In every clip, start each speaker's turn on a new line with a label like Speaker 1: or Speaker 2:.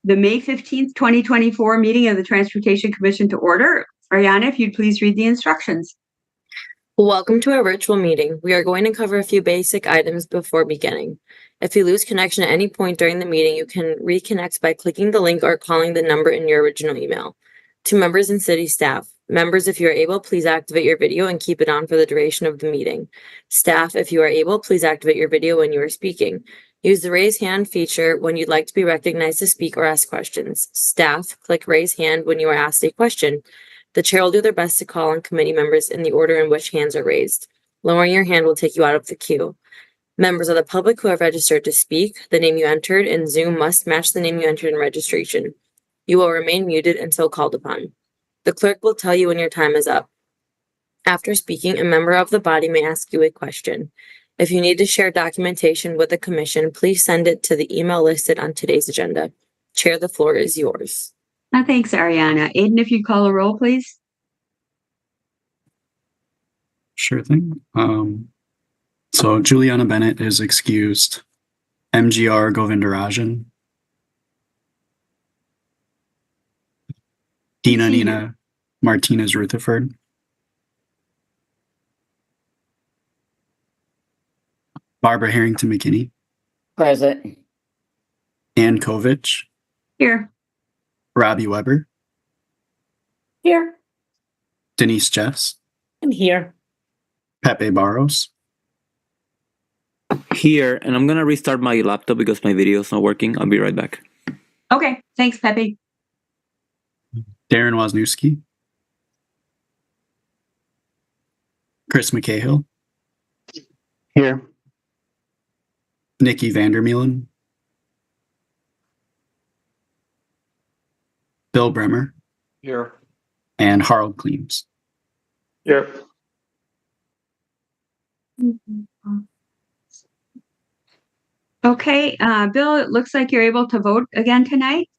Speaker 1: the May 15th, 2024 meeting of the Transportation Commission to order. Ariana, if you'd please read the instructions.
Speaker 2: Welcome to our virtual meeting. We are going to cover a few basic items before beginning. If you lose connection at any point during the meeting, you can reconnect by clicking the link or calling the number in your original email. To members and city staff, members, if you are able, please activate your video and keep it on for the duration of the meeting. Staff, if you are able, please activate your video when you are speaking. Use the raise hand feature when you'd like to be recognized to speak or ask questions. Staff, click raise hand when you are asked a question. The chair will do their best to call on committee members in the order in which hands are raised. Lowering your hand will take you out of the queue. Members of the public who have registered to speak, the name you entered in Zoom must match the name you entered in registration. You will remain muted until called upon. The clerk will tell you when your time is up. After speaking, a member of the body may ask you a question. If you need to share documentation with the commission, please send it to the email listed on today's agenda. Chair, the floor is yours.
Speaker 1: Thanks, Ariana. Aiden, if you'd call a roll, please.
Speaker 3: Sure thing. So Juliana Bennett is excused. MGR Govindarajan. Dina Nina Martinez Rutherford. Barbara Harrington McKinney.
Speaker 4: Present.
Speaker 3: Ann Kovich.
Speaker 1: Here.
Speaker 3: Robbie Weber.
Speaker 4: Here.
Speaker 3: Denise Jeffs.
Speaker 4: And here.
Speaker 3: Pepe Barros.
Speaker 5: Here, and I'm gonna restart my laptop because my video is not working. I'll be right back.
Speaker 1: Okay, thanks, Pepe.
Speaker 3: Darren Wozniewski. Chris McCahill.
Speaker 6: Here.
Speaker 3: Nikki Vandermeulen. Bill Bremer.
Speaker 6: Here.
Speaker 3: And Harold Cleaves.
Speaker 6: Here.
Speaker 1: Okay, Bill, it looks like you're able to vote again tonight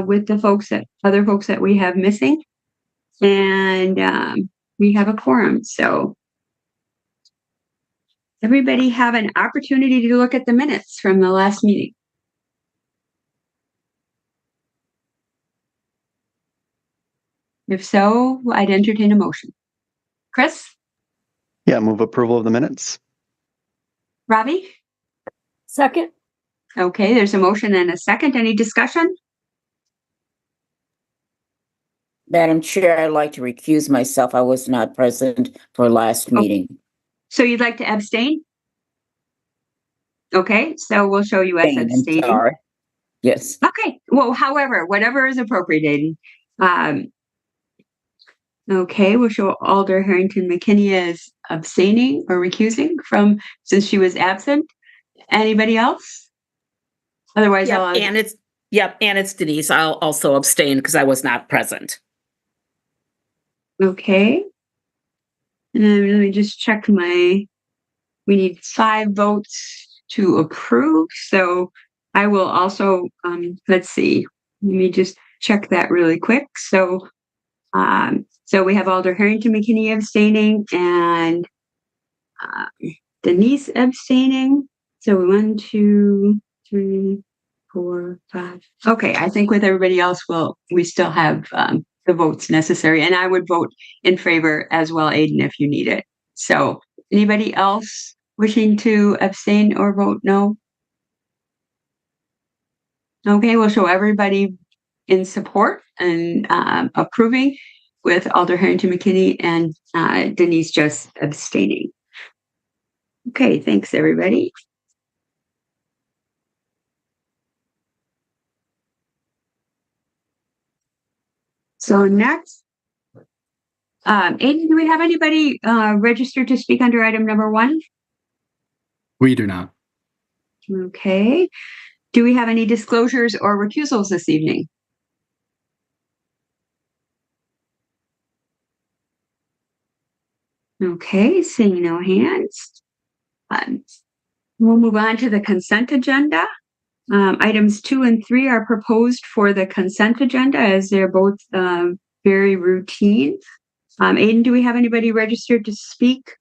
Speaker 1: with the other folks that we have missing. And we have a quorum. So everybody have an opportunity to look at the minutes from the last meeting. If so, I'd entertain a motion. Chris?
Speaker 6: Yeah, move approval of the minutes.
Speaker 1: Robbie?
Speaker 4: Second.
Speaker 1: Okay, there's a motion and a second. Any discussion?
Speaker 4: Madam Chair, I'd like to recuse myself. I was not present for last meeting.
Speaker 1: So you'd like to abstain? Okay, so we'll show you as
Speaker 4: I'm
Speaker 1: abstaining.
Speaker 4: sorry. Yes.
Speaker 1: Okay, well, however, whatever is appropriate, Aiden. Okay, we'll show Alder Harrington McKinney as abstaining or recusing from, since she was absent. Anybody else? Otherwise,
Speaker 7: Yep, and it's Denise. I'll also abstain because I was not present.
Speaker 1: Okay. And then let me just check we need 5 votes to approve. So I will also, let's see, let me just check that really quick. So we have Alder Harrington McKinney abstaining and Denise abstaining. So 1, 2, 3, 4, 5. Okay, I think with everybody else, we still have the votes necessary, and I would vote in favor as well, Aiden, if you need it. So anybody else wishing to abstain or vote no? Okay, we'll show everybody in support and approving with Alder Harrington McKinney and Denise just abstaining. Okay, thanks everybody. So next, Aiden, do we have anybody registered to speak under item number 1?
Speaker 3: We do not.
Speaker 1: Okay. Do we have any disclosures or recusals this evening? Okay, seeing no hands. We'll move on to the consent agenda. Items 2 and 3 are proposed for the consent agenda as they're both very routine. Aiden, do we have anybody registered to speak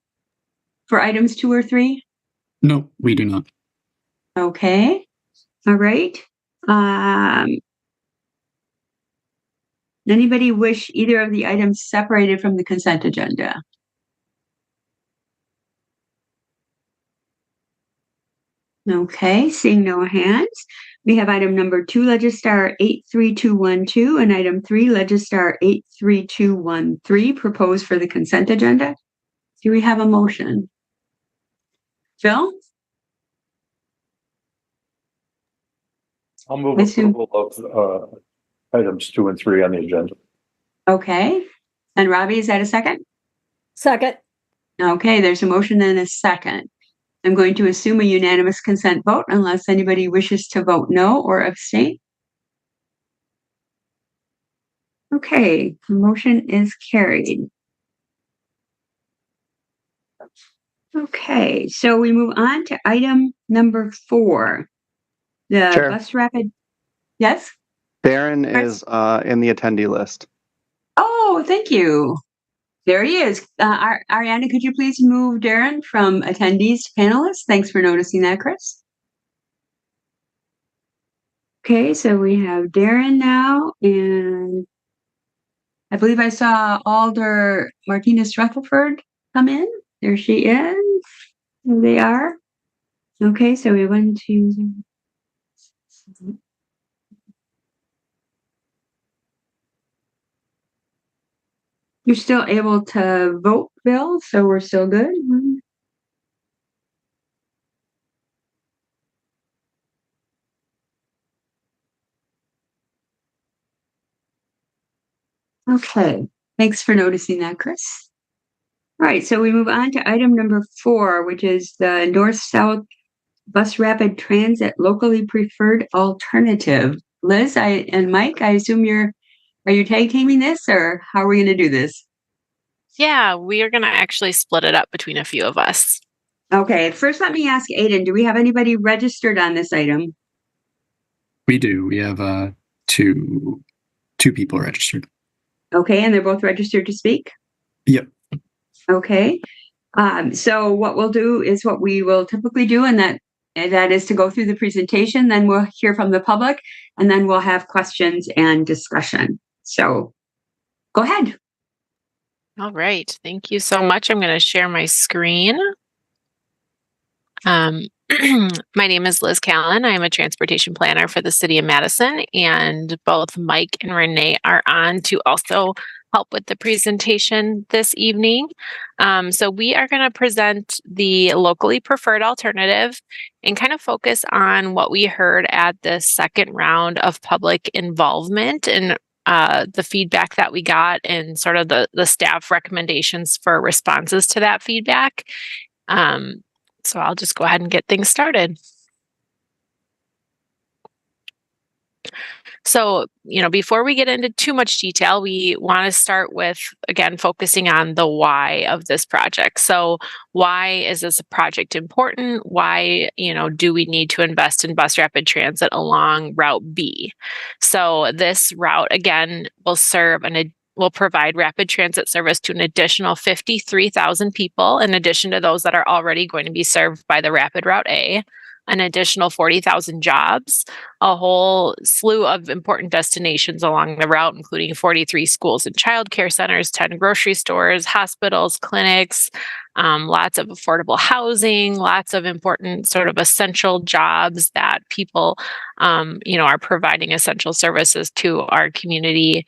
Speaker 1: for items 2 or 3?
Speaker 3: No, we do not.
Speaker 1: Okay. All right. Anybody wish either of the items separated from the consent agenda? Okay, seeing no hands. We have item number 2, Legistar 83212, and item 3, Legistar 83213, proposed for the consent agenda. Do we have a motion? Phil?
Speaker 8: I'll move
Speaker 1: I assume-
Speaker 8: approval of items 2 and 3 on the agenda.
Speaker 1: Okay. And Robbie, is that a second?
Speaker 9: Second.
Speaker 1: Okay, there's a motion and a second. I'm going to assume a unanimous consent vote unless anybody wishes to vote no or abstain. Okay, the motion is carried. Okay, so we move on to item number 4. The
Speaker 6: Sure.
Speaker 1: bus rapid. Yes?
Speaker 6: Darren is in the attendee list.
Speaker 1: Oh, thank you. There he is. Ariana, could you please move Darren from attendees to panelists? Thanks for noticing that, Chris. Okay, so we have Darren now, and I believe I saw Alder Martinez Rutherford come in. There she is. There they are. Okay, so we have 1, 2, 3. You're still able to vote, Bill, so we're still good. Okay, thanks for noticing that, Chris. All right, so we move on to item number 4, which is the North-South Bus Rapid Transit Locally Preferred Alternative. Liz and Mike, I assume are you tag teaming this, or how are we going to do this?
Speaker 10: Yeah, we are going to actually split it up between a few of us.
Speaker 1: Okay, first let me ask Aiden, do we have anybody registered on this item?
Speaker 3: We do. We have two people registered.
Speaker 1: Okay, and they're both registered to speak?
Speaker 3: Yep.
Speaker 1: Okay. So what we'll do is what we will typically do, and that is to go through the presentation, then we'll hear from the public, and then we'll have questions and discussion. So go ahead.
Speaker 10: All right. Thank you so much. I'm going to share my screen. My name is Liz Callan. I'm a transportation planner for the city of Madison, and both Mike and Renee are on to also help with the presentation this evening. So we are going to present the locally preferred alternative and kind of focus on what we heard at the second round of public involvement and the feedback that we got and sort of the staff recommendations for responses to that feedback. So I'll just go ahead and get things started. So, before we get into too much detail, we want to start with, again, focusing on the why of this project. So why is this project important? Why, do we need to invest in bus rapid transit along Route B? So this route, again, will provide rapid transit service to an additional 53,000 people, in addition to those that are already going to be served by the Rapid Route A, an additional 40,000 jobs, a whole slew of important destinations along the route, including 43 schools and childcare centers, 10 grocery stores, hospitals, clinics, lots of affordable housing, lots of important sort of essential jobs that people, are providing essential services to our community.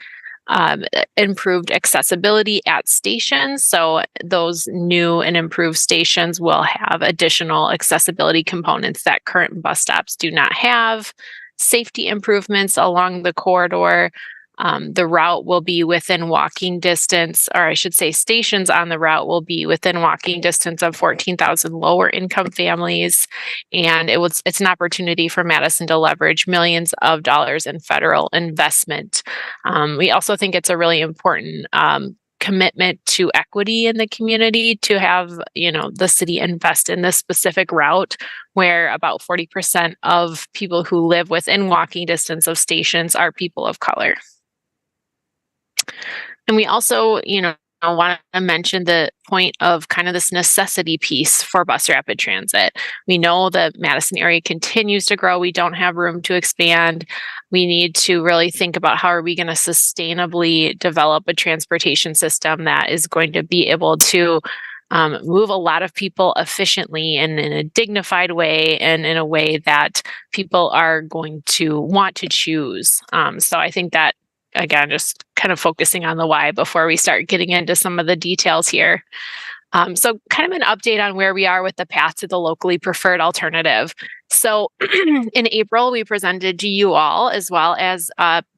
Speaker 10: Improved accessibility at stations. So those new and improved stations will have additional accessibility components that current bus stops do not have. Safety improvements along the corridor. The route will be within walking distance, or I should say stations on the route will be within walking distance of 14,000 lower income families. And it's an opportunity for Madison to leverage millions of dollars in federal investment. We also think it's a really important commitment to equity in the community to have, the city invest in this specific route where about 40% of people who live within walking distance of stations are people of color. And we also, I want to mention the point of kind of this necessity piece for bus rapid transit. We know the Madison area continues to grow. We don't have room to expand. We need to really think about how are we going to sustainably develop a transportation system that is going to be able to move a lot of people efficiently and in a dignified way and in a way that people are going to want to choose. So I think that, again, just kind of focusing on the why before we start getting into some of the details here. So kind of an update on where we are with the path to the locally preferred alternative. So in April, we presented to you all, as well as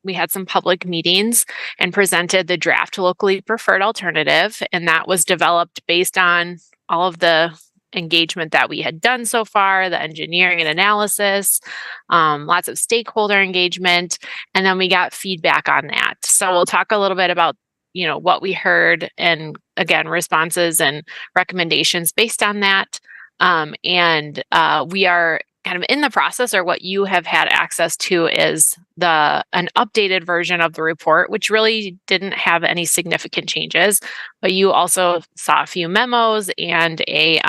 Speaker 10: we had some public meetings and presented the draft locally preferred alternative. And that was developed based on all of the engagement that we had done so far, the engineering and analysis, lots of stakeholder engagement, and then we got feedback on that. So we'll talk a little bit about what we heard, and again, responses and recommendations based on that. And we are kind of in the process, or what you have had access to is an updated version of the report, which really didn't have any significant changes, but you also saw a few memos and a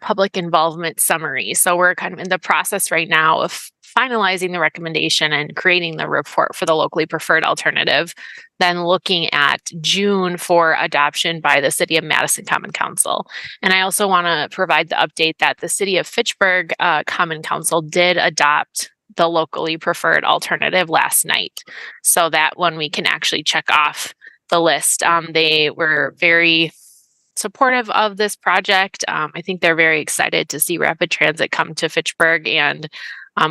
Speaker 10: public involvement summary. So we're kind of in the process right now of finalizing the recommendation and creating the report for the locally preferred alternative, then looking at June for adoption by the City of Madison Common Council. And I also want to provide the update that the City of Fitchburg Common Council did adopt the locally preferred alternative last night. So that one we can actually check off the list. They were very supportive of this project. I think they're very excited to see rapid transit come to Fitchburg, and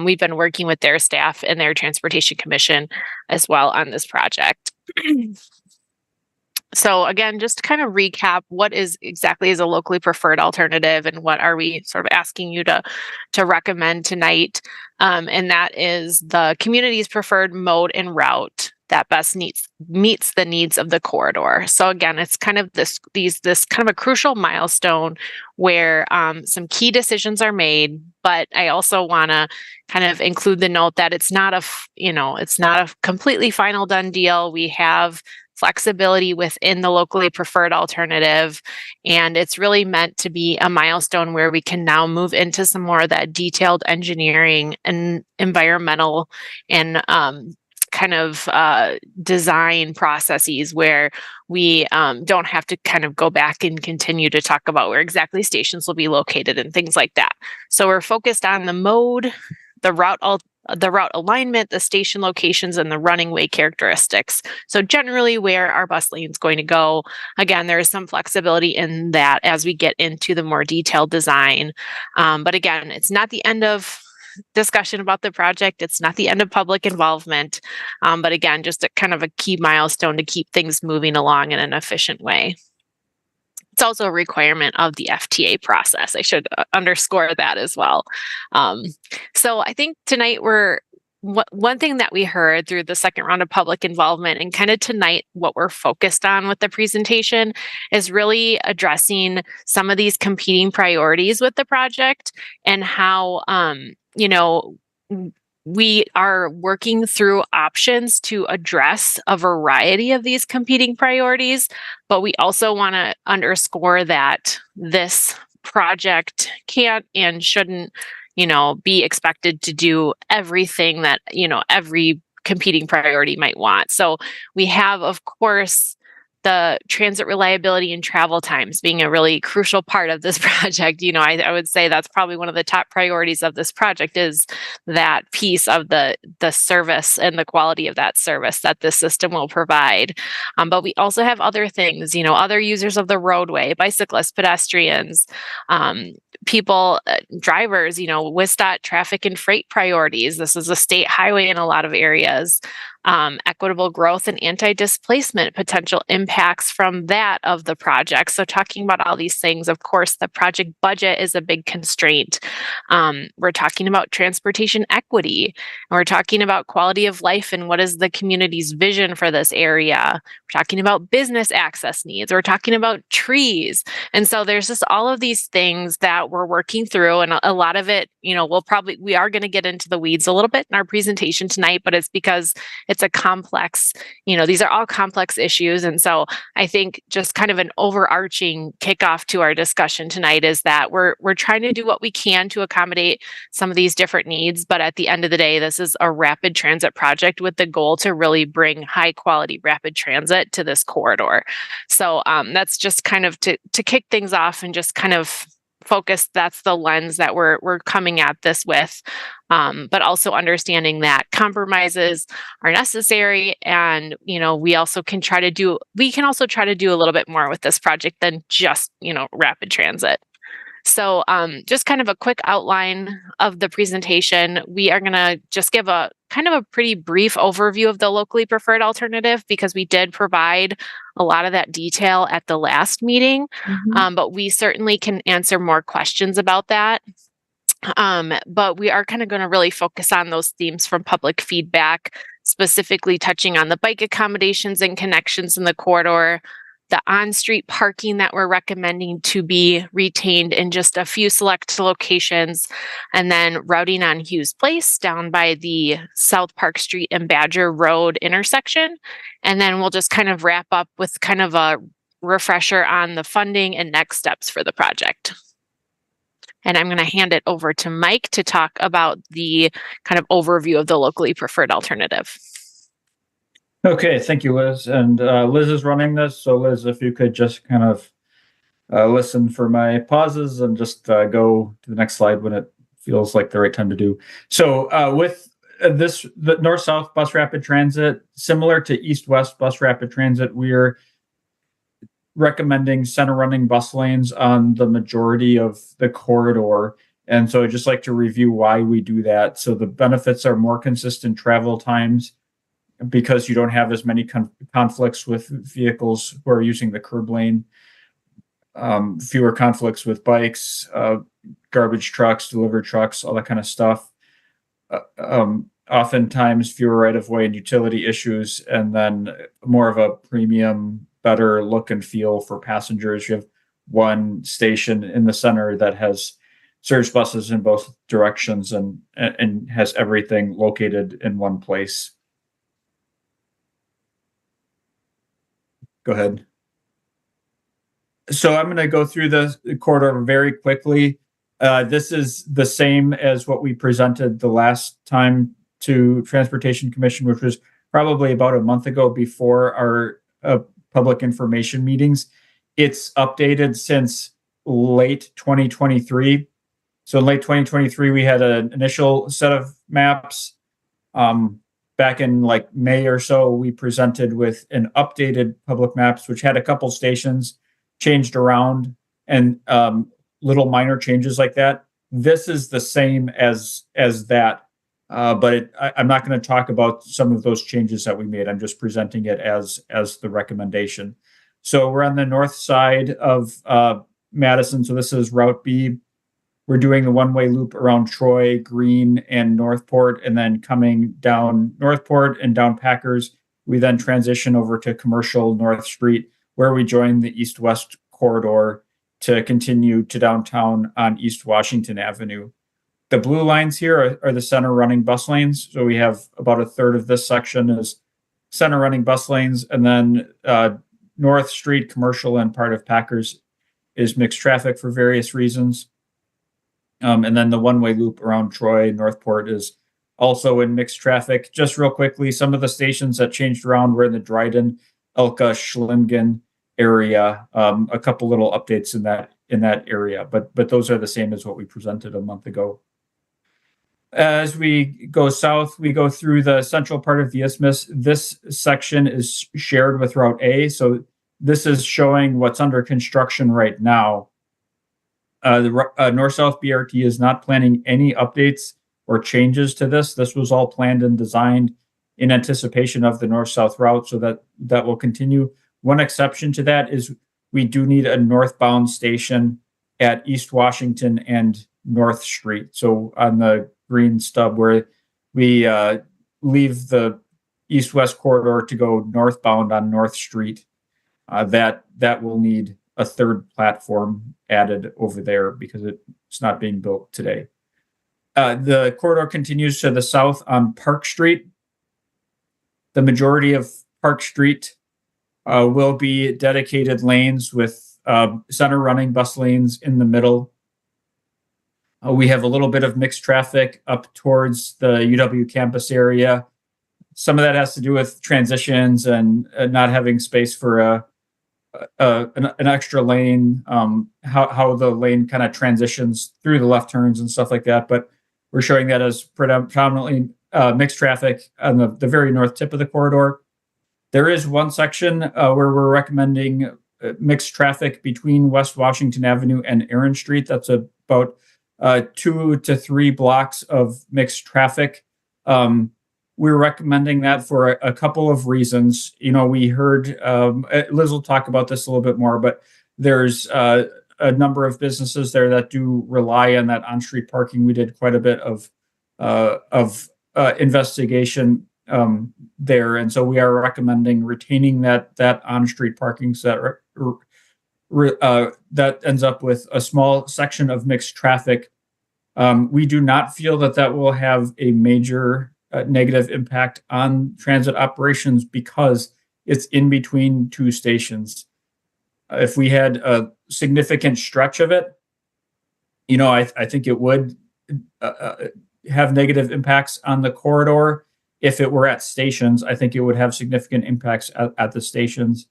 Speaker 10: we've been working with their staff and their transportation commission as well on this project. So again, just to kind of recap, what is exactly is a locally preferred alternative, and what are we sort of asking you to recommend tonight? And that is the community's preferred mode and route that best meets the needs of the corridor. So again, it's kind of this kind of a crucial milestone where some key decisions are made. But I also want to kind of include the note that it's not a completely final done deal. We have flexibility within the locally preferred alternative, and it's really meant to be a milestone where we can now move into some more of that detailed engineering and environmental and kind of design processes where we don't have to kind of go back and continue to talk about where exactly stations will be located and things like that. So we're focused on the mode, the route alignment, the station locations, and the running way characteristics. So generally where our bus lane is going to go. Again, there is some flexibility in that as we get into the more detailed design. But again, it's not the end of discussion about the project. It's not the end of public involvement. But again, just a kind of a key milestone to keep things moving along in an efficient way. It's also a requirement of the FTA process. I should underscore that as well. So I think tonight one thing that we heard through the second round of public involvement, and kind of tonight what we're focused on with the presentation, is really addressing some of these competing priorities with the project, and how we are working through options to address a variety of these competing priorities, but we also want to underscore that this project can't and shouldn't, be expected to do everything that, every competing priority might want. So we have, of course, the transit reliability and travel times being a really crucial part of this project. I would say that's probably one of the top priorities of this project, is that piece of the service and the quality of that service that this system will provide. But we also have other things, other users of the roadway, bicyclists, pedestrians, people, drivers, WSDOT traffic and freight priorities. This is a state highway in a lot of areas. Equitable growth and anti-displacement potential impacts from that of the project. So talking about all these things, of course, the project budget is a big constraint. We're talking about transportation equity, and we're talking about quality of life and what is the community's vision for this area. We're talking about business access needs. We're talking about trees. And so there's just all of these things that we're working through, and a lot of it, we are going to get into the weeds a little bit in our presentation tonight, but it's because it's it's a complex, these are all complex issues. And so I think just kind of an overarching kickoff to our discussion tonight is that we're trying to do what we can to accommodate some of these different needs. But at the end of the day, this is a rapid transit project with the goal to really bring high quality rapid transit to this corridor. So that's just kind of to kick things off and just kind of focus. That's the lens that we're coming at this with, but also understanding that compromises are necessary, and we can also try to do a little bit more with this project than just rapid transit. So just kind of a quick outline of the presentation. We are going to just give a kind of a pretty brief overview of the locally preferred alternative, because we did provide a lot of that detail at the last meeting, but we certainly can answer more questions about that. But we are kind of going to really focus on those themes from public feedback, specifically touching on the bike accommodations and connections in the corridor, the on-street parking that we're recommending to be retained in just a few select locations, and then routing on Hughes Place down by the South Park Street and Badger Road intersection. And then we'll just kind of wrap up with kind of a refresher on the funding and next steps for the project. And I'm going to hand it over to Mike to talk about the kind of overview of the locally preferred alternative.
Speaker 9: Okay, thank you, Liz. And Liz is running this. So Liz, if you could just kind of listen for my pauses and just go to the next slide when it feels like the right time to do. So with the north-south bus rapid transit, similar to east-west bus rapid transit, we're recommending center running bus lanes on the majority of the corridor. And so I'd just like to review why we do that. So the benefits are more consistent travel times, because you don't have as many conflicts with vehicles who are using the curb lane, fewer conflicts with bikes, garbage trucks, delivery trucks, all that kind of stuff. Oftentimes fewer right-of-way and utility issues, and then more of a premium, better look and feel for passengers. You have one station in the center that has surge buses in both directions and has everything located in one place. Go ahead. So I'm going to go through the corridor very quickly. This is the same as what we presented the last time to Transportation Commission, which was probably about a month ago before our public information meetings. It's updated since late 2023. So in late 2023, we had an initial set of maps. Back in like May or so, we presented with an updated public maps, which had a couple stations changed around and little minor changes like that. This is the same as that, but I'm not going to talk about some of those changes that we made. I'm just presenting it as the recommendation. So we're on the north side of Madison. So this is Route B. We're doing the one-way loop around Troy, Green, and Northport, and then coming down Northport and down Packers. We then transition over to Commercial North Street, where we join the east-west corridor to continue to downtown on East Washington Avenue. The blue lines here are the center running bus lanes. So we have about a third of this section is center running bus lanes, and then North Street, Commercial, and part of Packers is mixed traffic for various reasons. And then the one-way loop around Troy, Northport is also in mixed traffic. Just real quickly, some of the stations that changed around were in the Dryden, Elka, Schlingen area. A couple little updates in that area, but those are the same as what we presented a month ago. As we go south, we go through the central part of the isthmus. This section is shared with Route A, so this is showing what's under construction right now. The North-South BRT is not planning any updates or changes to this. This was all planned and designed in anticipation of the North-South route, so that will continue. One exception to that is we do need a northbound station at East Washington and North Street. So on the green stub where we leave the east-west corridor to go northbound on North Street, that will need a third platform added over there because it's not being built today. The corridor continues to the south on Park Street. The majority of Park Street will be dedicated lanes with center running bus lanes in the middle. We have a little bit of mixed traffic up towards the UW campus area. Some of that has to do with transitions and not having space for an extra lane, how the lane kind of transitions through the left turns and stuff like that. But we're showing that as predominantly mixed traffic on the very north tip of the corridor. There is one section where we're recommending mixed traffic between West Washington Avenue and Aaron Street. That's about 2 to 3 blocks of mixed traffic. We're recommending that for a couple of reasons. You know, we heard Liz will talk about this a little bit more, but there's a number of businesses there that do rely on that on-street parking. We did quite a bit of investigation there, and so we are recommending retaining that on-street parking so that ends up with a small section of mixed traffic. We do not feel that will have a major negative impact on transit operations because it's in between two stations. If we had a significant stretch of it, you know, I think it would have negative impacts on the corridor. If it were at stations, I think it would have significant impacts at the stations.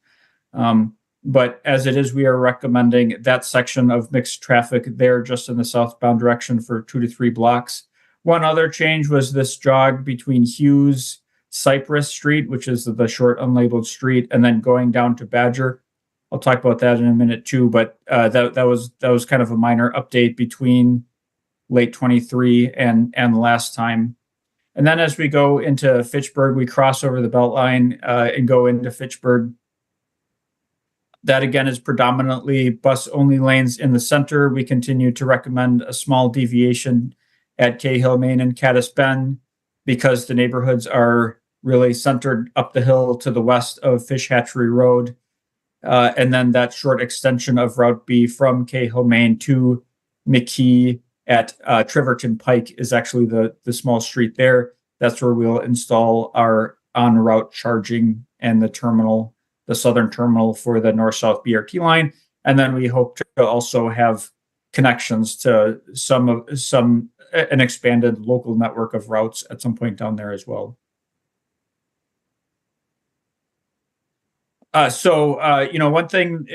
Speaker 9: But as it is, we are recommending that section of mixed traffic there just in the southbound direction for 2 to 3 blocks. One other change was this jog between Hughes, Cypress Street, which is the short unlabeled street, and then going down to Badger. I'll talk about that in a minute too, but that was kind of a minor update between late 23 and last time. And then as we go into Fitchburg, we cross over the Beltline and go into Fitchburg. That again is predominantly bus only lanes in the center. We continue to recommend a small deviation at Cahill, Main and Caddis Bend because the neighborhoods are really centered up the hill to the west of Fish Hatchery Road. And then that short extension of Route B from Cahill, Main to McKee at Triverton Pike is actually the small street there. That's where we'll install our on-route charging and the southern terminal for the north-south BRT line. And then we hope to also have connections to an expanded local network of routes at some point down there as well. You know, one thing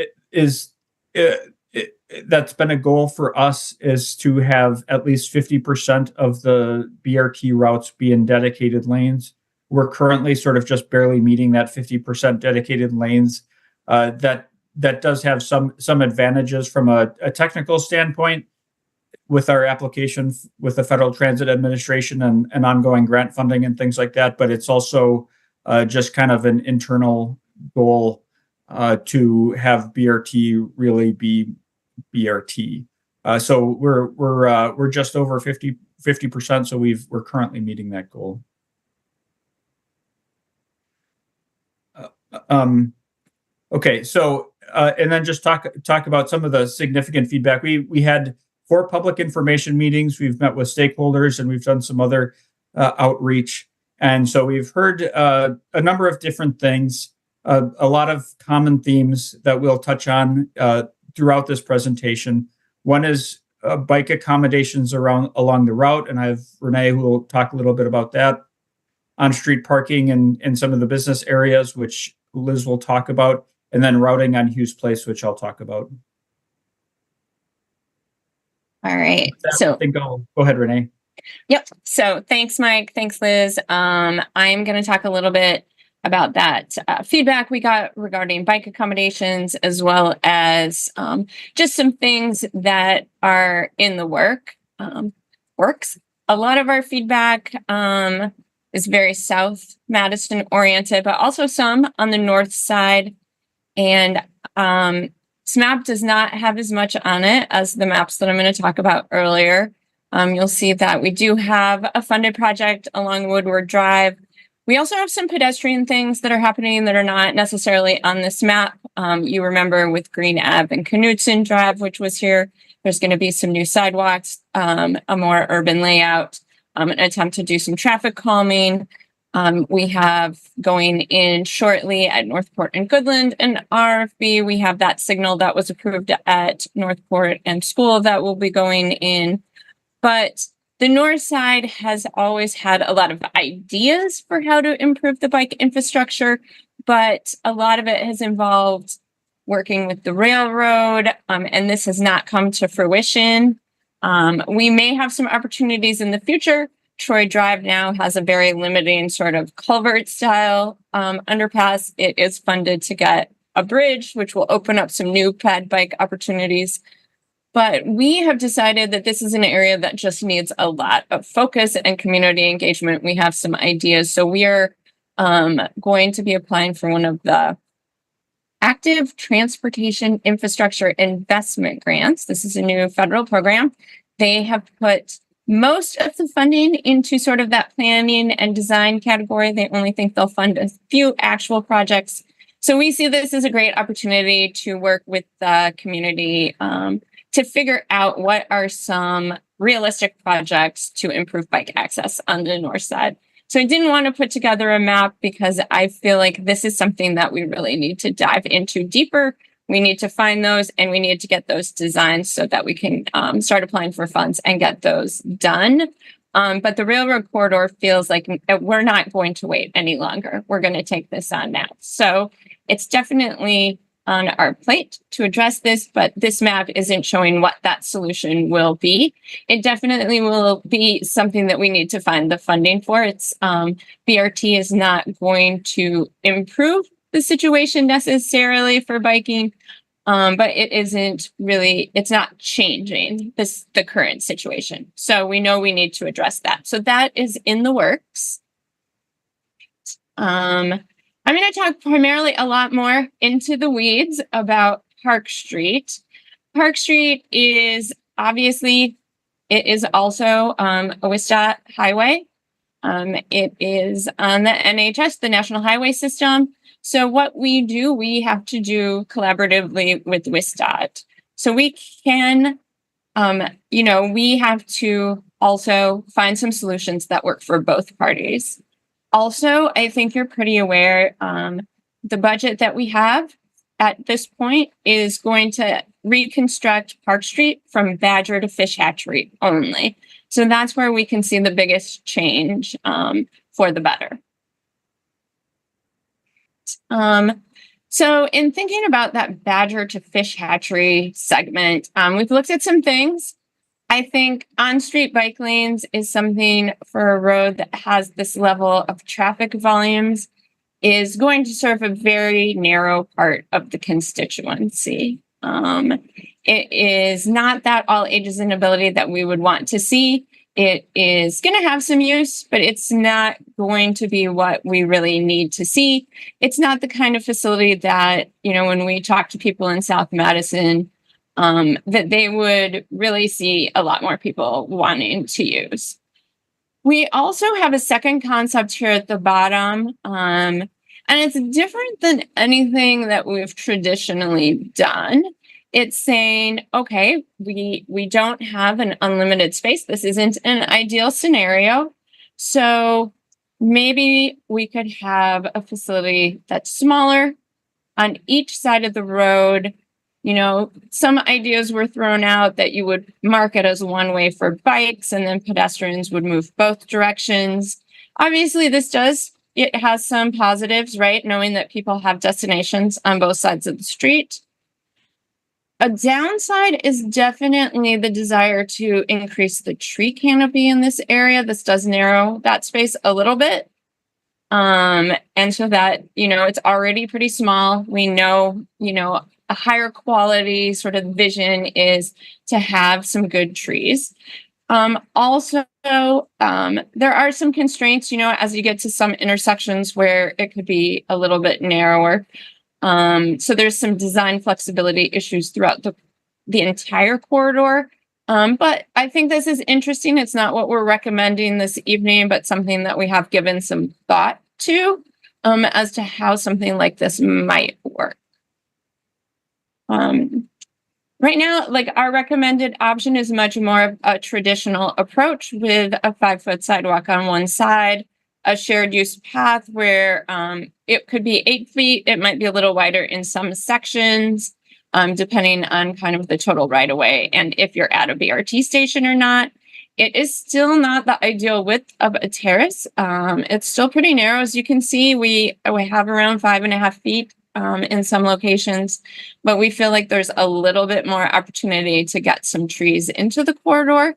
Speaker 9: that's been a goal for us is to have at least 50% of the BRT routes be in dedicated lanes. We're currently sort of just barely meeting that 50% dedicated lanes. That does have some advantages from a technical standpoint with our application with the Federal Transit Administration and ongoing grant funding and things like that. But it's also just kind of an internal goal to have BRT really be BRT. So we're just over 50%. So we're currently meeting that goal. Okay, so and then just talk about some of the significant feedback. We had 4 public information meetings. We've met with stakeholders and we've done some other outreach. And so we've heard a number of different things, a lot of common themes that we'll touch on throughout this presentation. One is bike accommodations along the route, and I have Renee who will talk a little bit about that. On-street parking in some of the business areas, which Liz will talk about, and then routing on Hughes Place, which I'll talk about.
Speaker 11: All right.
Speaker 9: So I think go ahead, Renee.
Speaker 11: Yep. So thanks, Mike. Thanks, Liz. I'm going to talk a little bit about that feedback we got regarding bike accommodations, as well as just some things that are in the works. A lot of our feedback is very South Madison oriented, but also some on the north side. And this map does not have as much on it as the maps that I'm going to talk about earlier. You'll see that we do have a funded project along Woodward Drive. We also have some pedestrian things that are happening that are not necessarily on this map. You remember with Green Ave and Knutson Drive, which was here, there's going to be some new sidewalks, a more urban layout, an attempt to do some traffic calming. We have going in shortly at Northport and Goodland and RFB. We have that signal that was approved at Northport and School that will be going in. But the north side has always had a lot of ideas for how to improve the bike infrastructure, but a lot of it has involved working with the railroad, and this has not come to fruition. We may have some opportunities in the future. Troy Drive now has a very limiting sort of culvert style underpass. It is funded to get a bridge, which will open up some new pad bike opportunities. But we have decided that this is an area that just needs a lot of focus and community engagement. We have some ideas. So we are going to be applying for one of the Active Transportation Infrastructure Investment Grants. This is a new federal program. They have put most of the funding into sort of that planning and design category. They only think they'll fund a few actual projects. So we see this as a great opportunity to work with the community to figure out what are some realistic projects to improve bike access on the north side. So I didn't want to put together a map because I feel like this is something that we really need to dive into deeper. We need to find those and we need to get those designs so that we can start applying for funds and get those done. But the railroad corridor feels like we're not going to wait any longer. We're going to take this on now. So it's definitely on our plate to address this, but this map isn't showing what that solution will be. It definitely will be something that we need to find the funding for. It's BRT is not going to improve the situation necessarily for biking, but it isn't really, it's not changing the current situation. So we know we need to address that. So that is in the works. I'm going to talk primarily a lot more into the weeds about Park Street. Park Street is obviously, it is also a WSDOT highway. It is on the NHS, the National Highway System. So what we do, we have to do collaboratively with WSDOT. So we can, we have to also find some solutions that work for both parties. Also, I think you're pretty aware, the budget that we have at this point is going to reconstruct Park Street from Badger to Fish Hatchery only. So that's where we can see the biggest change for the better. So in thinking about that Badger to Fish Hatchery segment, we've looked at some things. I think on-street bike lanes is something for a road that has this level of traffic volumes is going to serve a very narrow part of the constituency. It is not that all ages and ability that we would want to see. It is going to have some use, but it's not going to be what we really need to see. It's not the kind of facility that, when we talk to people in South Madison, that they would really see a lot more people wanting to use. We also have a second concept here at the bottom, and it's different than anything that we've traditionally done. It's saying, okay, we don't have an unlimited space. This isn't an ideal scenario. So maybe we could have a facility that's smaller on each side of the road. Some ideas were thrown out that you would mark it as one way for bikes and then pedestrians would move both directions. Obviously, it has some positives, right? Knowing that people have destinations on both sides of the street. A downside is definitely the desire to increase the tree canopy in this area. This does narrow that space a little bit. And so that, it's already pretty small. We know, a higher quality sort of vision is to have some good trees. Also, there are some constraints, as you get to some intersections where it could be a little bit narrower. So there's some design flexibility issues throughout the entire corridor. But I think this is interesting. It's not what we're recommending this evening, but something that we have given some thought to as to how something like this might work. Right now, our recommended option is much more of a traditional approach with a 5-foot sidewalk on one side, a shared use path where it could be 8 feet. It might be a little wider in some sections, depending on kind of the total right of way and if you're at a BRT station or not. It is still not the ideal width of a terrace. It's still pretty narrow. As you can see, we have around 5.5 feet in some locations, but we feel like there's a little bit more opportunity to get some trees into the corridor.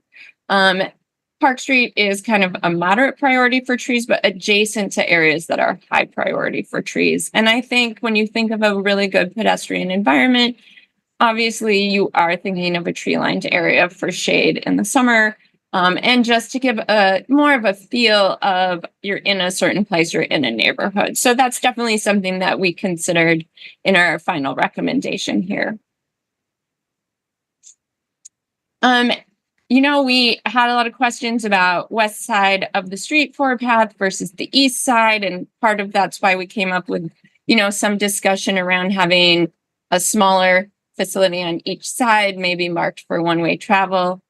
Speaker 11: Park Street is kind of a moderate priority for trees, but adjacent to areas that are high priority for trees. And I think when you think of a really good pedestrian environment, obviously you are thinking of a tree-lined area for shade in the summer. And just to give a more of a feel of you're in a certain place, you're in a neighborhood. So that's definitely something that we considered in our final recommendation here. We had a lot of questions about west side of the street forward path versus the east side. And part of that's why we came up with, some discussion around having a smaller facility on each side, maybe marked for one-way travel.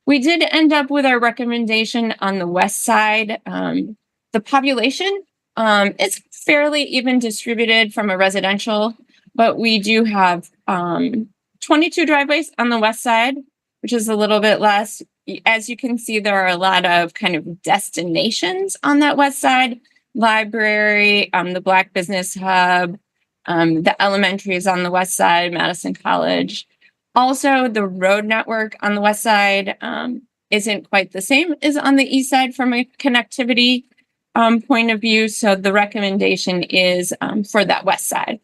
Speaker 11: We did end up with our recommendation on the west side. The population is fairly even distributed from a residential, but we do have 22 driveways on the west side, which is a little bit less. As you can see, there are a lot of kind of destinations on that west side. Library, the Black Business Hub, the elementary is on the west side, Madison College. Also, the road network on the west side isn't quite the same as on the east side from a connectivity point of view. So the recommendation is for that west side.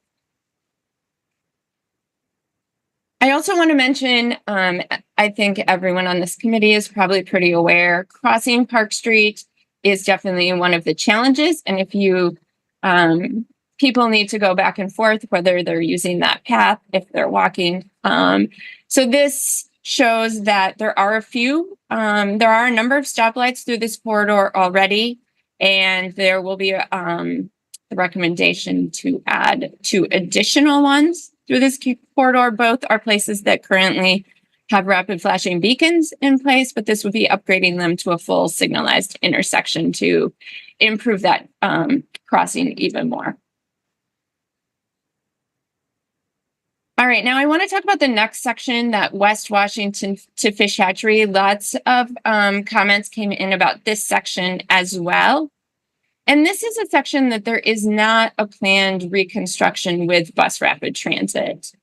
Speaker 11: I also want to mention, I think everyone on this committee is probably pretty aware, crossing Park Street is definitely one of the challenges. And if you people need to go back and forth, whether they're using that path, if they're walking. So this shows that there are a number of stoplights through this corridor already, and there will be the recommendation to add 2 additional ones through this corridor. Both are places that currently have rapid flashing beacons in place, but this would be upgrading them to a full signalized intersection to improve that crossing even more. All right, now I want to talk about the next section, that West Washington to Fish Hatchery. Lots of comments came in about this section as well. And this is a section that there is not a planned reconstruction with bus rapid transit.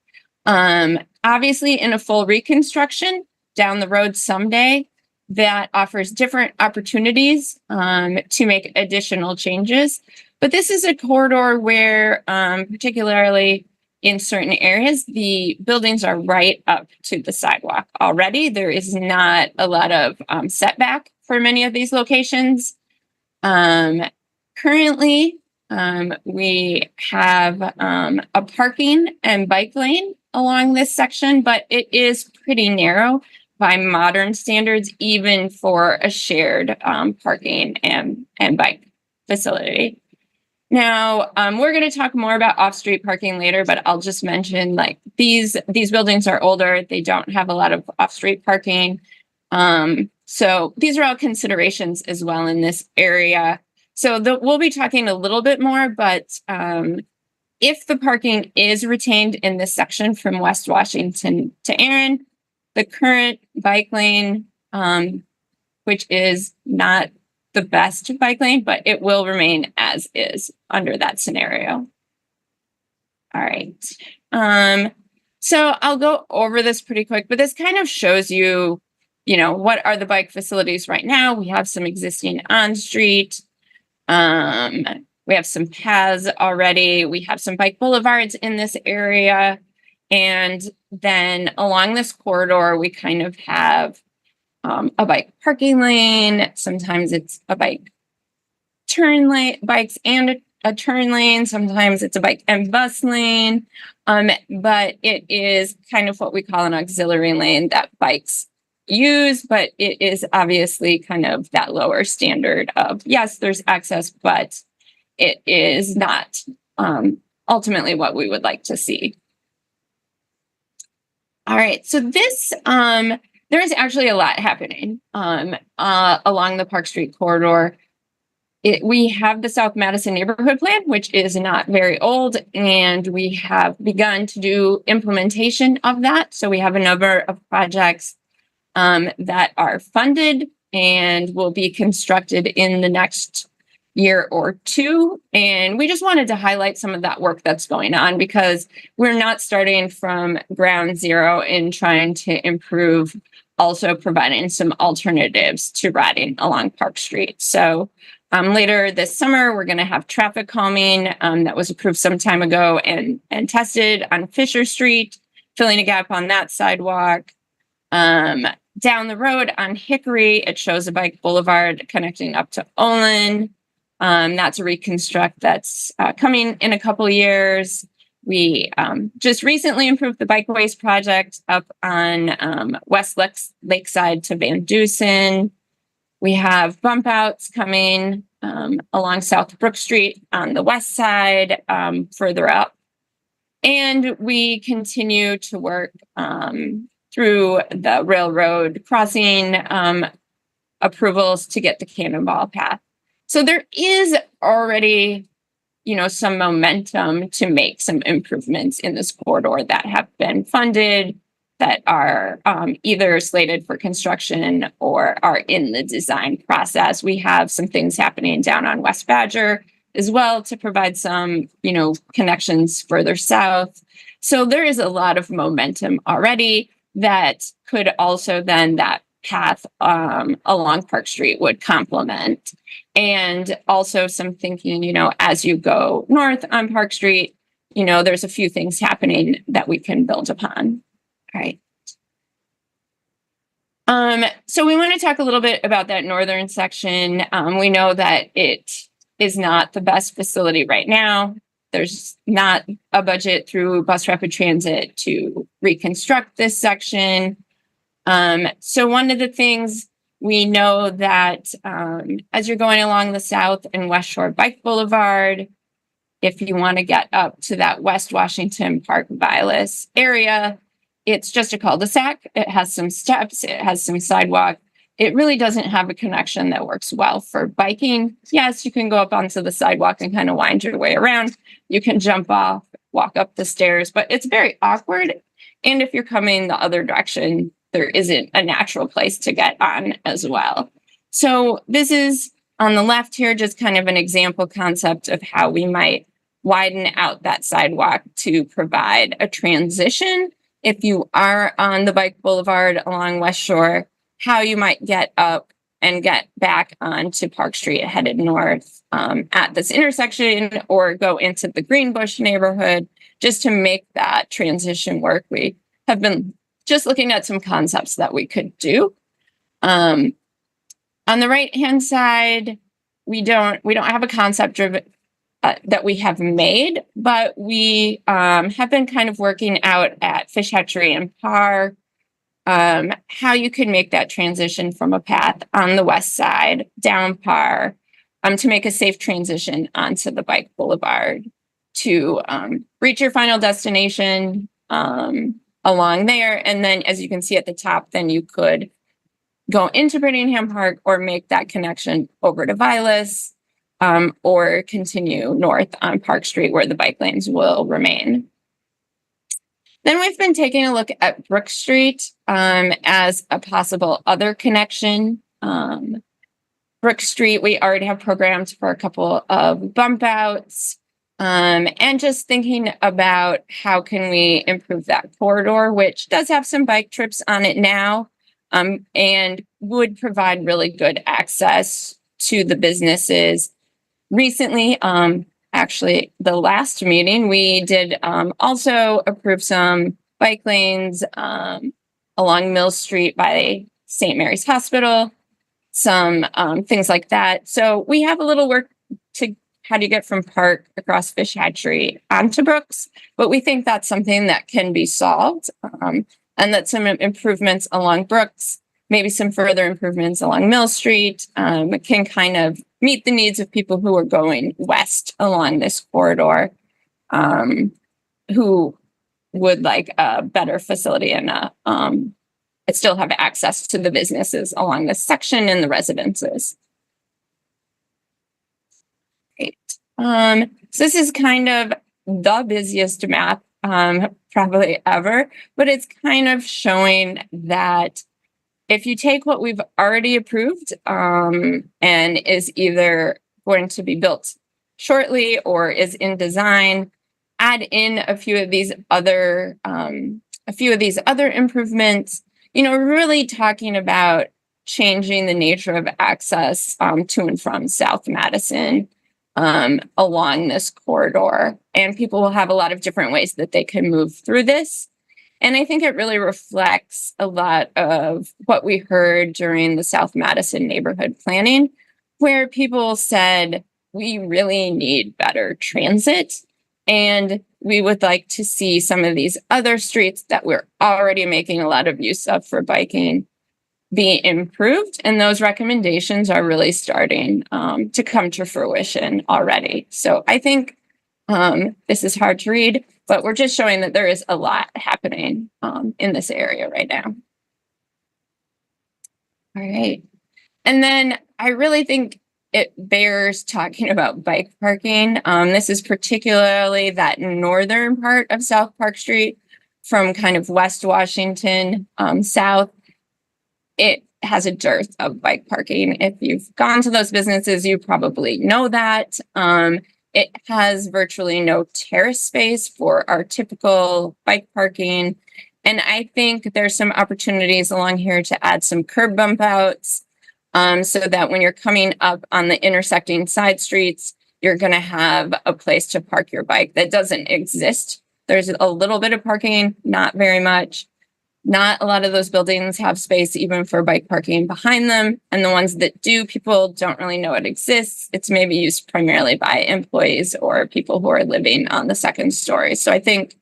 Speaker 11: Obviously, in a full reconstruction down the road someday, that offers different opportunities to make additional changes. But this is a corridor where, particularly in certain areas, the buildings are right up to the sidewalk already. There is not a lot of setback for many of these locations. Currently, we have a parking and bike lane along this section, but it is pretty narrow by modern standards, even for a shared parking and bike facility. Now, we're going to talk more about off-street parking later, but I'll just mention, like, these buildings are older. They don't have a lot of off-street parking. So these are all considerations as well in this area. So we'll be talking a little bit more, but if the parking is retained in this section from West Washington to Erin, the current bike lane, which is not the best bike lane, but it will remain as is under that scenario. All right. So I'll go over this pretty quick, but this kind of shows you, what are the bike facilities right now. We have some existing on-street. We have some paths already. We have some bike boulevards in this area. And then along this corridor, we kind of have a bike parking lane. Sometimes it's a bike turn lane, bikes and a turn lane. Sometimes it's a bike and bus lane. But it is kind of what we call an auxiliary lane that bikes use, but it is obviously kind of that lower standard of, yes, there's access, but it is not ultimately what we would like to see. All right, so this, there is actually a lot happening along the Park Street corridor. We have the South Madison Neighborhood Plan, which is not very old, and we have begun to do implementation of that. So we have a number of projects that are funded and will be constructed in the next year or two. And we just wanted to highlight some of that work that's going on because we're not starting from ground zero in trying to improve, also providing some alternatives to riding along Park Street. So later this summer, we're going to have traffic calming that was approved some time ago and tested on Fisher Street, filling a gap on that sidewalk. Down the road on Hickory, it shows a bike boulevard connecting up to Olin. That's a reconstruct that's coming in a couple years. We just recently improved the bikeways project up on West Lakeside to Van Dusen. We have bump outs coming along South Brook Street on the west side, further up. And we continue to work through the railroad crossing approvals to get the Cannonball Path. So there is already, some momentum to make some improvements in this corridor that have been funded, that are either slated for construction or are in the design process. We have some things happening down on West Badger as well to provide some, connections further south. So there is a lot of momentum already that could also then that path along Park Street would complement. And also some thinking, as you go north on Park Street, there's a few things happening that we can build upon. All right. So we want to talk a little bit about that northern section. We know that it is not the best facility right now. There's not a budget through Bus Rapid Transit to reconstruct this section. So one of the things we know that as you're going along the South and West Shore Bike Boulevard, if you want to get up to that West Washington Park Vilas area, it's just a cul-de-sac. It has some steps. It has some sidewalk. It really doesn't have a connection that works well for biking. Yes, you can go up onto the sidewalk and kind of wind your way around. You can jump off, walk up the stairs, but it's very awkward. And if you're coming the other direction, there isn't a natural place to get on as well. So this is on the left here, just kind of an example concept of how we might widen out that sidewalk to provide a transition. If you are on the bike boulevard along West Shore, how you might get up and get back onto Park Street headed north at this intersection or go into the Greenbush neighborhood just to make that transition work. We have been just looking at some concepts that we could do. On the right-hand side, we don't have a concept driven that we have made, but we have been kind of working out at Fish Hatchery and Parr how you could make that transition from a path on the west side down Parr to make a safe transition onto the bike boulevard to reach your final destination along there. And then as you can see at the top, then you could go into Brittingham Park or make that connection over to Vilas or continue north on Park Street where the bike lanes will remain. Then we've been taking a look at Brook Street as a possible other connection. Brook Street, we already have programmed for a couple of bump outs and just thinking about how can we improve that corridor, which does have some bike trips on it now and would provide really good access to the businesses. Recently, actually, the last meeting, we did also approve some bike lanes along Mill Street by St. Mary's Hospital, some things like that. So we have a little work to how do you get from Park across Fish Hatchery onto Brooks, but we think that's something that can be solved and that some improvements along Brooks, maybe some further improvements along Mill Street can kind of meet the needs of people who are going west along this corridor, who would like a better facility and still have access to the businesses along this section and the residences. So this is kind of the busiest map, probably ever, but it's kind of showing that if you take what we've already approved, and is either going to be built shortly or is in design, add in a few of these other improvements, really talking about changing the nature of access to and from South Madison along this corridor. And people will have a lot of different ways that they can move through this. And I think it really reflects a lot of what we heard during the South Madison neighborhood planning, where people said, we really need better transit. And we would like to see some of these other streets that we're already making a lot of use of for biking be improved. And those recommendations are really starting to come to fruition already. So I think this is hard to read, but we're just showing that there is a lot happening in this area right now. All right. And then I really think it bears talking about bike parking. This is particularly that northern part of South Park Street from kind of West Washington south. It has a dearth of bike parking. If you've gone to those businesses, you probably know that. It has virtually no terrace space for our typical bike parking. And I think there's some opportunities along here to add some curb bump outs so that when you're coming up on the intersecting side streets, you're going to have a place to park your bike that doesn't exist. There's a little bit of parking, not very much. Not a lot of those buildings have space even for bike parking behind them. And the ones that do, people don't really know it exists. It's maybe used primarily by employees or people who are living on the second story. So I think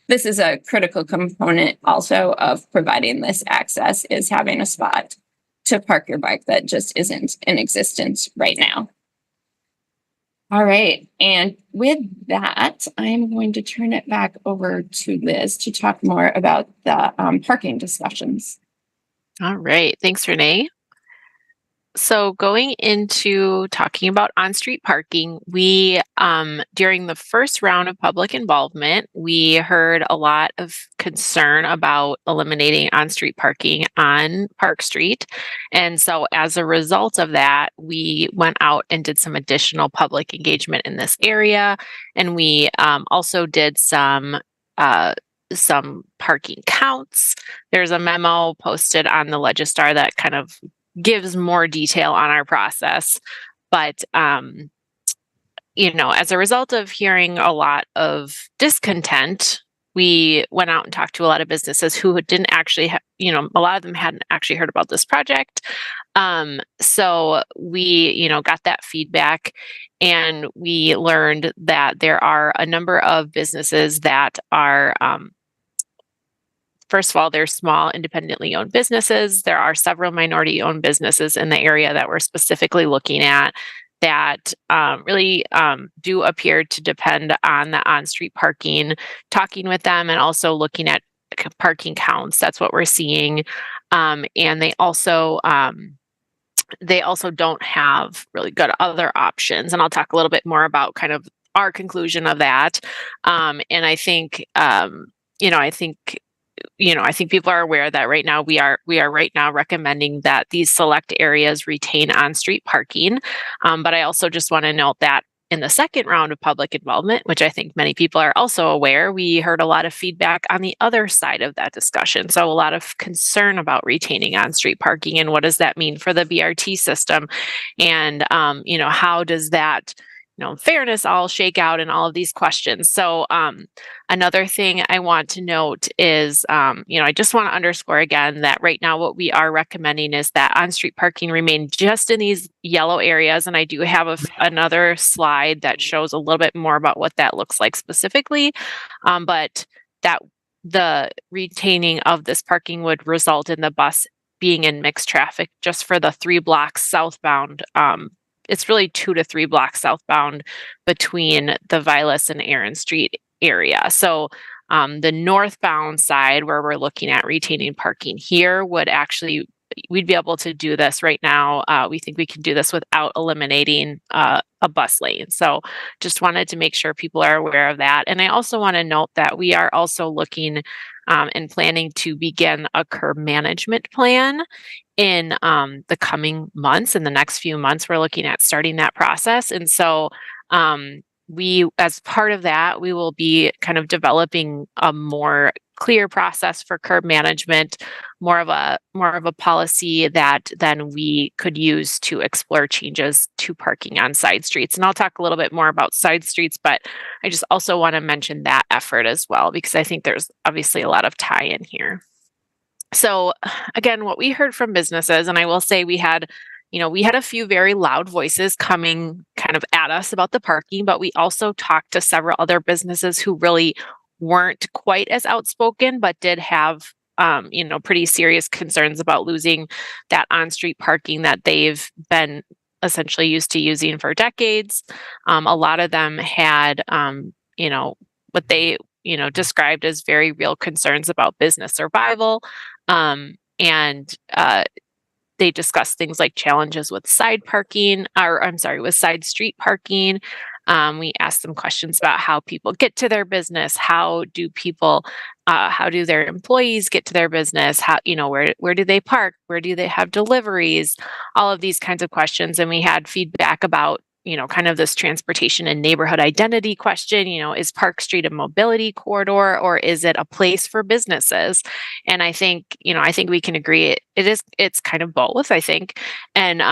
Speaker 11: this is a critical component also of providing this access, is having a spot to park your bike that just isn't in existence right now. All right. And with that, I'm going to turn it back over to Liz to talk more about the parking discussions.
Speaker 10: All right. Thanks, Renee. So going into talking about on-street parking, we, during the first round of public involvement, we heard a lot of concern about eliminating on-street parking on Park Street. And so as a result of that, we went out and did some additional public engagement in this area. And we also did some parking counts. There's a memo posted on the Legistar that kind of gives more detail on our process. But, as a result of hearing a lot of discontent, we went out and talked to a lot of businesses who didn't actually have, a lot of them hadn't actually heard about this project. So we, got that feedback, and we learned that there are a number of businesses that are, first of all, they're small, independently owned businesses. There are several minority-owned businesses in the area that we're specifically looking at that really do appear to depend on the on-street parking. Talking with them and also looking at parking counts, that's what we're seeing. And they also don't have really good other options. And I'll talk a little bit more about kind of our conclusion of that. And I think, I think people are aware that right now we are right now recommending that these select areas retain on-street parking. But I also just want to note that in the second round of public involvement, which I think many people are also aware, we heard a lot of feedback on the other side of that discussion. So a lot of concern about retaining on-street parking and what does that mean for the BRT system, and how does that fairness all shake out and all of these questions. So another thing I want to note is, I just want to underscore again that right now what we are recommending is that on-street parking remain just in these yellow areas. And I do have another slide that shows a little bit more about what that looks like specifically. But that the retaining of this parking would result in the bus being in mixed traffic just for the 3 blocks southbound. It's really 2 to 3 blocks southbound between the Vilas and Aaron Street area. So the northbound side where we're looking at retaining parking here would actually we'd be able to do this right now. We think we can do this without eliminating a bus lane. So just wanted to make sure people are aware of that. And I also want to note that we are also looking and planning to begin a curb management plan in the coming months. In the next few months, we're looking at starting that process. And so we, as part of that, we will be kind of developing a more clear process for curb management, more of a policy that then we could use to explore changes to parking on side streets. And I'll talk a little bit more about side streets, but I just also want to mention that effort as well, because I think there's obviously a lot of tie-in here. So again, what we heard from businesses, and I will say we had a few very loud voices coming kind of at us about the parking, but we also talked to several other businesses who really weren't quite as outspoken, but did have, pretty serious concerns about losing that on-street parking that they've been essentially used to using for decades. A lot of them had, what they, described as very real concerns about business survival. They discussed things like challenges with side street parking. We asked them questions about how people get to their business. How do their employees get to their business? Where do they park? Where do they have deliveries? All of these kinds of questions. And we had feedback about, kind of this transportation and neighborhood identity question. Is Park Street a mobility corridor, or is it a place for businesses? And I think we can agree it's kind of both, I think. And,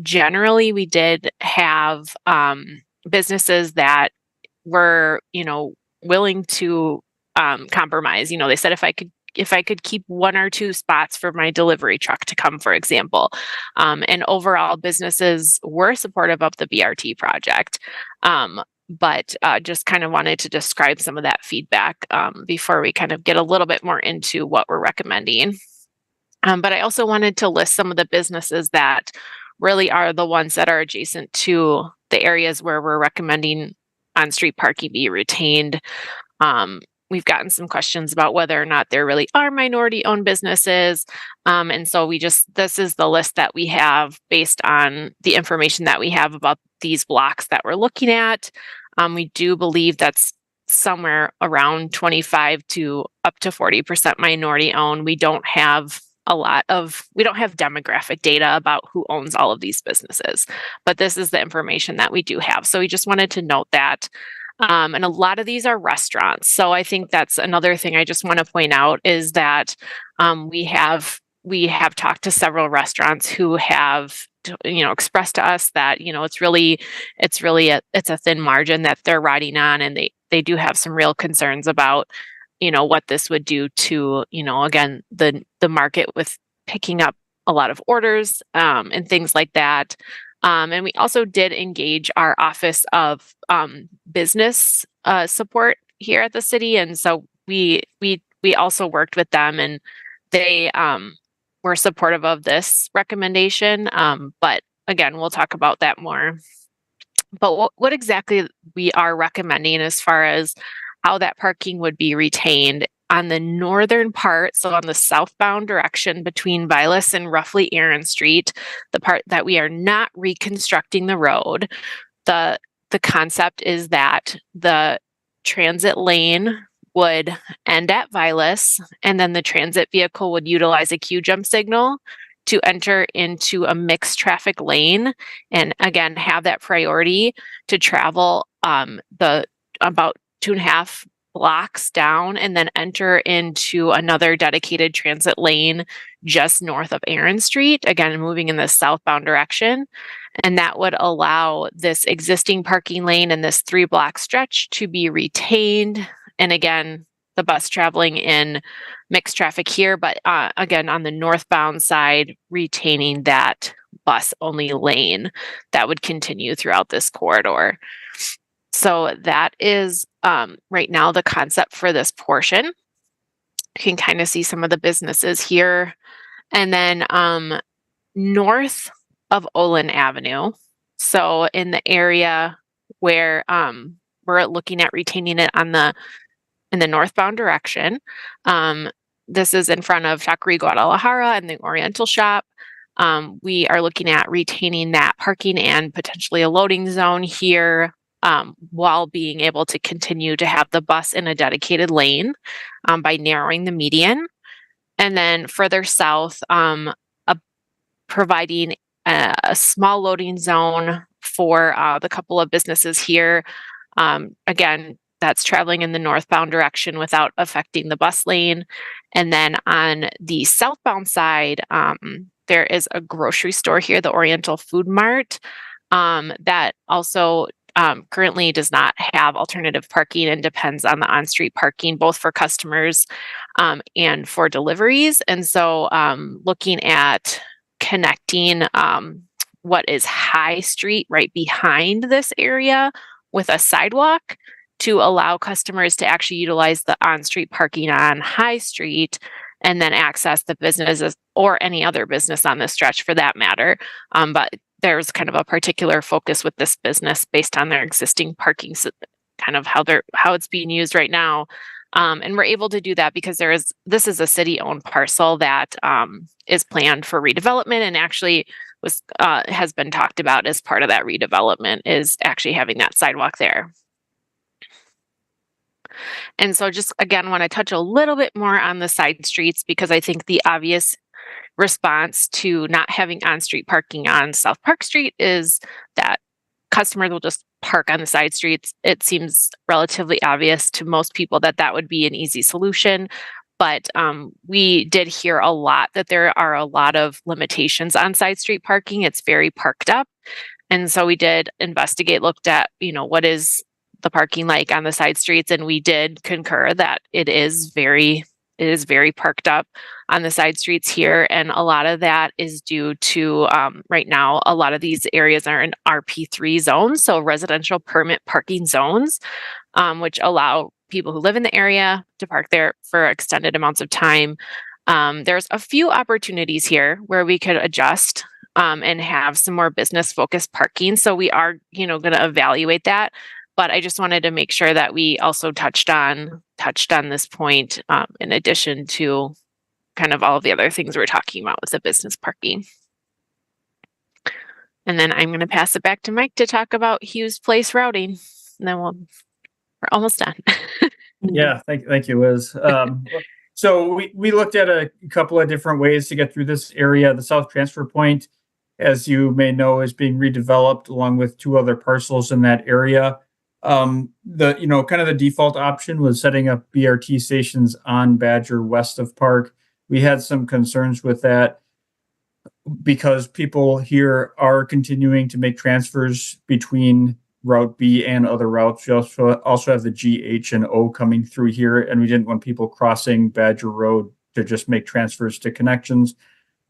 Speaker 10: generally we did have, businesses that were, willing to, compromise. They said, if I could keep one or two spots for my delivery truck to come, for example. And overall, businesses were supportive of the BRT project. But just kind of wanted to describe some of that feedback before we kind of get a little bit more into what we're recommending. But I also wanted to list some of the businesses that really are the ones that are adjacent to the areas where we're recommending on-street parking be retained. We've gotten some questions about whether or not there really are minority-owned businesses. And so this is the list that we have based on the information that we have about these blocks that we're looking at. We do believe that's somewhere around 25 to up to 40% minority-owned. We don't have demographic data about who owns all of these businesses, but this is the information that we do have. So we just wanted to note that. And a lot of these are restaurants. So I think that's another thing I just want to point out is that we have talked to several restaurants who have expressed to us that it's a thin margin that they're riding on, and they do have some real concerns about what this would do to again the market with picking up a lot of orders and things like that. And we also did engage our Office of Business Support here at the city. And so we also worked with them, and they were supportive of this recommendation. But again, we'll talk about that more. But what exactly we are recommending as far as how that parking would be retained on the northern part, so on the southbound direction between Vilas and roughly Aaron Street, the part that we are not reconstructing the road, the concept is that the transit lane would end at Vilas, and then the transit vehicle would utilize a queue jump signal to enter into a mixed traffic lane, and again have that priority to travel the about 2.5 blocks down, and then enter into another dedicated transit lane just north of Aaron Street, again moving in the southbound direction. And that would allow this existing parking lane and this 3-block stretch to be retained. And again, the bus traveling in mixed traffic here, but again on the northbound side, retaining that bus only lane that would continue throughout this corridor. So that is right now the concept for this portion. You can kind of see some of the businesses here. And then north of Olin Avenue, so in the area where we're looking at retaining it in the northbound direction, this is in front of Taqueria Guadalajara and the Oriental Shop. We are looking at retaining that parking and potentially a loading zone here, while being able to continue to have the bus in a dedicated lane, by narrowing the median. And then further south, providing a small loading zone for the couple of businesses here. Again, that's traveling in the northbound direction without affecting the bus lane. And then on the southbound side, there is a grocery store here, the Oriental Food Mart, that also currently does not have alternative parking and depends on the on-street parking, both for customers and for deliveries. And so looking at connecting what is High Street right behind this area with a sidewalk to allow customers to actually utilize the on-street parking on High Street and then access the businesses or any other business on this stretch for that matter. But there's kind of a particular focus with this business based on their existing parking, kind of how it's being used right now. And we're able to do that because this is a city-owned parcel that is planned for redevelopment and actually has been talked about as part of that redevelopment is actually having that sidewalk there. And so just again, want to touch a little bit more on the side streets because I think the obvious response to not having on-street parking on South Park Street is that customers will just park on the side streets. It seems relatively obvious to most people that that would be an easy solution. But we did hear a lot that there are a lot of limitations on side street parking. It's very parked up. And so we did investigate, looked at, what is the parking like on the side streets? And we did concur that it is very parked up on the side streets here. And a lot of that is due to right now, a lot of these areas are in RP3 zones, so residential permit parking zones, which allow people who live in the area to park there for extended amounts of time. There's a few opportunities here where we could adjust and have some more business focused parking. So we are, going to evaluate that. But I just wanted to make sure that we also touched on this point in addition to kind of all of the other things we're talking about with the business parking. And then I'm going to pass it back to Mike to talk about Hughes Place routing. And then we're almost done.
Speaker 9: Yeah, thank you, Liz. So we looked at a couple of different ways to get through this area. The South Transfer Point, as you may know, is being redeveloped along with two other parcels in that area. The default option was setting up BRT stations on Badger west of Park. We had some concerns with that because people here are continuing to make transfers between Route B and other routes. We also have the G, H, and O coming through here, and we didn't want people crossing Badger Road to just make transfers to connections.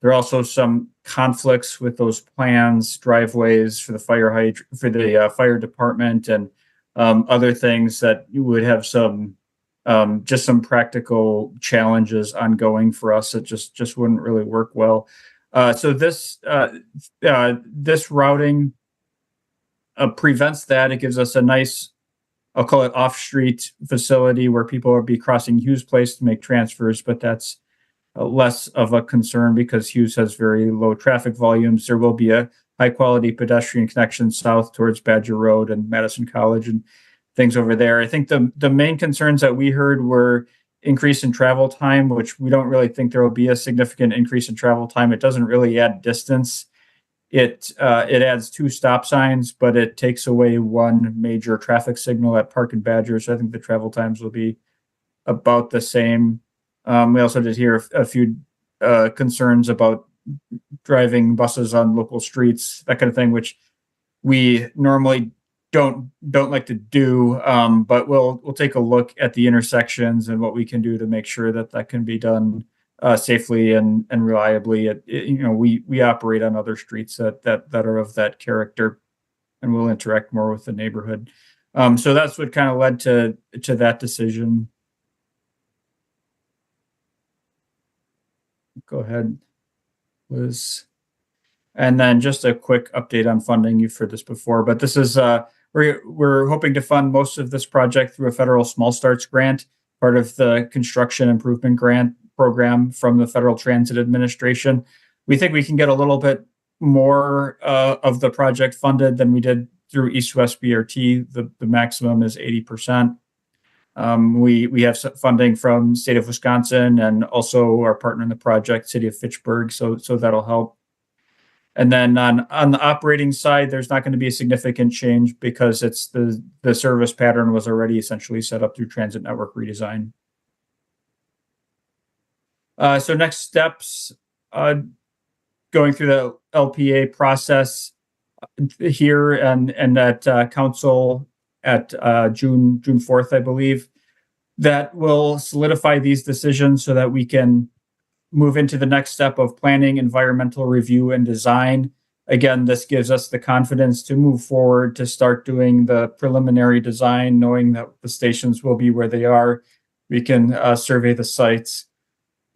Speaker 9: There are also some conflicts with those plans, driveways for the fire department, and other things that you would have some practical challenges ongoing for us. It just wouldn't really work well. So this routing prevents that. It gives us a nice, I'll call it off-street facility where people will be crossing Hughes Place to make transfers, but that's less of a concern because Hughes has very low traffic volumes. There will be a high-quality pedestrian connection south towards Badger Road and Madison College and things over there. I think the main concerns that we heard were increase in travel time, which we don't really think there will be a significant increase in travel time. It doesn't really add distance. It adds 2 stop signs, but it takes away 1 major traffic signal at Park and Badger. So I think the travel times will be about the same. We also did hear a few concerns about driving buses on local streets, that kind of thing, which we normally don't like to do. But we'll take a look at the intersections and what we can do to make sure that can be done safely and reliably. We operate on other streets that are of that character, and we'll interact more with the neighborhood. So that's what kind of led to that decision. Go ahead, Liz. And then just a quick update on funding. You've heard this before, but this is we're hoping to fund most of this project through a federal Small Starts grant, part of the construction improvement grant program from the Federal Transit Administration. We think we can get a little bit more of the project funded than we did through East-West BRT. The maximum is 80%. We have some funding from state of Wisconsin and also our partner in the project, City of Fitchburg. So that'll help. And then on the operating side, there's not going to be a significant change because it's the service pattern was already essentially set up through transit network redesign. So next steps, going through the LPA process here and at council at June 4th, I believe, that will solidify these decisions so that we can move into the next step of planning, environmental review, and design. Again, this gives us the confidence to move forward to start doing the preliminary design, knowing that the stations will be where they are. We can survey the sites,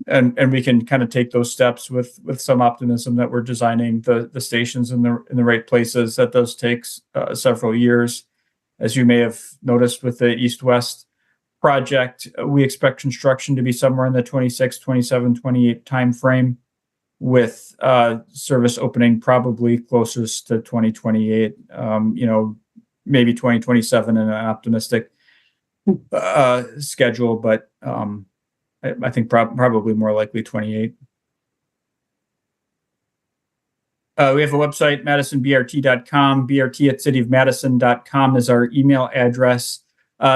Speaker 9: and we can kind of take those steps with some optimism that we're designing the stations in the right places. That does take several years. As you may have noticed with the East-West project, we expect construction to be somewhere in the 26, 27, 28 timeframe, with service opening probably closest to 2028, maybe 2027 in an optimistic schedule, but I think probably more likely 28. We have a website, madisonbrt.com. brt@cityofmadison.com is our email address.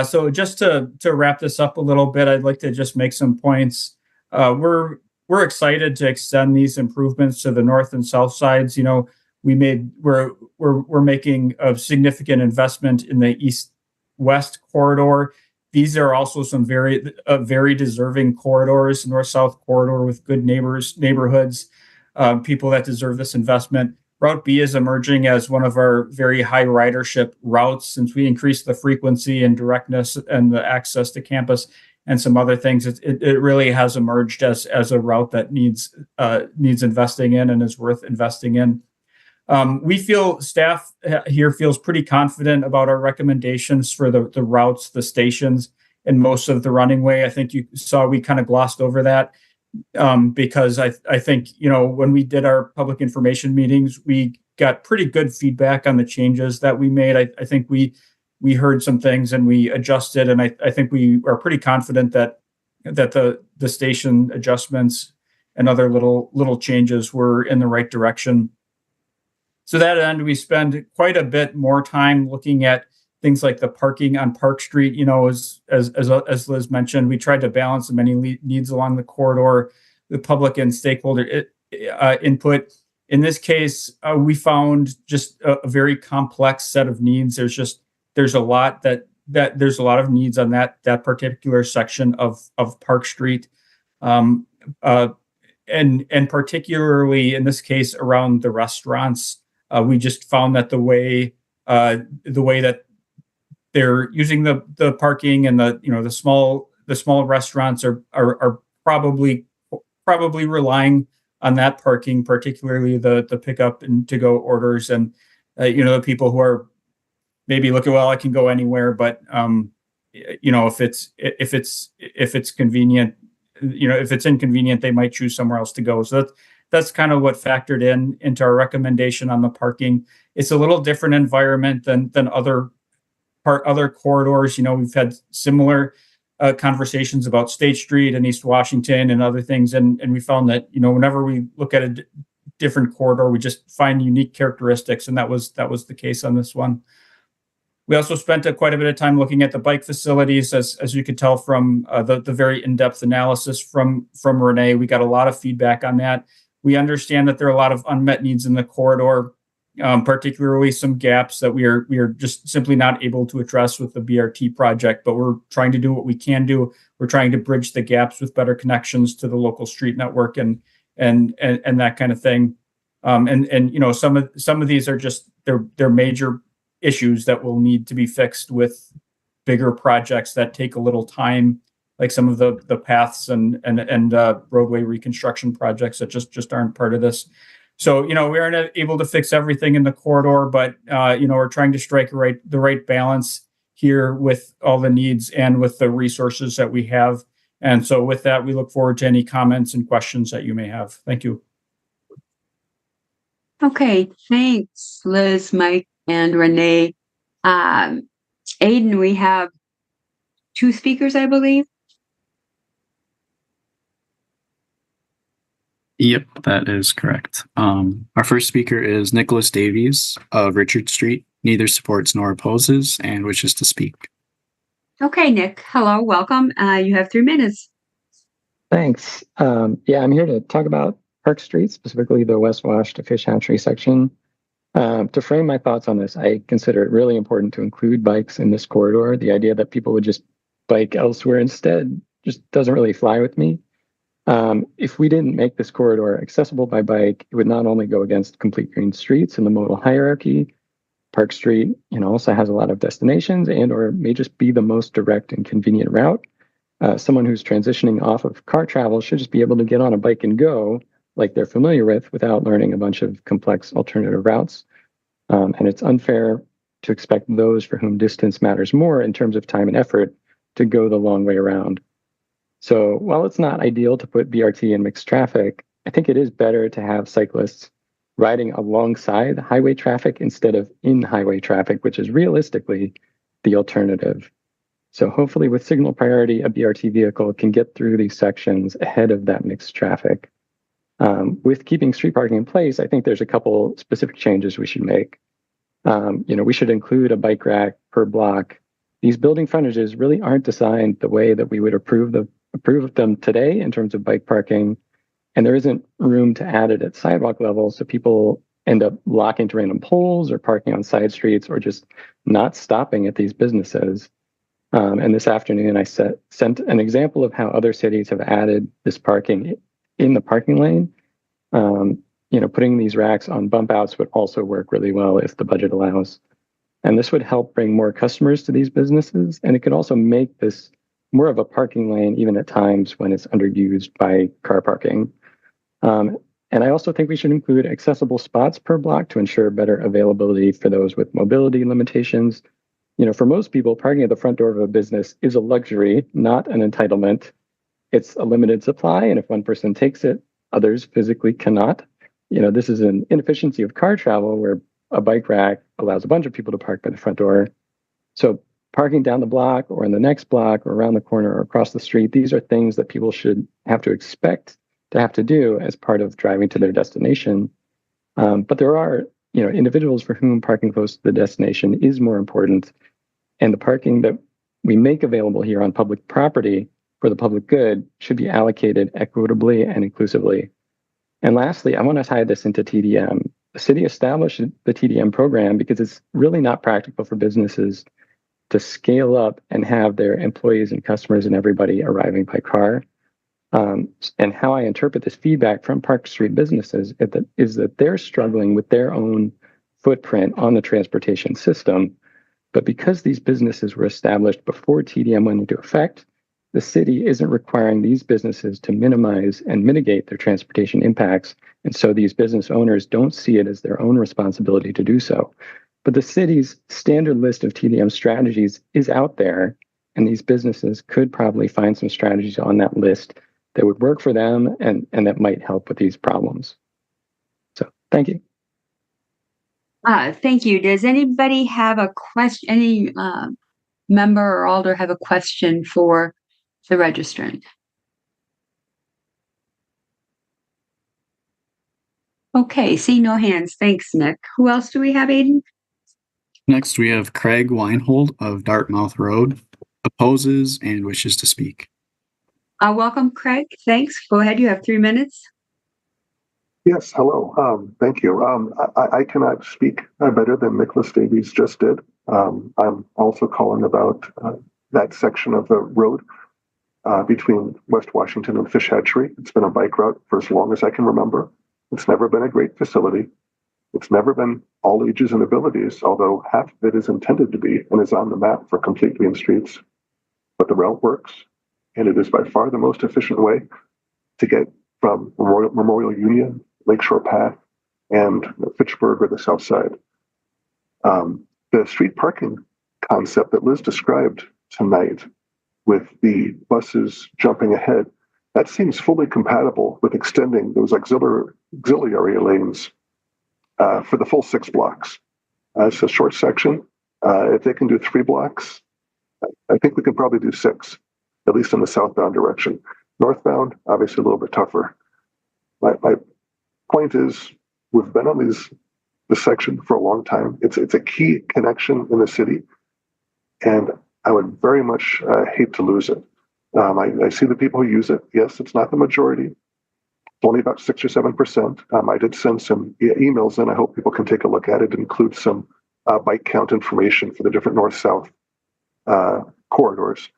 Speaker 9: So just to wrap this up a little bit, I'd like to just make some points. We're excited to extend these improvements to the north and south sides. We're making a significant investment in the east-west corridor. These are also some very deserving corridors, north-south corridor with good neighborhoods, people that deserve this investment. Route B is emerging as one of our very high ridership routes since we increased the frequency and directness and the access to campus and some other things. It really has emerged as a route that needs investing in and is worth investing in. We feel staff here feels pretty confident about our recommendations for the routes, the stations, and most of the running way. I think you saw we kind of glossed over that. Because I think, when we did our public information meetings, we got pretty good feedback on the changes that we made. I think we heard some things and we adjusted, and I think we are pretty confident that the station adjustments and other little changes were in the right direction. So that end, we spend quite a bit more time looking at things like the parking on Park Street. As Liz mentioned, we tried to balance the many needs along the corridor, the public and stakeholder input. In this case, we found just a very complex set of needs. There's a lot of needs on that particular section of Park Street, and particularly in this case around the restaurants. We just found that the way that they're using the parking and the small restaurants are probably relying on that parking, particularly the pickup and to go orders, and the people who are maybe looking, well, I can go anywhere, but if it's convenient, if it's inconvenient, they might choose somewhere else to go. So that's kind of what factored into our recommendation on the parking. It's a little different environment than other corridors. We've had similar conversations about State Street and East Washington and other things, and we found that whenever we look at a different corridor, we just find unique characteristics, and that was the case on this one. We also spent quite a bit of time looking at the bike facilities, as you could tell from the very in-depth analysis from Renee. We got a lot of feedback on that. We understand that there are a lot of unmet needs in the corridor, particularly some gaps that we are just simply not able to address with the BRT project, but we're trying to do what we can do. We're trying to bridge the gaps with better connections to the local street network and that kind of thing. Some of these are just they're major issues that will need to be fixed with bigger projects that take a little time, like some of the paths and roadway reconstruction projects that just aren't part of this. So, we aren't able to fix everything in the corridor, but, we're trying to strike the right balance here with all the needs and with the resources that we have And so with that, we look forward to any comments and questions that you may have. Thank you.
Speaker 1: Okay, thanks, Liz, Mike, and Renee. Aiden, we have 2 speakers, I believe.
Speaker 3: Yep, that is correct. Our first speaker is Nicholas Davies of Richard Street. Neither supports nor opposes and wishes to speak.
Speaker 1: Okay, Nick, hello, welcome. You have 3 minutes.
Speaker 12: Thanks. Yeah, I'm here to talk about Park Street, specifically the West Wash to Fish Hatchery section. To frame my thoughts on this, I consider it really important to include bikes in this corridor. The idea that people would just bike elsewhere instead just doesn't really fly with me. If we didn't make this corridor accessible by bike, it would not only go against complete green streets in the modal hierarchy. Park Street, also has a lot of destinations and or may just be the most direct and convenient route. Someone who's transitioning off of car travel should just be able to get on a bike and go like they're familiar with without learning a bunch of complex alternative routes. And it's unfair to expect those for whom distance matters more in terms of time and effort to go the long way around. So while it's not ideal to put BRT in mixed traffic, I think it is better to have cyclists riding alongside highway traffic instead of in highway traffic, which is realistically the alternative. So hopefully with signal priority, a BRT vehicle can get through these sections ahead of that mixed traffic. With keeping street parking in place, I think there's a couple specific changes we should make. We should include a bike rack per block. These building frontages really aren't designed the way that we would approve of them today in terms of bike parking. And there isn't room to add it at sidewalk level. So people end up locking to random poles or parking on side streets or just not stopping at these businesses. And this afternoon, I sent an example of how other cities have added this parking in the parking lane. Putting these racks on bump outs would also work really well if the budget allows. And this would help bring more customers to these businesses. And it could also make this more of a parking lane, even at times when it's underused by car parking. And I also think we should include accessible spots per block to ensure better availability for those with mobility limitations. For most people, parking at the front door of a business is a luxury, not an entitlement. It's a limited supply, and if one person takes it, others physically cannot. This is an inefficiency of car travel where a bike rack allows a bunch of people to park by the front door. So parking down the block or in the next block or around the corner or across the street, these are things that people should have to expect to have to do as part of driving to their destination. But there are, individuals for whom parking close to the destination is more important. And the parking that we make available here on public property for the public good should be allocated equitably and inclusively. And lastly, I want to tie this into TDM. The city established the TDM program because it's really not practical for businesses to scale up and have their employees and customers and everybody arriving by car. And how I interpret this feedback from Park Street businesses is that they're struggling with their own footprint on the transportation system. But because these businesses were established before TDM went into effect, the city isn't requiring these businesses to minimize and mitigate their transportation impacts. And so these business owners don't see it as their own responsibility to do so. But the city's standard list of TDM strategies is out there, and these businesses could probably find some strategies on that list that would work for them and that might help with these problems. So thank you.
Speaker 1: Thank you. Does anybody have a question? Any member or alder have a question for the registrant? Okay, see no hands. Thanks, Nick. Who else do we have, Aiden?
Speaker 3: Next, we have Craig Weinhold of Dartmouth Road, opposes and wishes to speak.
Speaker 1: Welcome, Craig. Thanks. Go ahead. You have 3 minutes.
Speaker 13: Yes, hello. Thank you. I cannot speak better than Nicholas Davies just did. I'm also calling about that section of the road between West Washington and Fish Hatchery. It's been a bike route for as long as I can remember. It's never been a great facility. It's never been all ages and abilities, although half of it is intended to be and is on the map for complete green streets. But the route works, and it is by far the most efficient way to get from Memorial Union, Lakeshore Path, and Fitchburg or the South Side. The street parking concept that Liz described tonight with the buses jumping ahead, that seems fully compatible with extending those auxiliary lanes for the full 6 blocks. It's a short section. If they can do 3 blocks, I think we can probably do 6, at least in the southbound direction. Northbound, obviously a little bit tougher. My point is, we've been on this section for a long time. It's a key connection in the city, and I would very much hate to lose it. I see the people who use it. Yes, it's not the majority. It's only about 6 or 7%. I did send some emails in. I hope people can take a look at it. It includes some bike count information for the different north-south corridors.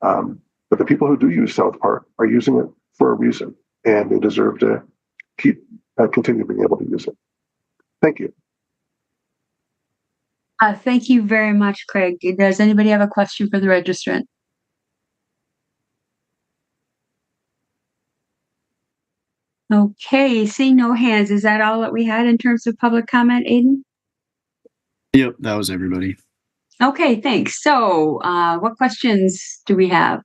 Speaker 13: But the people who do use South Park are using it for a reason, and they deserve to continue being able to use it. Thank you.
Speaker 1: Thank you very much, Craig. Does anybody have a question for the registrant? Okay, seeing no hands, is that all that we had in terms of public comment, Aiden?
Speaker 3: Yep, that was everybody.
Speaker 1: Okay, thanks. So, what questions do we have?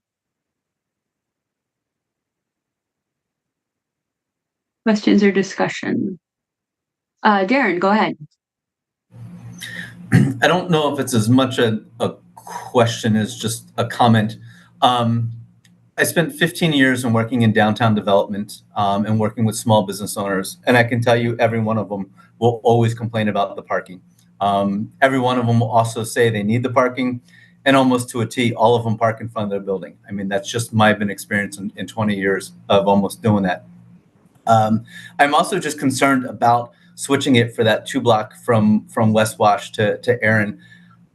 Speaker 1: Questions or discussion? Darren, go ahead.
Speaker 14: I don't know if it's as much a question as just a comment. I spent 15 years in working in downtown development and working with small business owners. And I can tell you every one of them will always complain about the parking. Every one of them will also say they need the parking, and almost to a T, all of them park in front of their building. I mean, that's just my experience in 20 years of almost doing that. I'm also just concerned about switching it for that 2 block from West Wash to Erin.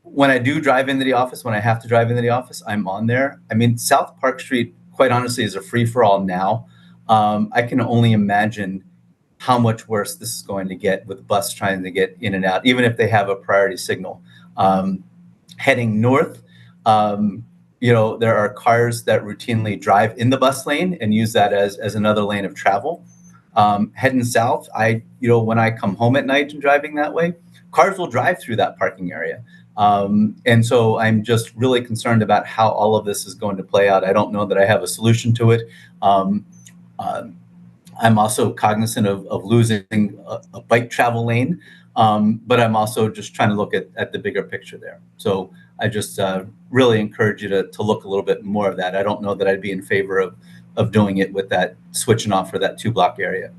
Speaker 14: When I do drive into the office, when I have to drive into the office, I'm on there. I mean, South Park Street, quite honestly, is a free-for-all now. I can only imagine how much worse this is going to get with bus trying to get in and out, even if they have a priority signal. Heading north, there are cars that routinely drive in the bus lane and use that as another lane of travel. Heading south, when I come home at night and driving that way, cars will drive through that parking area. And so I'm just really concerned about how all of this is going to play out. I don't know that I have a solution to it. I'm also cognizant of losing a bike travel lane, but I'm also just trying to look at the bigger picture there. So I just really encourage you to look a little bit more of that. I don't know that I'd be in favor of doing it with that switching off for that 2 block area.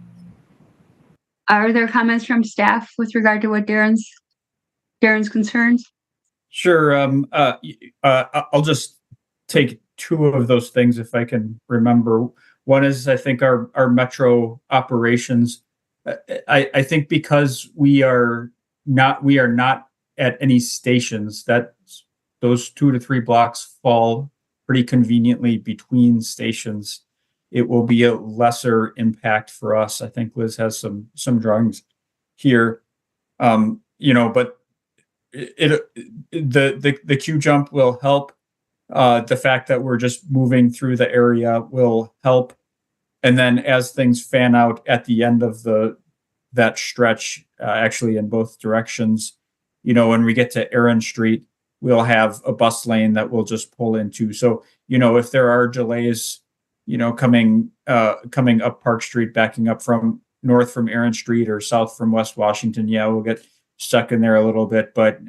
Speaker 1: Are there comments from staff with regard to what Darren's concerns?
Speaker 9: Sure. I'll just take 2 of those things if I can remember. One is, I think, our metro operations. I think because we are not at any stations, that those 2 to 3 blocks fall pretty conveniently between stations. It will be a lesser impact for us. I think Liz has some drawings here, but the queue jump will help. The fact that we're just moving through the area will help. And then as things fan out at the end of that stretch, actually in both directions, when we get to Erin Street, we'll have a bus lane that we'll just pull into. So, if there are delays, coming up Park Street, backing up from north from Erin Street or south from West Washington, we'll get stuck in there a little bit. But,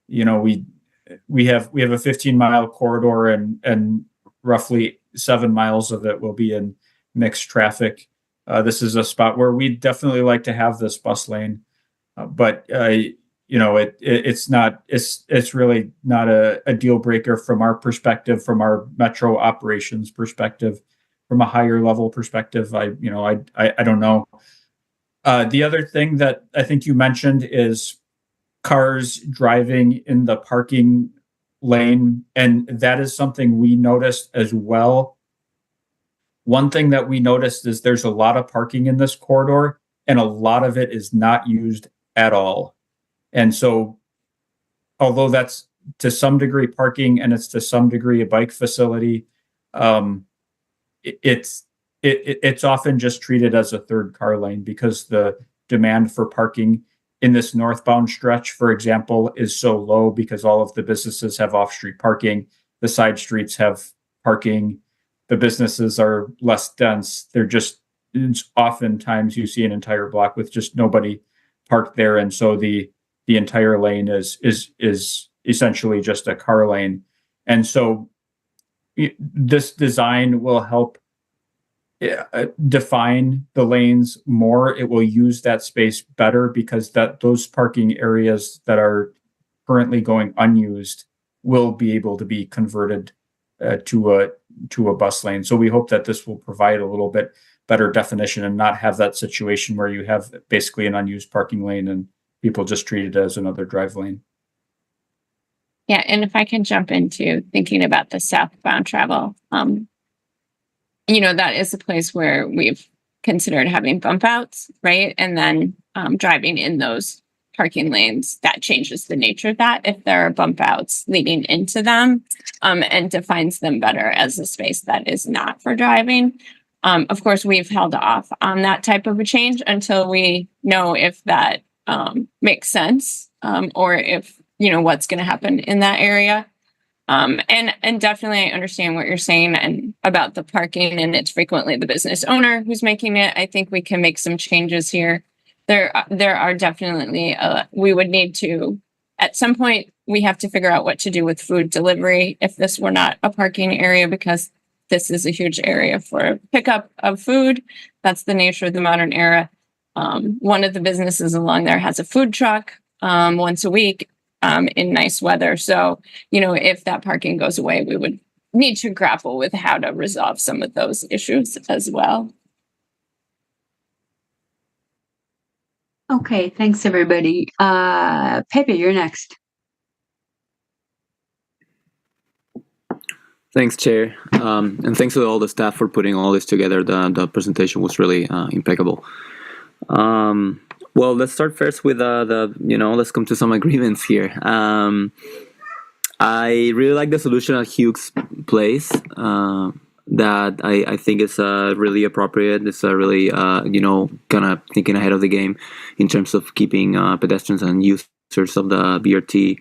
Speaker 9: we have a 15-mile corridor and roughly 7 miles of it will be in mixed traffic. This is a spot where we definitely like to have this bus lane, but it's really not a deal breaker from our perspective, from our metro operations perspective, from a higher level perspective. I don't know. The other thing that I think you mentioned is cars driving in the parking lane, and that is something we noticed as well. One thing that we noticed is there's a lot of parking in this corridor, and a lot of it is not used at all. And so, although that's to some degree parking and it's to some degree a bike facility, it's often just treated as a third car lane because the demand for parking in this northbound stretch, for example, is so low because all of the businesses have off-street parking the side streets have parking. The businesses are less dense. It's oftentimes you see an entire block with just nobody parked there. And so the entire lane is essentially just a car lane. And so this design will help define the lanes more. It will use that space better because those parking areas that are currently going unused will be able to be converted to a bus lane. So we hope that this will provide a little bit better definition and not have that situation where you have basically an unused parking lane and people just treat it as another drive lane.
Speaker 11: Yeah, and if I can jump into thinking about the southbound travel, that is a place where we've considered having bump outs, right? And then driving in those parking lanes, that changes the nature of that if there are bump outs leading into them, and defines them better as a space that is not for driving. Of course, we've held off on that type of a change until we know if that makes sense, or if what's going to happen in that area. And definitely I understand what you're saying and about the parking, and it's frequently the business owner who's making it. I think we can make some changes here. There are definitely, we would need to, at some point, we have to figure out what to do with food delivery if this were not a parking area, because this is a huge area for pickup of food. That's the nature of the modern era. One of the businesses along there has a food truck once a week in nice weather. So, if that parking goes away, we would need to grapple with how to resolve some of those issues as well.
Speaker 1: Okay, thanks everybody. Pepe, you're next.
Speaker 5: Thanks, Chair. And thanks to all the staff for putting all this together. The presentation was really impeccable. Well, let's start first with let's come to some agreements here. I really like the solution at Hughes Place. That I think is really appropriate. It's really, kind of thinking ahead of the game in terms of keeping pedestrians and users of the BRT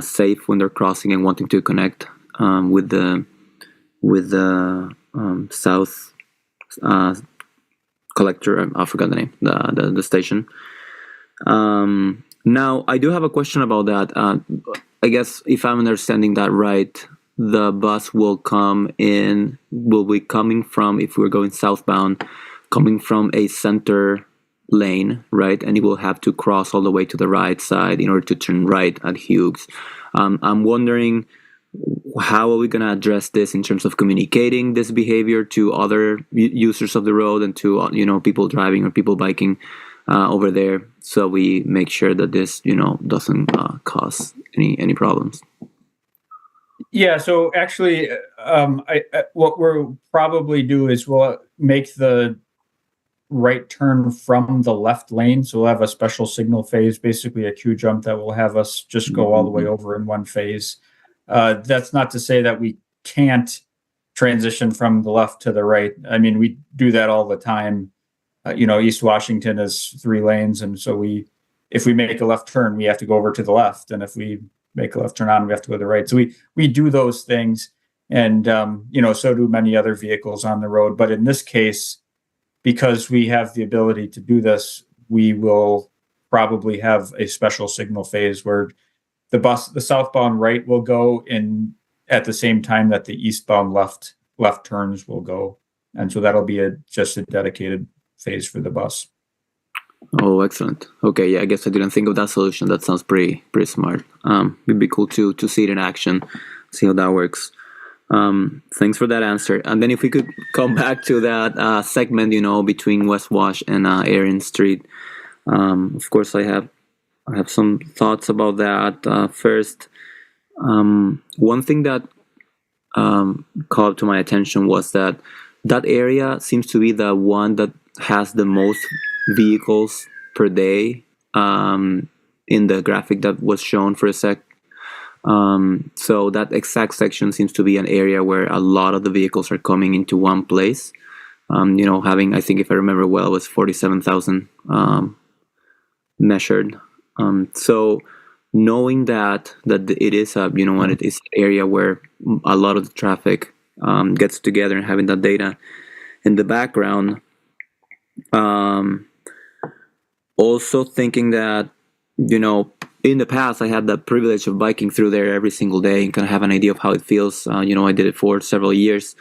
Speaker 5: safe when they're crossing and wanting to connect with the South Collector. I forgot the name, the station. Now, I do have a question about that. I guess if I'm understanding that right, the bus will be coming from, if we're going southbound, coming from a center lane, right? And it will have to cross all the way to the right side in order to turn right at Hughes. I'm wondering, how are we going to address this in terms of communicating this behavior to other users of the road and to, people driving or people biking over there, so we make sure that this, doesn't cause any problems?
Speaker 9: Yeah, so actually, what we'll probably do is we'll make the right turn from the left lane. So we'll have a special signal phase, basically a queue jump that will have us just go all the way over in one phase. That's not to say that we can't transition from the left to the right. I mean, we do that all the time. East Washington is 3 lanes. And so if we make a left turn, we have to go over to the left. And if we make a left turn on, we have to go to the right. So we do those things. And, so do many other vehicles on the road. But in this case, because we have the ability to do this, we will probably have a special signal phase where the southbound right will go in at the same time that the eastbound left turns will go. And so that'll be just a dedicated phase for the bus.
Speaker 5: Oh, excellent. Okay, yeah, I guess I didn't think of that solution. That sounds pretty smart. It'd be cool to see it in action, see how that works. Thanks for that answer. And then if we could come back to that segment, between West Wash and Erin Street. Of course, I have some thoughts about that. First, one thing that called to my attention was that area seems to be the one that has the most vehicles per day in the graphic that was shown for a sec. So that exact section seems to be an area where a lot of the vehicles are coming into one place. Having, I think if I remember well, it was 47,000 measured. So knowing that it is a and it is an area where a lot of the traffic gets together, and having that data in the background. Also thinking that in the past I had the privilege of biking through there every single day and kind of have an idea of how it feels. I did it for several years.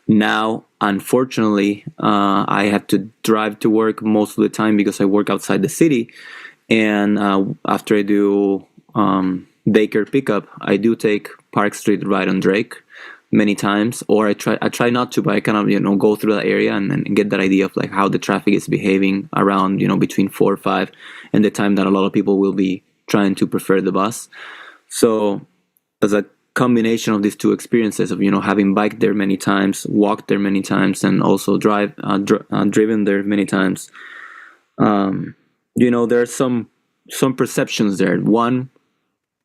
Speaker 5: Now, unfortunately, I have to drive to work most of the time because I work outside the city. And after I do Baker pickup, I do take Park Street right on Drake many times, or I try not to, but I kind of go through that area and get that idea of like how the traffic is behaving around between 4 or 5 and the time that a lot of people will be trying to prefer the bus. So as a combination of these two experiences of having biked there many times, walked there many times, and also driven there many times, there are some perceptions there. One,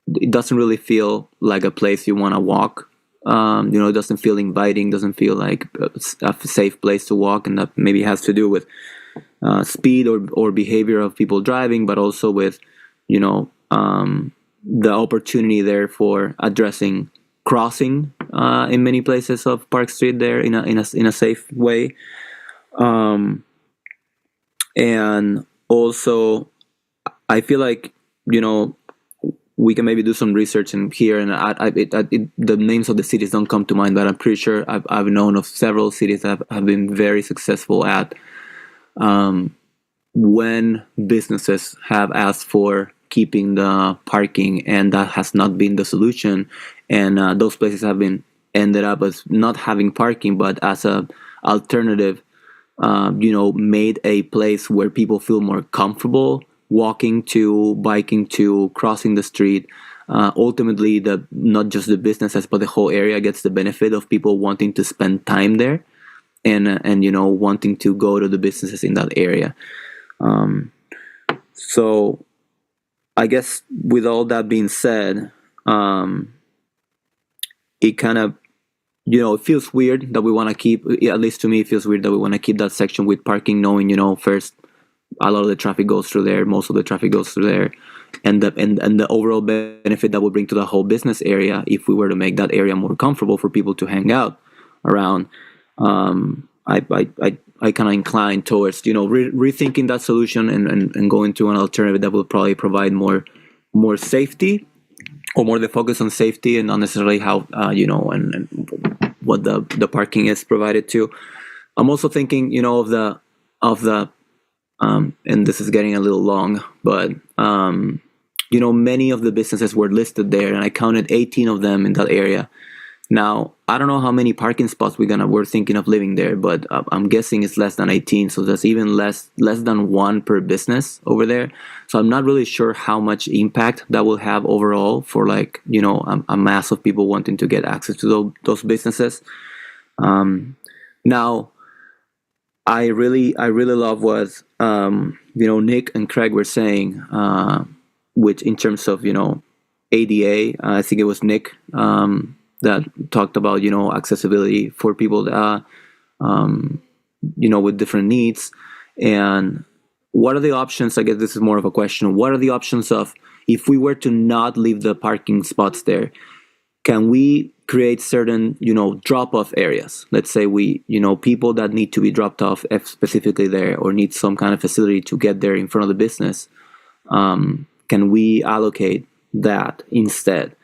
Speaker 5: it doesn't really feel like a place you want to walk. It doesn't feel inviting, doesn't feel like a safe place to walk, and that maybe has to do with speed or behavior of people driving, but also with the opportunity there for addressing crossing in many places of Park Street there in a safe way, and also I feel like we can maybe do some research in here, and the names of the cities don't come to mind, but I'm pretty sure I've known of several cities that have been very successful at when businesses have asked for keeping the parking, and that has not been the solution, and those places have ended up as not having parking, but as a alternative, made a place where people feel more comfortable walking to, biking to, crossing the street. Ultimately, not just the businesses, but the whole area gets the benefit of people wanting to spend time there, and wanting to go to the businesses in that area. So I guess with all that being said, it kind of it feels weird that we want to keep, at least to me, it feels weird that we want to keep that section with parking, knowing first, a lot of the traffic goes through there, most of the traffic goes through there, and the overall benefit that would bring to the whole business area if we were to make that area more comfortable for people to hang out around. I kind of incline towards rethinking that solution and going to an alternative that will probably provide more safety, or more the focus on safety and not necessarily how and what the parking is provided to. I'm also thinking of the and this is getting a little long, but many of the businesses were listed there, and I counted 18 of them in that area. Now, I don't know how many parking spots we're thinking of living there, but I'm guessing it's less than 18, so that's even less than one per business over there. So I'm not really sure how much impact that will have overall for a mass of people wanting to get access to those businesses. Now, I really love what Nick and Craig were saying, which in terms of ADA, I think it was Nick that talked about accessibility for people that with different needs. And what are the options? I guess this is more of a question. What are the options of if we were to not leave the parking spots there? Can we create certain, drop-off areas? Let's say people that need to be dropped off specifically there, or need some kind of facility to get there in front of the business. Can we allocate that instead?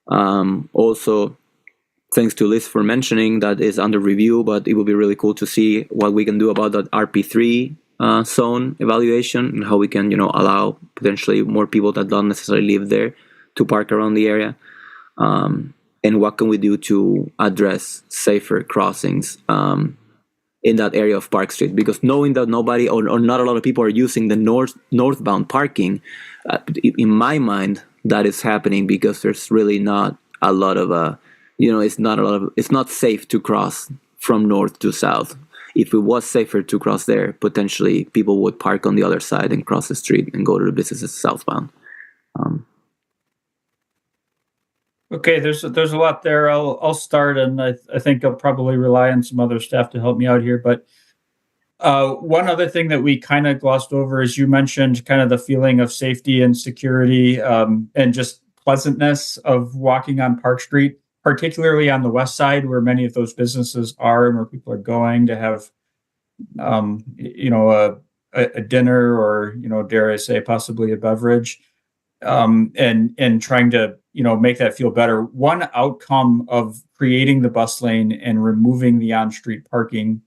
Speaker 5: Also, thanks to Liz for mentioning that is under review, but it would be really cool to see what we can do about that RP3 zone evaluation, and how we can, allow potentially more people that don't necessarily live there to park around the area. And what can we do to address safer crossings in that area of Park Street? Because knowing that nobody or not a lot of people are using the northbound parking, in my mind, that is happening because there's really not a lot of it's not safe to cross from north to south. If it was safer to cross there, potentially people would park on the other side and cross the street and go to the businesses southbound.
Speaker 9: Okay, there's a lot there. I'll start, and I think I'll probably rely on some other staff to help me out here. But One other thing that we kind of glossed over is you mentioned kind of the feeling of safety and security, and just pleasantness of walking on Park Street, particularly on the west side where many of those businesses are and where people are going to have, a dinner or, dare I say, possibly a beverage, and trying to, make that feel better. One outcome of creating the bus lane and removing the on-street parking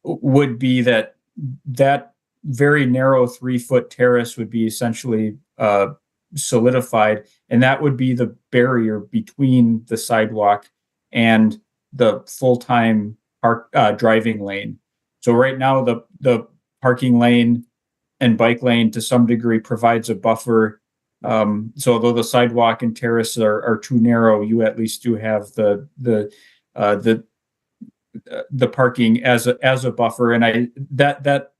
Speaker 9: would be that very narrow 3-foot terrace would be essentially solidified, and that would be the barrier between the sidewalk and the full-time driving lane. So right now, the parking lane and bike lane to some degree provides a buffer. So although the sidewalk and terrace are too narrow, you at least do have the parking as a buffer. And that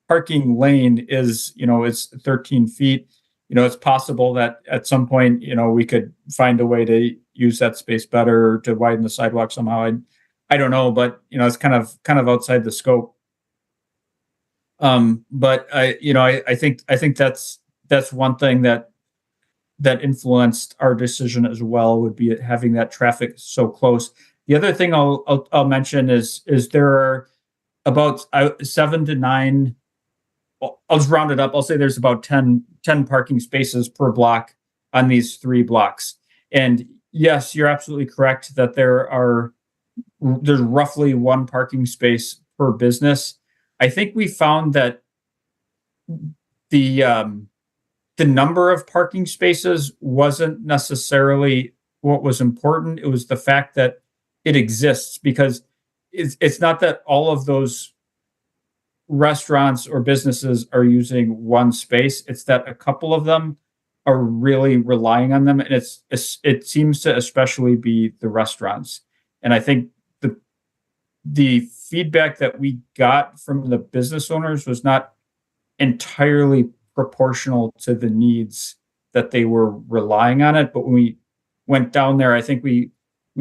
Speaker 9: parking lane is, it's 13 feet. It's possible that at some point, we could find a way to use that space better or to widen the sidewalk somehow. I don't know, but it's kind of outside the scope. But I think that's one thing that influenced our decision as well, would be having that traffic so close. The other thing I'll mention is there are about 7 to 9. I'll just round it up. I'll say there's about 10 parking spaces per block on these 3 blocks. And yes, you're absolutely correct that there's roughly 1 parking space per business. I think we found that the number of parking spaces wasn't necessarily what was important. It was the fact that it exists, because it's not that all of those restaurants or businesses are using one space. It's that a couple of them are really relying on them, and it seems to especially be the restaurants. And I think the feedback that we got from the business owners was not entirely proportional to the needs that they were relying on it. But when we went down there, I think we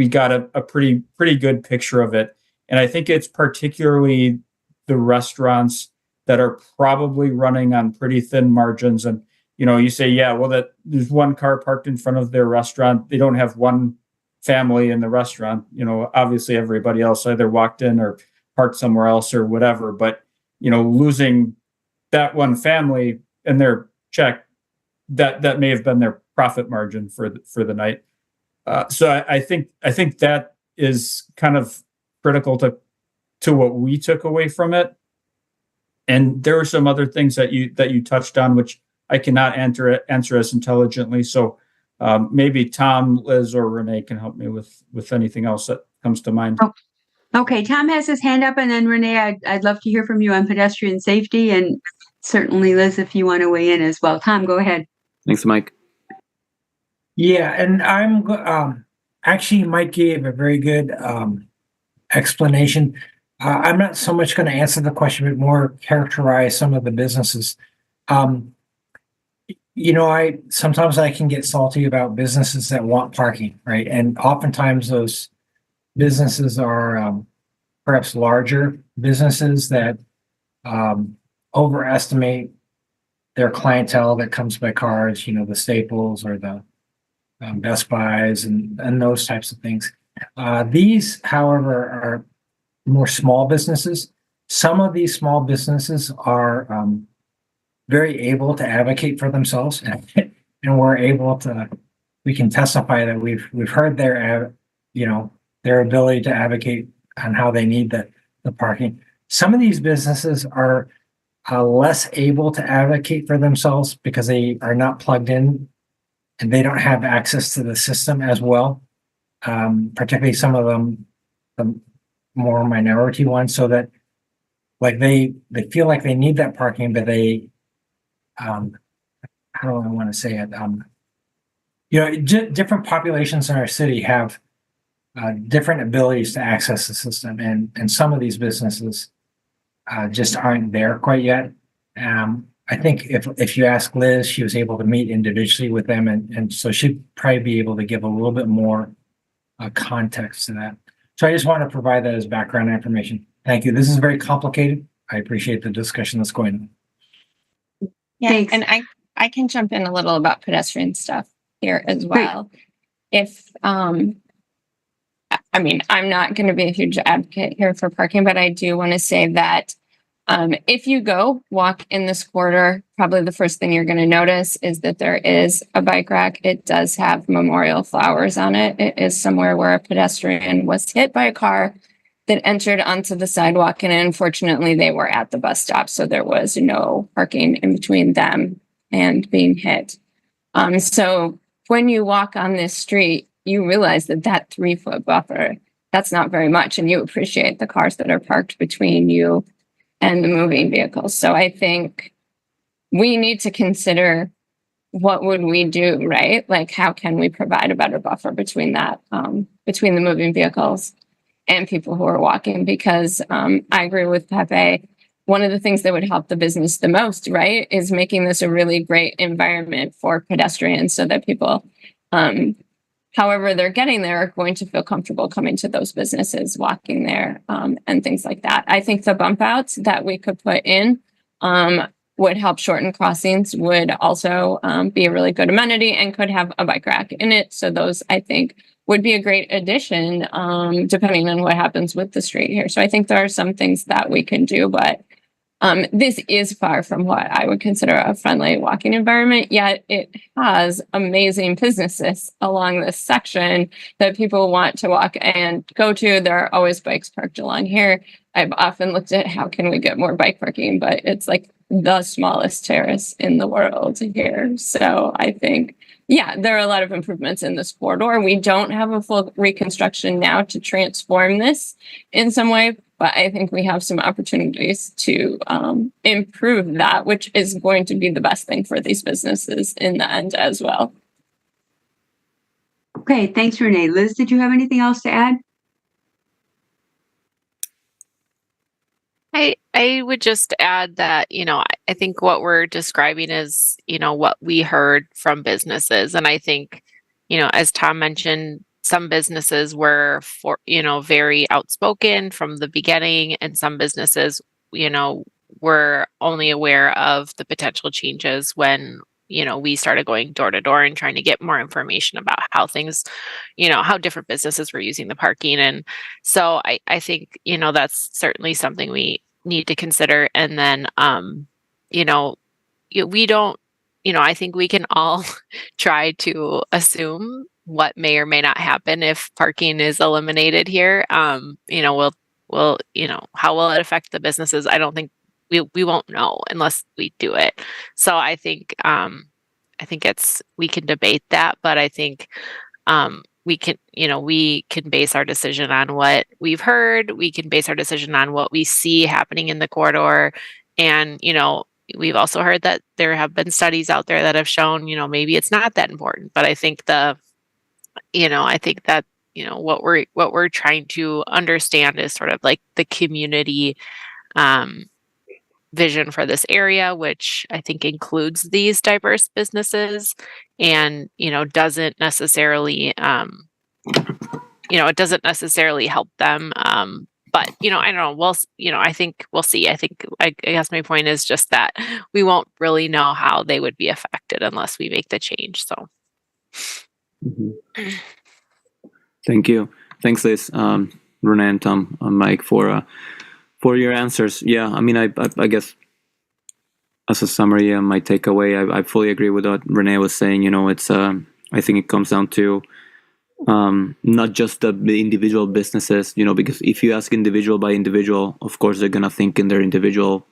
Speaker 9: got a pretty good picture of it. And I think it's particularly the restaurants that are probably running on pretty thin margins. And, you say, yeah, well, that there's 1 car parked in front of their restaurant. They don't have 1 family in the restaurant. Obviously everybody else either walked in or parked somewhere else or whatever. But, losing that 1 family and their check, that may have been their profit margin for the night. So I think that is kind of critical to what we took away from it. And there were some other things that you touched on, which I cannot answer as intelligently. So maybe Tom, Liz, or Renee can help me with anything else that comes to mind.
Speaker 1: Okay, Tom has his hand up, and then Renee, I'd love to hear from you on pedestrian safety, and certainly Liz, if you want to weigh in as well. Tom, go ahead.
Speaker 5: Thanks, Mike.
Speaker 15: Yeah, and I'm actually Mike gave a very good explanation. I'm not so much going to answer the question, but more characterize some of the businesses. Sometimes I can get salty about businesses that want parking, right? And oftentimes those businesses are perhaps larger businesses that overestimate their clientele that comes by cars, the Staples or the Best Buys and those types of things. These, however, are more small businesses. Some of these small businesses are very able to advocate for themselves, and we can testify that we've heard their ability to advocate on how they need the parking. Some of these businesses are less able to advocate for themselves because they are not plugged in and they don't have access to the system as well. Particularly some of them, the more minority ones, so that they feel like they need that parking, but they, how do I want to say it? Different populations in our city have different abilities to access the system, and some of these businesses just aren't there quite yet. I think if you ask Liz, she was able to meet individually with them, and so she'd probably be able to give a little bit more context to that. So I just want to provide that as background information. Thank you. This is very complicated. I appreciate the discussion that's going on.
Speaker 11: Yeah,
Speaker 1: Thanks.
Speaker 11: and I can jump in a little about pedestrian stuff here as well. If I mean, I'm not going to be a huge advocate here for parking, but I do want to say that if you go walk in this corridor, probably the first thing you're going to notice is that there is a bike rack. It does have memorial flowers on it. It is somewhere where a pedestrian was hit by a car that entered onto the sidewalk, and unfortunately they were at the bus stop, so there was no parking in between them and being hit. So when you walk on this street, you realize that that 3-foot buffer, that's not very much, and you appreciate the cars that are parked between you and the moving vehicles. So I think we need to consider, what would we do, right? Like, how can we provide a better buffer between that, between the moving vehicles and people who are walking? Because I agree with Pepe. One of the things that would help the business the most, right, is making this a really great environment for pedestrians so that people, however they're getting there, are going to feel comfortable coming to those businesses, walking there, and things like that. I think the bump outs that we could put in would help shorten crossings, would also be a really good amenity, and could have a bike rack in it. So those, I think, would be a great addition, depending on what happens with the street here. So I think there are some things that we can do, but this is far from what I would consider a friendly walking environment, yet it has amazing businesses along this section that people want to walk and go to. There are always bikes parked along here. I've often looked at how can we get more bike parking, but it's like the smallest terrace in the world here. So I think, yeah, there are a lot of improvements in this corridor. We don't have a full reconstruction now to transform this in some way, but I think we have some opportunities to improve that, which is going to be the best thing for these businesses in the end as well.
Speaker 1: Okay, thanks, Renee. Liz, did you have anything else to add?
Speaker 10: I would just add that, I think what we're describing is, what we heard from businesses. And I think, as Tom mentioned, some businesses were very outspoken from the beginning, and some businesses, were only aware of the potential changes when, we started going door to door and trying to get more information about how things, how different businesses were using the parking. And so I think, that's certainly something we need to consider. And then, we don't, I think we can all try to assume what may or may not happen if parking is eliminated here. How will it affect the businesses? I don't think we won't know unless we do it. So I think we can debate that, but I think, we can base our decision on what we've heard. We can base our decision on what we see happening in the corridor. And, we've also heard that there have been studies out there that have shown, maybe it's not that important. But I think that what we're trying to understand is sort of like the community vision for this area, which I think includes these diverse businesses, and doesn't necessarily it doesn't necessarily help them, but I don't know, I think we'll see. I guess my point is just that we won't really know how they would be affected unless we make the change. So
Speaker 5: Thank you. Thanks, Liz, Renee, and Tom, Mike, for your answers. Yeah, I mean, I guess as a summary, my takeaway, I fully agree with what Renee was saying. It's I think it comes down to not just the individual businesses, because if you ask individual by individual, of course they're gonna think in their individual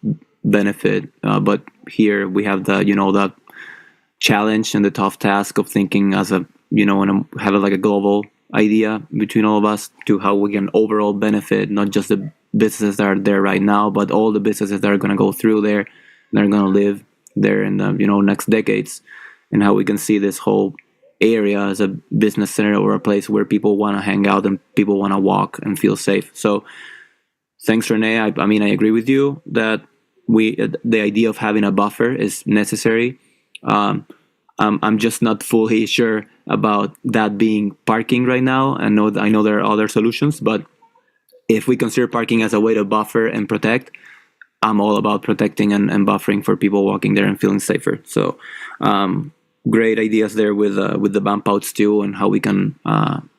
Speaker 5: benefit. But here we have that challenge and the tough task of thinking as a and have like a global idea between all of us to how we can overall benefit not just the businesses that are there right now, but all the businesses that are going to go through there and they're going to live there in the next decades, and how we can see this whole area as a business center or a place where people want to hang out and people want to walk and feel safe. So thanks, Renee. I mean, I agree with you that the idea of having a buffer is necessary. I'm just not fully sure about that being parking right now. I know there are other solutions, but if we consider parking as a way to buffer and protect, I'm all about protecting and buffering for people walking there and feeling safer. So great ideas there with the bump outs too, and how we can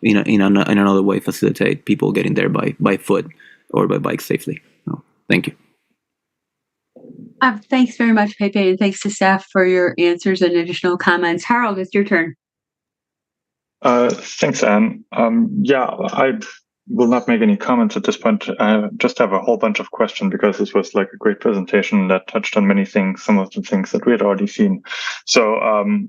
Speaker 5: in another way facilitate people getting there by foot or by bike safely. So, thank you.
Speaker 1: Thanks very much, Pepe, and thanks to staff for your answers and additional comments. Harold, it's your turn.
Speaker 16: Thanks, Anne. I will not make any comments at this point. I just have a whole bunch of questions because this was like a great presentation that touched on many things, some of the things that we had already seen. So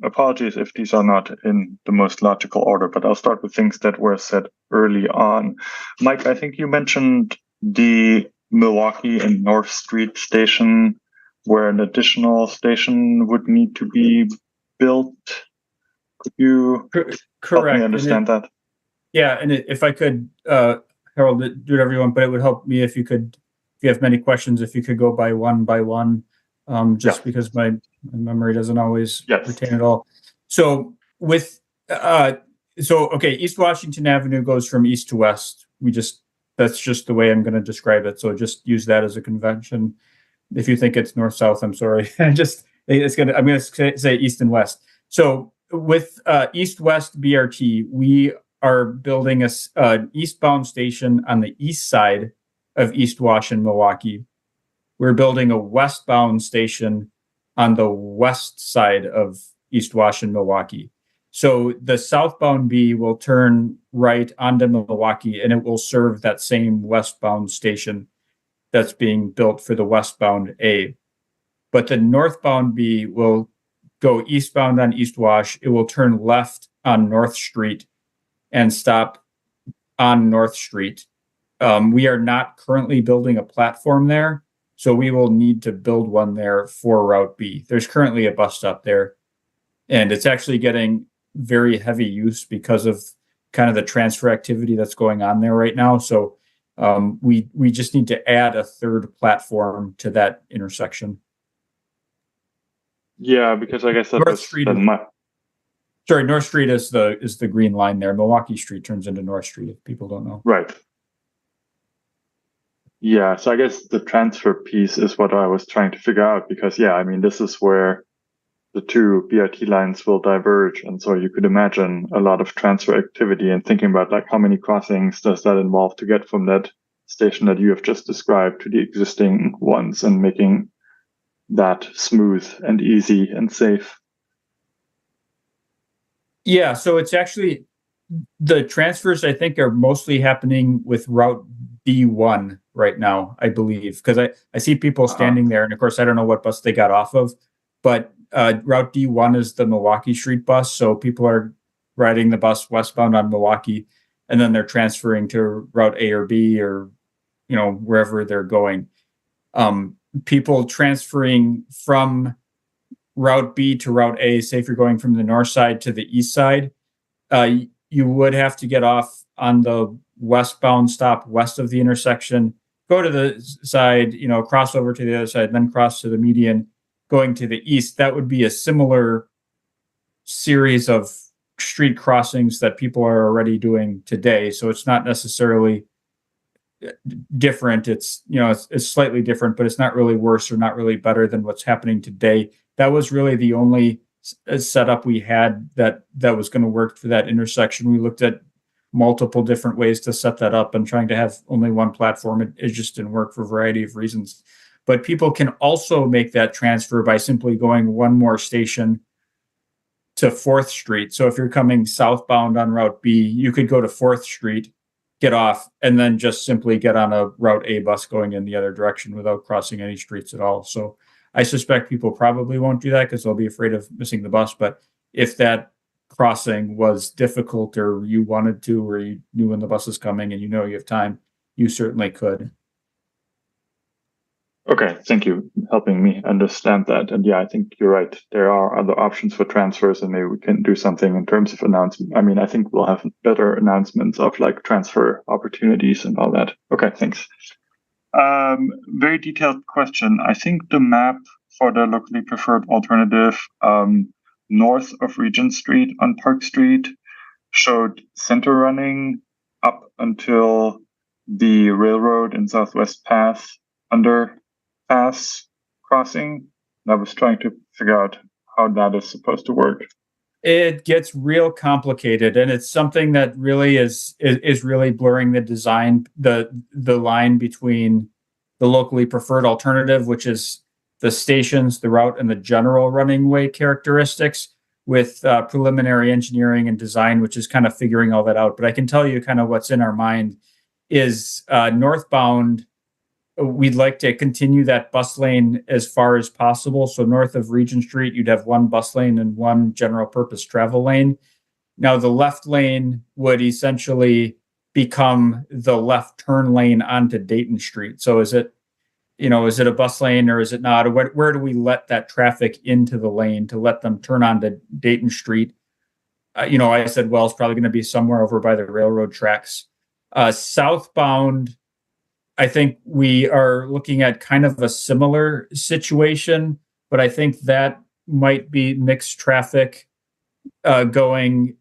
Speaker 16: apologies if these are not in the most logical order, but I'll start with things that were said early on. Mike, I think you mentioned the Milwaukee and North Street station where an additional station would need to be built. Could you help me understand that?
Speaker 9: Yeah, and if I could, Harold, do whatever you want, but it would help me if you have many questions, if you could go by one, because my memory doesn't always retain it all. So East Washington Avenue goes from east to west. That's just the way I'm going to describe it. So just use that as a convention. If you think it's north-south, I'm sorry. I'm going to say east and west. So with east-west BRT, we are building an eastbound station on the east side of East Wash and Milwaukee. We're building a westbound station on the west side of East Wash and Milwaukee. So the southbound B will turn right onto Milwaukee, and it will serve that same westbound station that's being built for the westbound A. But the northbound B will go eastbound on East Wash. It will turn left on North Street and stop on North Street. We are not currently building a platform there, so we will need to build one there for Route B. There's currently a bus stop there, and it's actually getting very heavy use because of kind of the transfer activity that's going on there right now. So we just need to add a third platform to that intersection.
Speaker 16: Yeah, because I guess that
Speaker 9: North Street is the green line there. Milwaukee Street turns into North Street, if people don't know.
Speaker 16: Right. Yeah, so I guess the transfer piece is what I was trying to figure out because, this is where the two BRT lines will diverge. And so you could imagine a lot of transfer activity and thinking about like how many crossings does that involve to get from that station that you have just described to the existing ones and making that smooth and easy and safe.
Speaker 9: Yeah, so it's actually the transfers I think are mostly happening with Route B1 right now, I believe, because I see people standing there, and of course I don't know what bus they got off of, but Route D1 is the Milwaukee Street bus, so people are riding the bus westbound on Milwaukee, and then they're transferring to Route A or B or wherever they're going. People transferring from Route B to Route A, say if you're going from the north side to the east side, you would have to get off on the westbound stop west of the intersection, go to the side, cross over to the other side, then cross to the median going to the east. That would be a similar series of street crossings that people are already doing today. So it's not necessarily different. It's slightly different, but it's not really worse or not really better than what's happening today. That was really the only setup we had that was going to work for that intersection. We looked at multiple different ways to set that up, and trying to have only one platform, it just didn't work for a variety of reasons. But people can also make that transfer by simply going one more station to 4th Street. So if you're coming southbound on Route B, you could go to 4th Street, get off, and then just simply get on a Route A bus going in the other direction without crossing any streets at all. So I suspect people probably won't do that because they'll be afraid of missing the bus. But if that crossing was difficult, or you wanted to, or you knew when the bus is coming and you have time, you certainly could.
Speaker 16: Okay, thank you for helping me understand that. And I think you're right. There are other options for transfers, and maybe we can do something in terms of announcement. I think we'll have better announcements of like transfer opportunities and all that. Okay, thanks. Very detailed question. I think the map for the locally preferred alternative north of Regent Street on Park Street showed center running up until the railroad and Southwest Path underpass crossing. And I was trying to figure out how that is supposed to work.
Speaker 9: It gets real complicated, and it's something that really is really blurring the design, the line between the locally preferred alternative, which is the stations, the route, and the general running way characteristics, with preliminary engineering and design, which is kind of figuring all that out. But I can tell you kind of what's in our mind is northbound. We'd like to continue that bus lane as far as possible. So north of Regent Street, you'd have one bus lane and one general purpose travel lane. Now, the left lane would essentially become the left turn lane onto Dayton Street. So is it a bus lane or is it not? Or where do we let that traffic into the lane to let them turn onto Dayton Street? I said, well, it's probably going to be somewhere over by the railroad tracks. Southbound, I think we are looking at kind of a similar situation, but I think that might be mixed traffic going,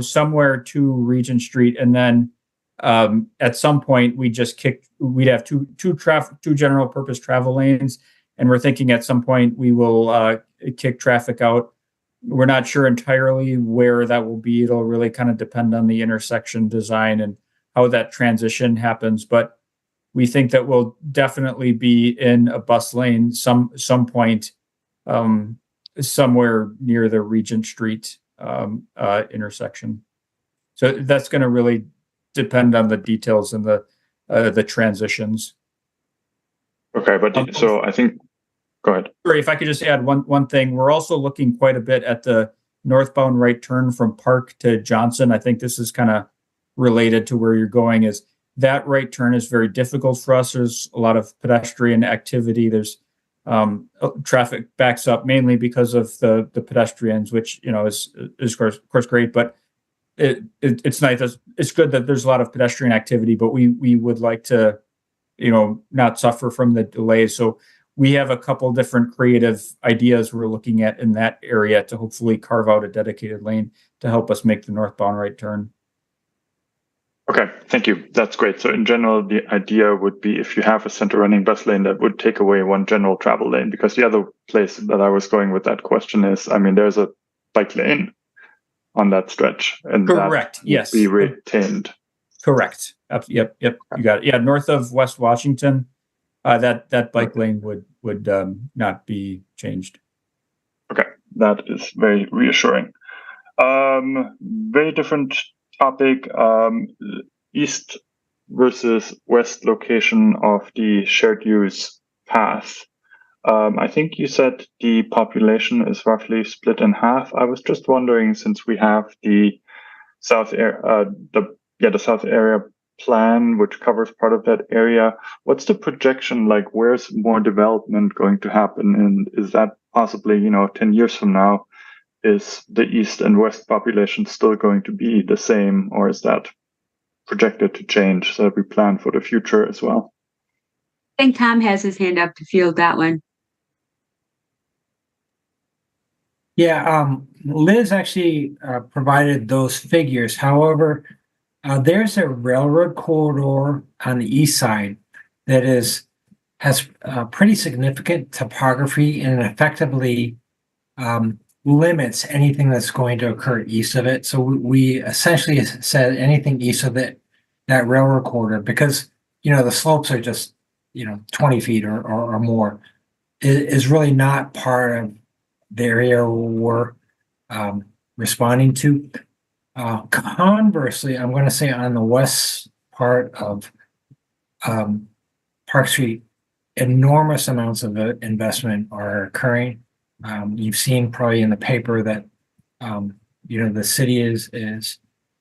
Speaker 9: somewhere to Regent Street, and then at some point we'd have two general purpose travel lanes, and we're thinking at some point we will kick traffic out. We're not sure entirely where that will be. It'll really kind of depend on the intersection design and how that transition happens, but we think that we'll definitely be in a bus lane some point somewhere near the Regent Street intersection. So that's going to really depend on the details and the transitions.
Speaker 16: Okay, but so I think, go ahead.
Speaker 9: Sorry, if I could just add one thing. We're also looking quite a bit at the northbound right turn from Park to Johnson. I think this is kind of related to where you're going. Is that right turn is very difficult for us. There's a lot of pedestrian activity. There's traffic backs up mainly because of the pedestrians, which is of course great, but it's nice. It's good that there's a lot of pedestrian activity, but we would like to not suffer from the delays. So we have a couple different creative ideas we're looking at in that area to hopefully carve out a dedicated lane to help us make the northbound right turn.
Speaker 16: Okay, thank you. That's great. So in general, the idea would be if you have a center running bus lane, that would take away one general travel lane, because the other place that I was going with that question is, there's a bike lane on that stretch, and
Speaker 9: correct.
Speaker 16: That
Speaker 9: yes,
Speaker 16: be retained.
Speaker 9: Correct. Yep. You got it. Yeah, north of West Washington, that bike lane would not be changed.
Speaker 16: Okay, that is very reassuring. Very different topic, east versus west location of the shared use path. I think you said the population is roughly split in half. I was just wondering, since we have the south area plan, which covers part of that area, what's the projection like? Where's more development going to happen? And is that possibly, 10 years from now, is the east and west population still going to be the same, or is that projected to change so that we plan for the future as well?
Speaker 1: I think Tom has his hand up to field that one.
Speaker 15: Yeah, Liz actually provided those figures. However, there's a railroad corridor on the east side that has pretty significant topography and effectively limits anything that's going to occur east of it. So we essentially said anything east of that railroad corridor, because the slopes are just 20 feet or more, is really not part of the area we're responding to. Conversely, I'm going to say on the west part of Park Street, enormous amounts of investment are occurring. You've seen probably in the paper that the city is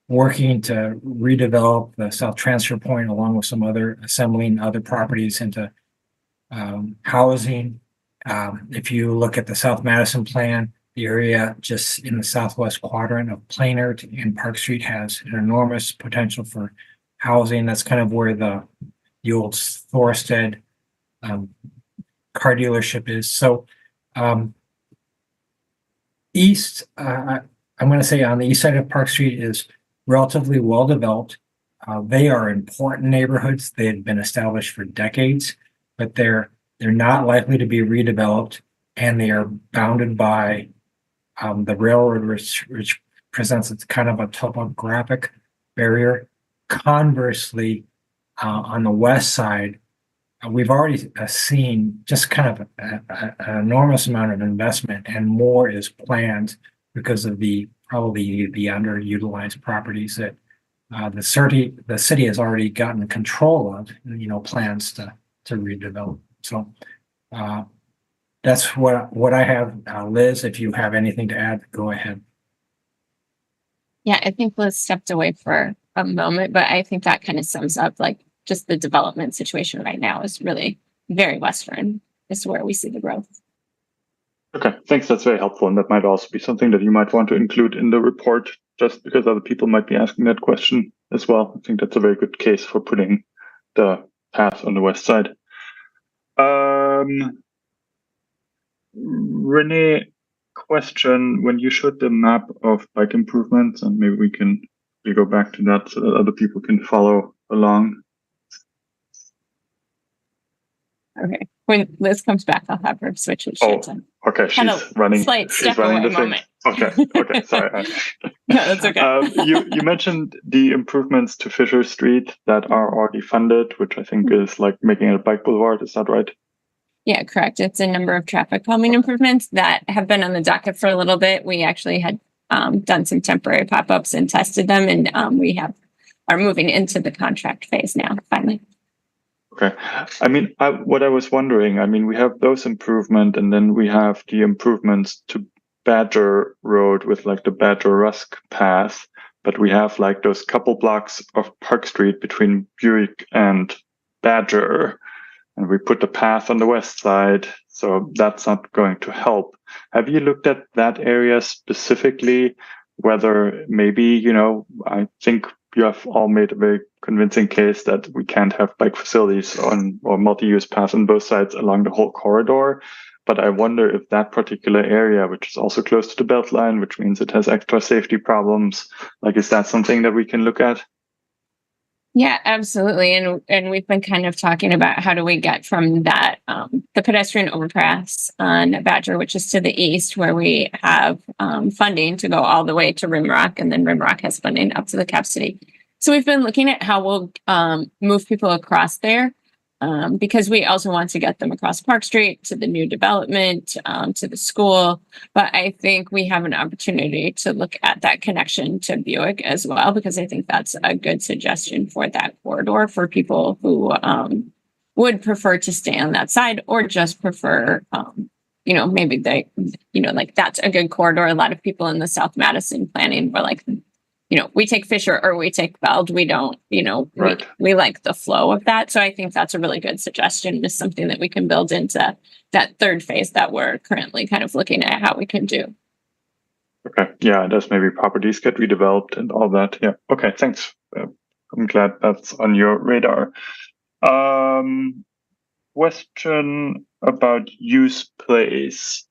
Speaker 15: working to redevelop the South Transfer Point along with some other assembling other properties into housing. If you look at the South Madison plan, the area just in the southwest quadrant of Plainer and Park Street has an enormous potential for housing. That's kind of where the old Thorstead car dealership is. So east, I'm going to say on the east side of Park Street is relatively well developed. They are important neighborhoods. They had been established for decades, but they're not likely to be redeveloped, and they are bounded by the railroad, which presents it's kind of a topographic barrier. Conversely, on the west side, we've already seen just kind of an enormous amount of investment, and more is planned because of probably the underutilized properties that the city has already gotten control of, plans to redevelop. So that's what I have. Liz, if you have anything to add, go ahead.
Speaker 11: Yeah, I think Liz stepped away for a moment, but I think that kind of sums up like just the development situation right now is really very Western is where we see the growth.
Speaker 16: Okay, thanks. That's very helpful. And that might also be something that you might want to include in the report, just because other people might be asking that question as well. I think that's a very good case for putting the path on the west side. Renee, question, when you showed the map of bike improvements, and maybe we go back to that so that other people can follow along.
Speaker 11: Okay, when Liz comes back, I'll have her switch it.
Speaker 16: Okay, she's running. She's running the thing. Okay, sorry.
Speaker 11: No, that's okay.
Speaker 16: You mentioned the improvements to Fisher Street that are already funded, which I think is like making it a bike boulevard. Is that right?
Speaker 11: Yeah, correct. It's a number of traffic calming improvements that have been on the docket for a little bit. We actually had done some temporary pop-ups and tested them, and we are moving into the contract phase now, finally.
Speaker 16: Okay. I mean, what I was wondering, I mean, we have those improvements, and then we have the improvements to Badger Road with like the Badger Rusk path, but we have like those couple blocks of Park Street between Buick and Badger, and we put the path on the west side, so that's not going to help. Have you looked at that area specifically, whether maybe, I think you have all made a very convincing case that we can't have bike facilities or multi-use paths on both sides along the whole corridor. But I wonder if that particular area, which is also close to the Beltline, which means it has extra safety problems, like, is that something that we can look at?
Speaker 11: Yeah, absolutely. And we've been kind of talking about how do we get from that, the pedestrian overpass on Badger, which is to the east, where we have funding to go all the way to Rimrock, and then Rimrock has funding up to the Cap City. So we've been looking at how we'll move people across there, because we also want to get them across Park Street to the new development, to the school. But I think we have an opportunity to look at that connection to Buick as well, because I think that's a good suggestion for that corridor for people who would prefer to stay on that side, or just prefer, maybe they, like that's a good corridor. A lot of people in the South Madison planning were like, we take Fisher or we take Beld. We don't,
Speaker 16: right.
Speaker 11: we like the flow of that. So I think that's a really good suggestion. It's something that we can build into that third phase that we're currently kind of looking at how we can do.
Speaker 16: Okay. Yeah, there's maybe properties get redeveloped and all that. Yeah. Okay. Thanks. I'm glad that's on your radar. Question about use place.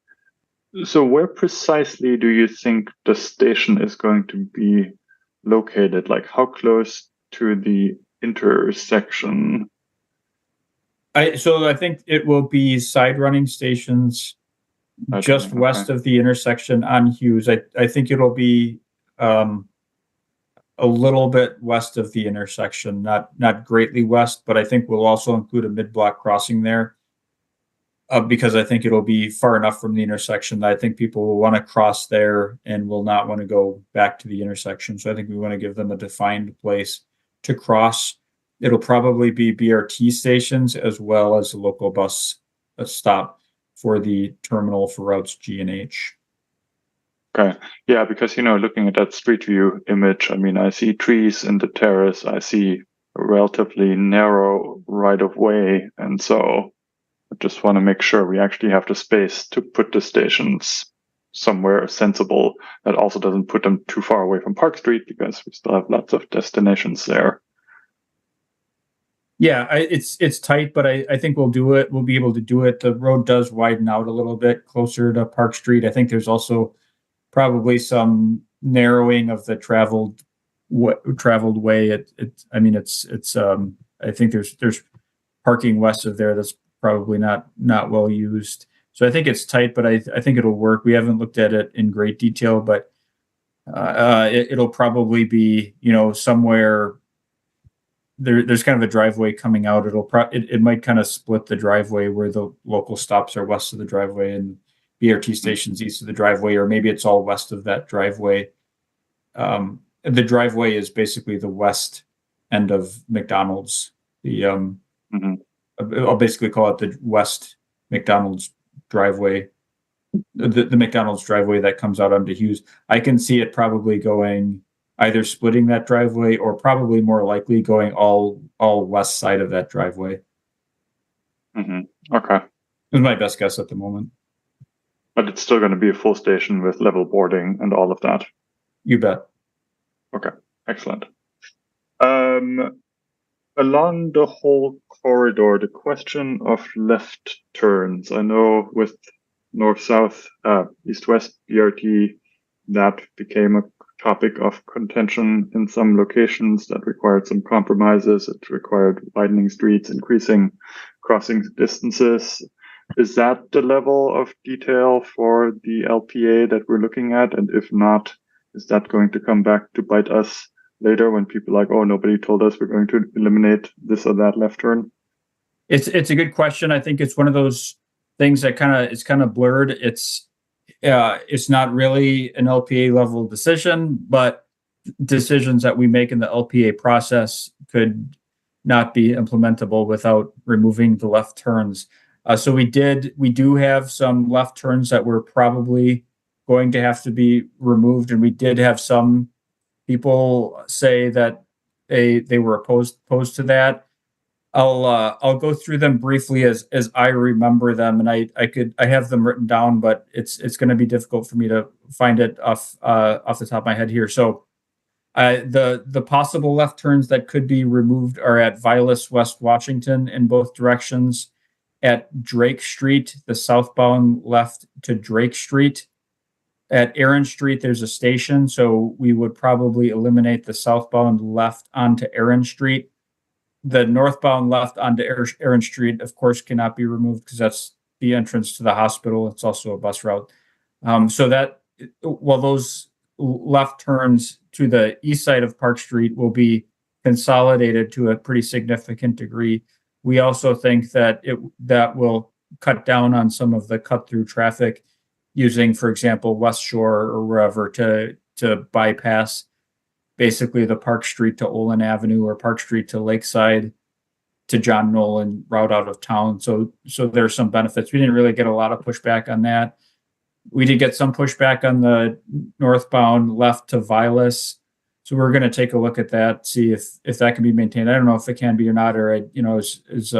Speaker 16: So where precisely do you think the station is going to be located? Like how close to the intersection?
Speaker 9: I think it will be side running stations just west of the intersection on Hughes. I think it'll be a little bit west of the intersection, not greatly west, but I think we'll also include a mid-block crossing there. Because I think it'll be far enough from the intersection that I think people will want to cross there and will not want to go back to the intersection. So I think we want to give them a defined place to cross. It'll probably be BRT stations as well as a local bus stop for the terminal for routes G and H.
Speaker 16: Okay. Yeah, because, looking at that street view image, I mean, I see trees in the terrace. I see a relatively narrow right of way. And so I just want to make sure we actually have the space to put the stations somewhere sensible that also doesn't put them too far away from Park Street, because we still have lots of destinations there.
Speaker 9: Yeah, it's tight, but I think we'll do it. We'll be able to do it. The road does widen out a little bit closer to Park Street. I think there's also probably some narrowing of the traveled traveled way. I mean, I think there's parking west of there that's probably not well used. So I think it's tight, but I think it'll work. We haven't looked at it in great detail, but it'll probably be, somewhere there's kind of a driveway coming out. It might kind of split the driveway where the local stops are west of the driveway and BRT stations east of the driveway, or maybe it's all west of that driveway. The driveway is basically the west end of McDonald's. I'll basically call it the West McDonald's driveway, the McDonald's driveway that comes out onto Hughes. I can see it probably going either splitting that driveway or probably more likely going all west side of that driveway.
Speaker 16: Okay.
Speaker 9: Is my best guess at the moment.
Speaker 16: But it's still going to be a full station with level boarding and all of that.
Speaker 9: You bet.
Speaker 16: Okay, excellent. Along the whole corridor, the question of left turns. I know with north-south, east-west BRT, that became a topic of contention in some locations that required some compromises. It required widening streets, increasing crossing distances. Is that the level of detail for the LPA that we're looking at? And if not, is that going to come back to bite us later when people are like, oh, nobody told us we're going to eliminate this or that left turn?
Speaker 9: It's a good question. I think it's one of those things that it's kind of blurred. It's not really an LPA level decision, but decisions that we make in the LPA process could not be implementable without removing the left turns. So we do have some left turns that were probably going to have to be removed, and we did have some people say that they were opposed to that. I'll go through them briefly as I remember them, and I have them written down, but it's going to be difficult for me to find it off the top of my head here. So the possible left turns that could be removed are at Vilas West Washington in both directions, at Drake Street, the southbound left to Drake Street. At Aaron Street, there's a station, so we would probably eliminate the southbound left onto Aaron Street. The northbound left onto Aaron Street, of course, cannot be removed because that's the entrance to the hospital. It's also a bus route. So that, while those left turns to the east side of Park Street will be consolidated to a pretty significant degree, we also think that that will cut down on some of the cut-through traffic using, for example, West Shore or wherever to bypass basically the Park Street to Olin Avenue or Park Street to Lakeside to John Nolan route out of town. So there's some benefits. We didn't really get a lot of pushback on that. We did get some pushback on the northbound left to Vilas. So we're going to take a look at that, see if that can be maintained. I don't know if it can be or not, or is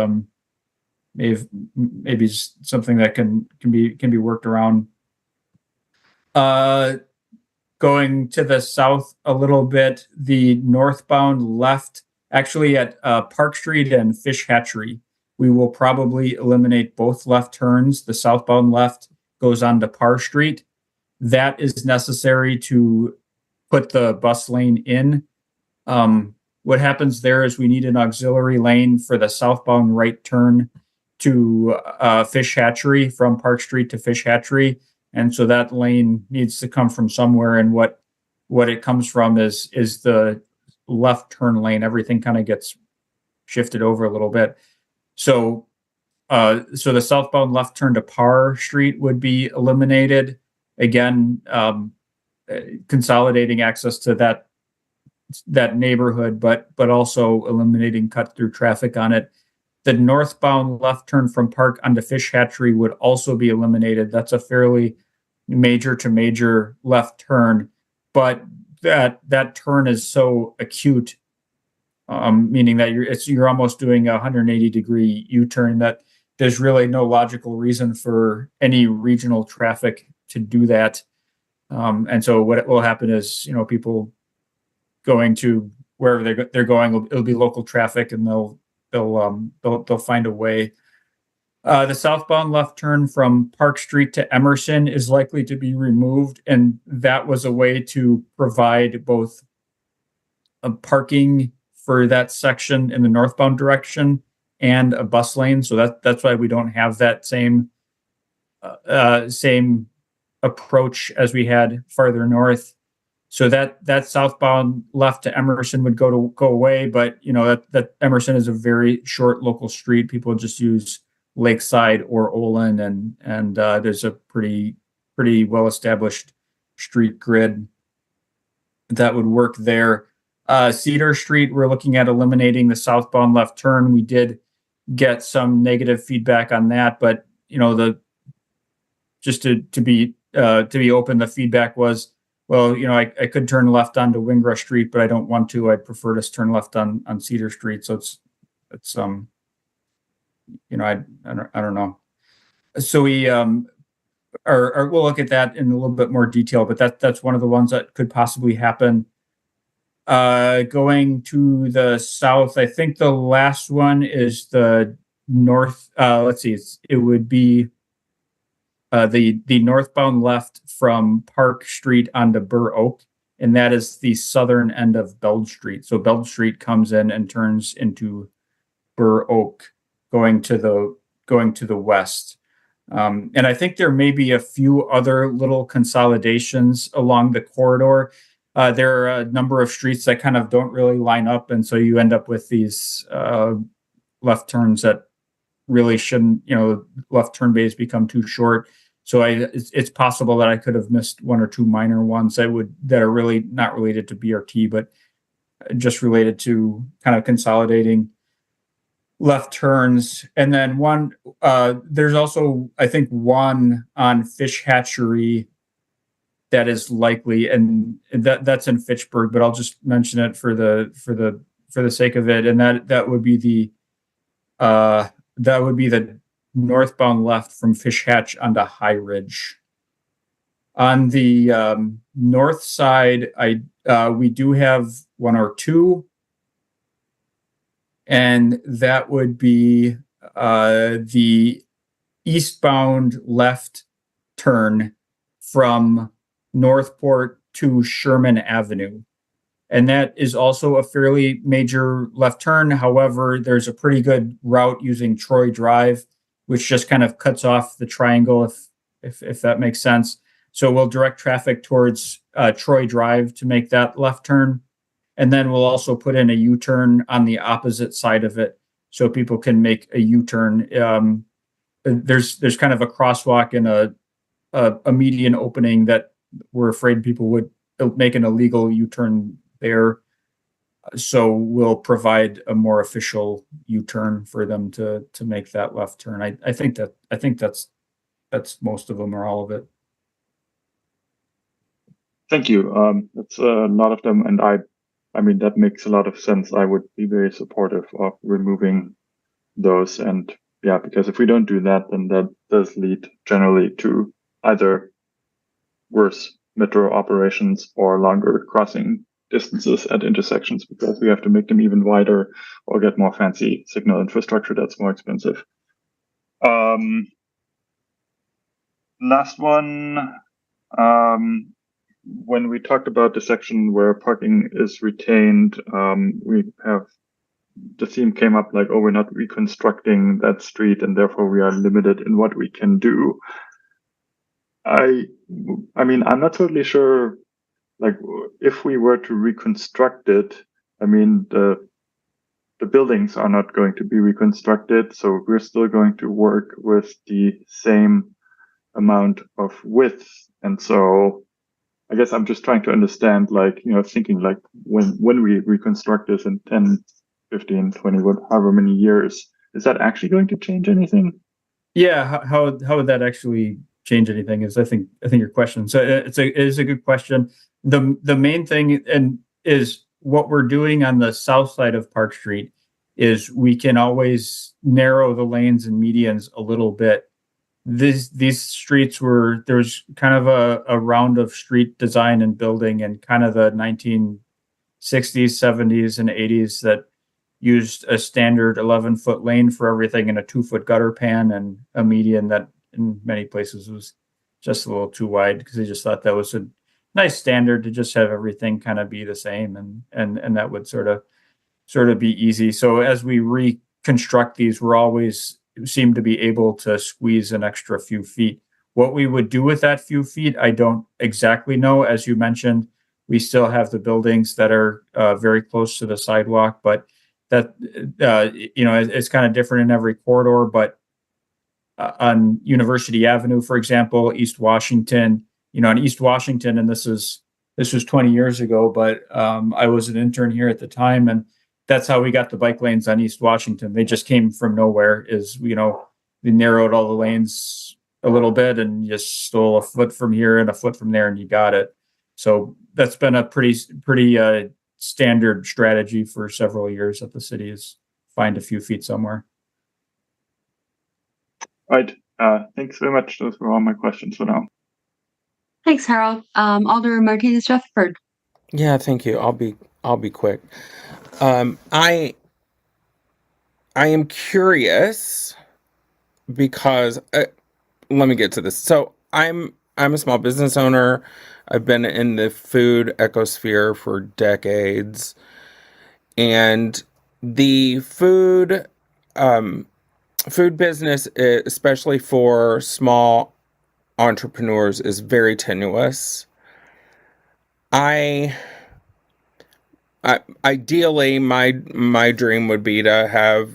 Speaker 9: maybe something that can be worked around. Going to the south a little bit, the northbound left, actually at Park Street and Fish Hatchery, we will probably eliminate both left turns. The southbound left goes on to Parr Street. That is necessary to put the bus lane in. What happens there is we need an auxiliary lane for the southbound right turn to Fish Hatchery, from Park Street to Fish Hatchery. And so that lane needs to come from somewhere, and what it comes from is the left turn lane. Everything kind of gets shifted over a little bit. So the southbound left turn to Parr Street would be eliminated. Again, consolidating access to that neighborhood, but also eliminating cut through traffic on it. The northbound left turn from Park onto Fish Hatchery would also be eliminated. That's a fairly major to major left turn, but that turn is so acute, meaning that you're almost doing a 180-degree U-turn, that there's really no logical reason for any regional traffic to do that. And so what will happen is, people going to wherever they're going, it'll be local traffic, and they'll find a way. The southbound left turn from Park Street to Emerson is likely to be removed, and that was a way to provide both parking for that section in the northbound direction and a bus lane. So that's why we don't have that same approach as we had farther north. So that southbound left to Emerson would go away, but that Emerson is a very short local street. People just use Lakeside or Olin, and there's a pretty well established street grid that would work there. Cedar Street, we're looking at eliminating the southbound left turn. We did get some negative feedback on that, but just to be open, the feedback was, well, I could turn left onto Wingra Street, but I don't want to. I'd prefer to turn left on Cedar Street. So it's I don't know. So we we'll look at that in a little bit more detail, but that's one of the ones that could possibly happen. Going to the south, I think the last one is the north. Let's see, it would be the northbound left from Park Street onto Burr Oak, and that is the southern end of Beld Street. So Beld Street comes in and turns into Burr Oak, going to the west. And I think there may be a few other little consolidations along the corridor. There are a number of streets that kind of don't really line up, and so you end up with these left turns that really shouldn't. Left turn bays become too short. So it's possible that I could have missed one or two minor ones that are really not related to BRT, but just related to kind of consolidating left turns. And then there's also, I think, one on Fish Hatchery that is likely, and that's in Fitchburg, but I'll just mention it for the sake of it. And that would be the northbound left from Fish Hatch onto High Ridge. On the north side, we do have one or two, and that would be the eastbound left turn from Northport to Sherman Avenue. And that is also a fairly major left turn. However, there's a pretty good route using Troy Drive, which just kind of cuts off the triangle, if that makes sense. So we'll direct traffic towards Troy Drive to make that left turn. And then we'll also put in a U-turn on the opposite side of it so people can make a U-turn. There's kind of a crosswalk and a median opening that we're afraid people would make an illegal U-turn there. So we'll provide a more official U-turn for them to make that left turn. I think that's most of them or all of it.
Speaker 16: Thank you. That's a lot of them, and I mean that makes a lot of sense. I would be very supportive of removing those, and yeah, because if we don't do that, then that does lead generally to either worse metro operations or longer crossing distances at intersections, because we have to make them even wider or get more fancy signal infrastructure that's more expensive. Last one, when we talked about the section where parking is retained, the theme came up like, oh, we're not reconstructing that street and therefore we are limited in what we can do. I mean, I'm not totally sure, like, if we were to reconstruct it, I mean, the buildings are not going to be reconstructed, so we're still going to work with the same amount of width. And so I guess I'm just trying to understand, like, thinking like when we reconstruct this in 10, 15, 20, however many years, is that actually going to change anything?
Speaker 9: Yeah, how would that actually change anything is I think your question. So it is a good question. The main thing is what we're doing on the south side of Park Street is we can always narrow the lanes and medians a little bit. These streets there's kind of a round of street design and building in kind of the 1960s, 70s, and 80s that used a standard 11-foot lane for everything and a 2-foot gutter pan and a median that in many places was just a little too wide because they just thought that was an nice standard to just have everything kind of be the same, and that would sort of be easy. So as we reconstruct these, we're always seem to be able to squeeze an extra few feet. What we would do with that few feet, I don't exactly know. As you mentioned, we still have the buildings that are very close to the sidewalk, but that it's kind of different in every corridor. But on University Avenue, for example, East Washington, on East Washington, and this was 20 years ago, but I was an intern here at the time, and that's how we got the bike lanes on East Washington. They just came from nowhere. We narrowed all the lanes a little bit and just stole a foot from here and a foot from there, and you got it. So that's been a pretty standard strategy for several years that the city is find a few feet somewhere.
Speaker 16: Right. Thanks very much. Those were all my questions for now.
Speaker 1: Thanks, Harold. Alder Martinez Rutherford.
Speaker 17: Yeah, thank you. I'll be quick. I am curious because let me get to this. So I'm a small business owner. I've been in the food ecosphere for decades, and the food business, especially for small entrepreneurs, is very tenuous. Ideally, my dream would be to have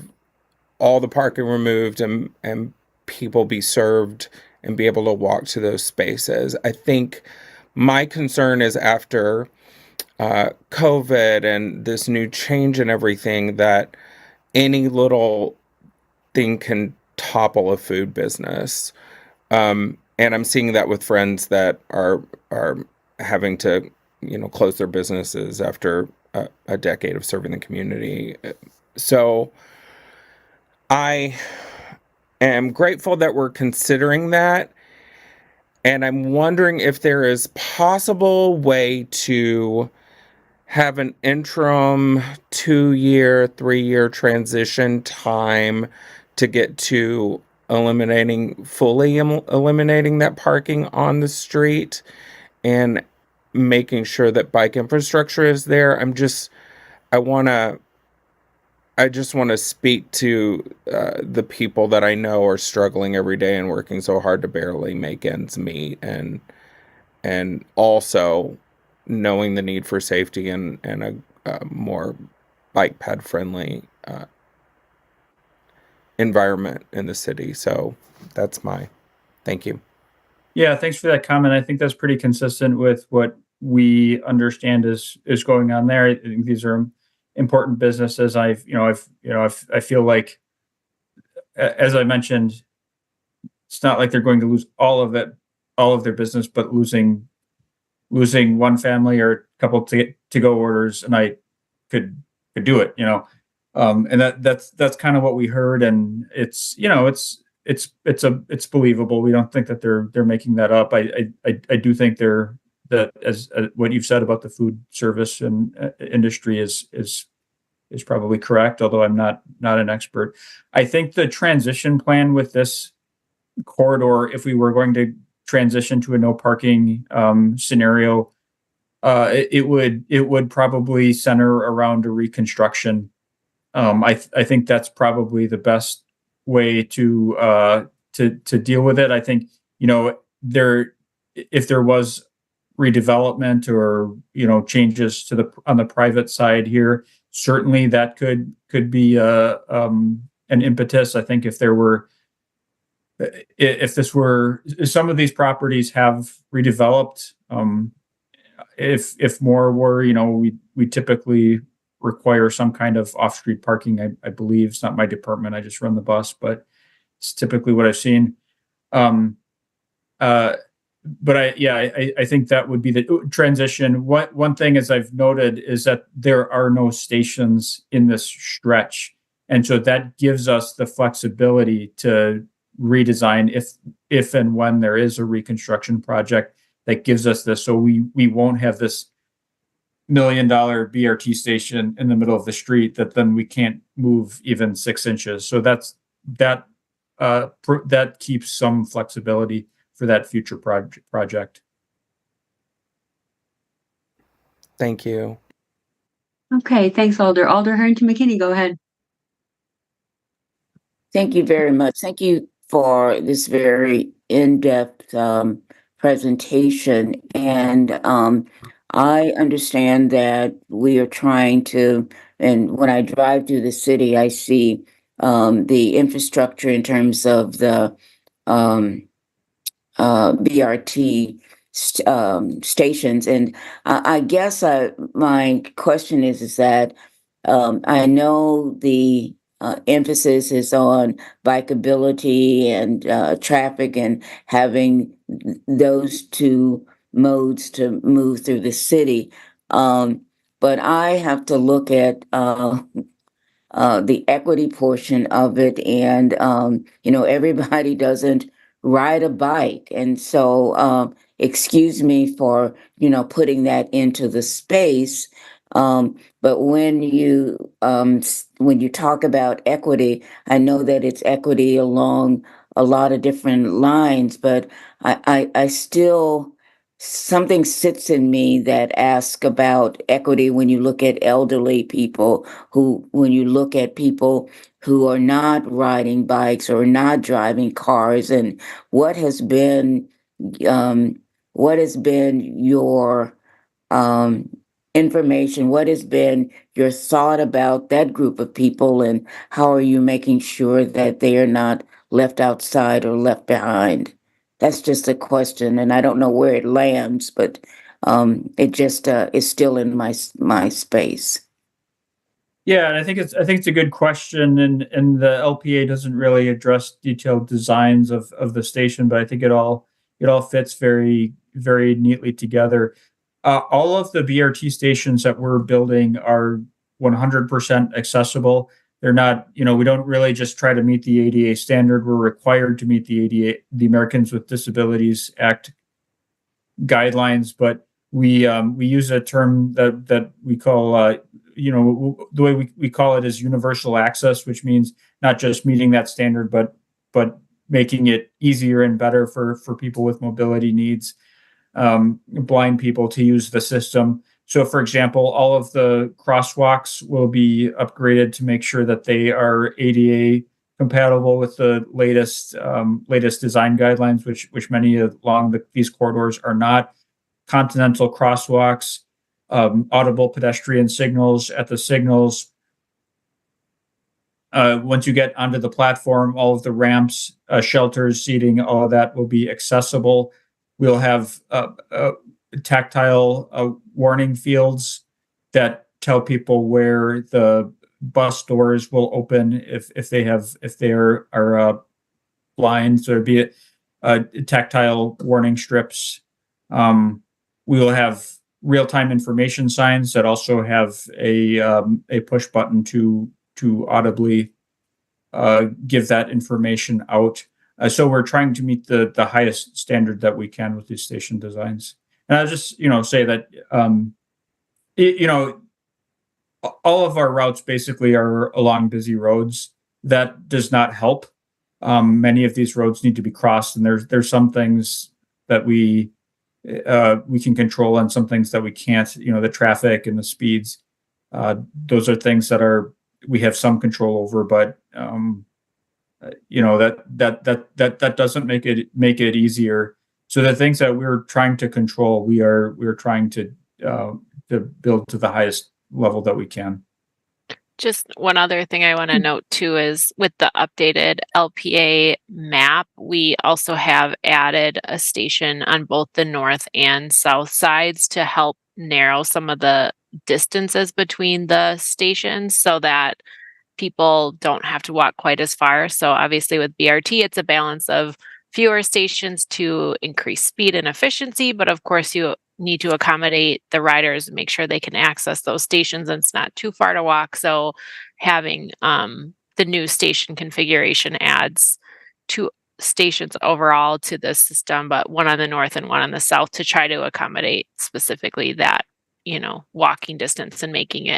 Speaker 17: all the parking removed and people be served and be able to walk to those spaces. I think my concern is after COVID and this new change and everything, that any little thing can topple a food business. And I'm seeing that with friends that are having to, close their businesses after a decade of serving the community. So I am grateful that we're considering that. And I'm wondering if there is possible way to have an interim 2-year, 3-year transition time to get to fully eliminating that parking on the street and making sure that bike infrastructure is there. I just want to speak to the people that I know are struggling every day and working so hard to barely make ends meet, and also knowing the need for safety and a more bike ped friendly environment in the city. So that's thank you.
Speaker 9: Yeah, thanks for that comment. I think that's pretty consistent with what we understand is going on there. I think these are important businesses. I feel like, as I mentioned, it's not like they're going to lose all of their business, but losing one family or a couple to-go orders a night could do it, and that's kind of what we heard, and it's believable. We don't think that they're making that up. I do think that as what you've said about the food service and industry is probably correct, although I'm not an expert. I think the transition plan with this corridor, if we were going to transition to a no parking scenario, it would probably center around a reconstruction. I think that's probably the best way to deal with it. I think if there was redevelopment or changes on the private side here, certainly that could be an impetus. I think if some of these properties have redeveloped, if more were, we typically require some kind of off-street parking. I believe it's not my department. I just run the bus, but it's typically what I've seen. But I think that would be the transition. One thing, as I've noted, is that there are no stations in this stretch, and so that gives us the flexibility to redesign if and when there is a reconstruction project. That gives us this, so we won't have this $1 million BRT station in the middle of the street that then we can't move even 6 inches. So that keeps some flexibility for that future project.
Speaker 17: Thank you.
Speaker 1: Okay, thanks, Alder. Alder Harrington McKinney, go ahead.
Speaker 4: Thank you very much. Thank you for this very in-depth presentation. And I understand that we are trying to, and when I drive through the city, I see the infrastructure in terms of the BRT stations. And I guess my question is that I know the emphasis is on bikeability and traffic and having those two modes to move through the city. But I have to look at the equity portion of it. And, everybody doesn't ride a bike. And so, excuse me for, putting that into the space. But when you talk about equity, I know that it's equity along a lot of different lines, but I still, something sits in me that asks about equity when you look at elderly people, when you look at people who are not riding bikes or not driving cars, and what has been your information? What has been your thought about that group of people, and how are you making sure that they are not left outside or left behind? That's just a question, and I don't know where it lands, but it just is still in my space.
Speaker 9: Yeah, and I think it's a good question, and the LPA doesn't really address detailed designs of the station, but I think it all fits very, very neatly together. All of the BRT stations that we're building are 100% accessible. They're not, we don't really just try to meet the ADA standard. We're required to meet the ADA, the Americans with Disabilities Act guidelines, but we use a term that we call, the way we call it is universal access, which means not just meeting that standard, but making it easier and better for people with mobility needs, blind people to use the system. So, for example, all of the crosswalks will be upgraded to make sure that they are ADA compatible with the latest design guidelines, which many along these corridors are not. Continental crosswalks, audible pedestrian signals at the signals. Once you get onto the platform, all of the ramps, shelters, seating, all of that will be accessible. We'll have tactile warning fields that tell people where the bus doors will open if they are blind. So there'd be tactile warning strips. We will have real-time information signs that also have a push button to audibly give that information out. So we're trying to meet the highest standard that we can with these station designs. And I'll just, say that, all of our routes basically are along busy roads. That does not help. Many of these roads need to be crossed, and there's some things that we can control and some things that we can't. The traffic and the speeds. Those are things that we have some control over, but that doesn't make it easier. So the things that we're trying to control, we're trying to build to the highest level that we can.
Speaker 10: Just one other thing I want to note too is with the updated LPA map, we also have added a station on both the north and south sides to help narrow some of the distances between the stations so that people don't have to walk quite as far. So obviously with BRT, it's a balance of fewer stations to increase speed and efficiency, but of course you need to accommodate the riders and make sure they can access those stations and it's not too far to walk. So having the new station configuration adds 2 stations overall to the system, but one on the north and one on the south to try to accommodate specifically that, walking distance and making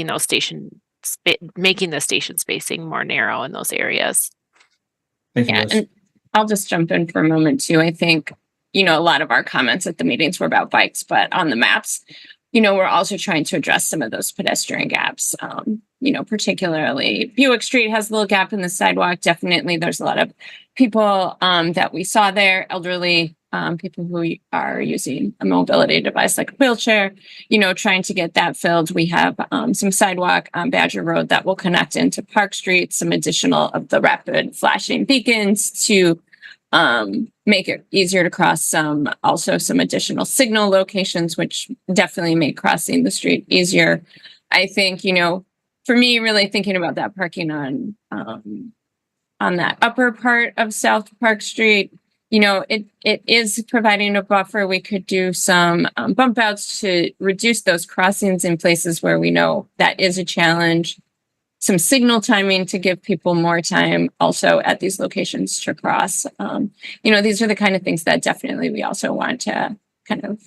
Speaker 10: the station spacing more narrow in those areas.
Speaker 9: Thank you,
Speaker 11: Yeah,
Speaker 9: Liz.
Speaker 11: and I'll just jump in for a moment too. I think a lot of our comments at the meetings were about bikes, but on the maps, we're also trying to address some of those pedestrian gaps. Particularly Buick Street has a little gap in the sidewalk. Definitely, there's a lot of people that we saw there, elderly people who are using a mobility device like a wheelchair, trying to get that filled. We have some sidewalk on Badger Road that will connect into Park Street, some additional of the rapid flashing beacons to make it easier to cross, also some additional signal locations, which definitely make crossing the street easier. I think, for me, really thinking about that parking on that upper part of South Park Street, it is providing a buffer. We could do some bump outs to reduce those crossings in places where we know that is a challenge. Some signal timing to give people more time also at these locations to cross. These are the kind of things that definitely we also want to kind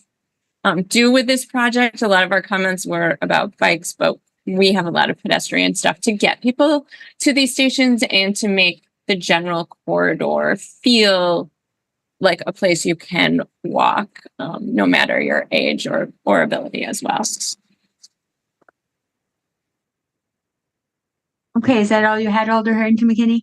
Speaker 11: of do with this project. A lot of our comments were about bikes, but we have a lot of pedestrian stuff to get people to these stations and to make the general corridor feel like a place you can walk, no matter your age or ability as well.
Speaker 1: Okay, is that all you had, Alder Harrington McKinney?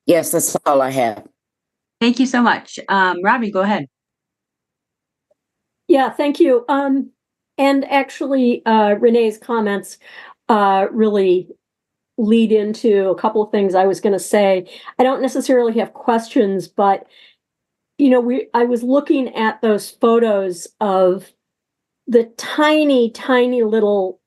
Speaker 4: Yes, that's all I have.
Speaker 1: Thank you so much. Robbie, go ahead.
Speaker 18: Yeah, thank you. And actually, Renee's comments really lead into a couple of things I was going to say. I don't necessarily have questions, but I was looking at those photos of the tiny, tiny little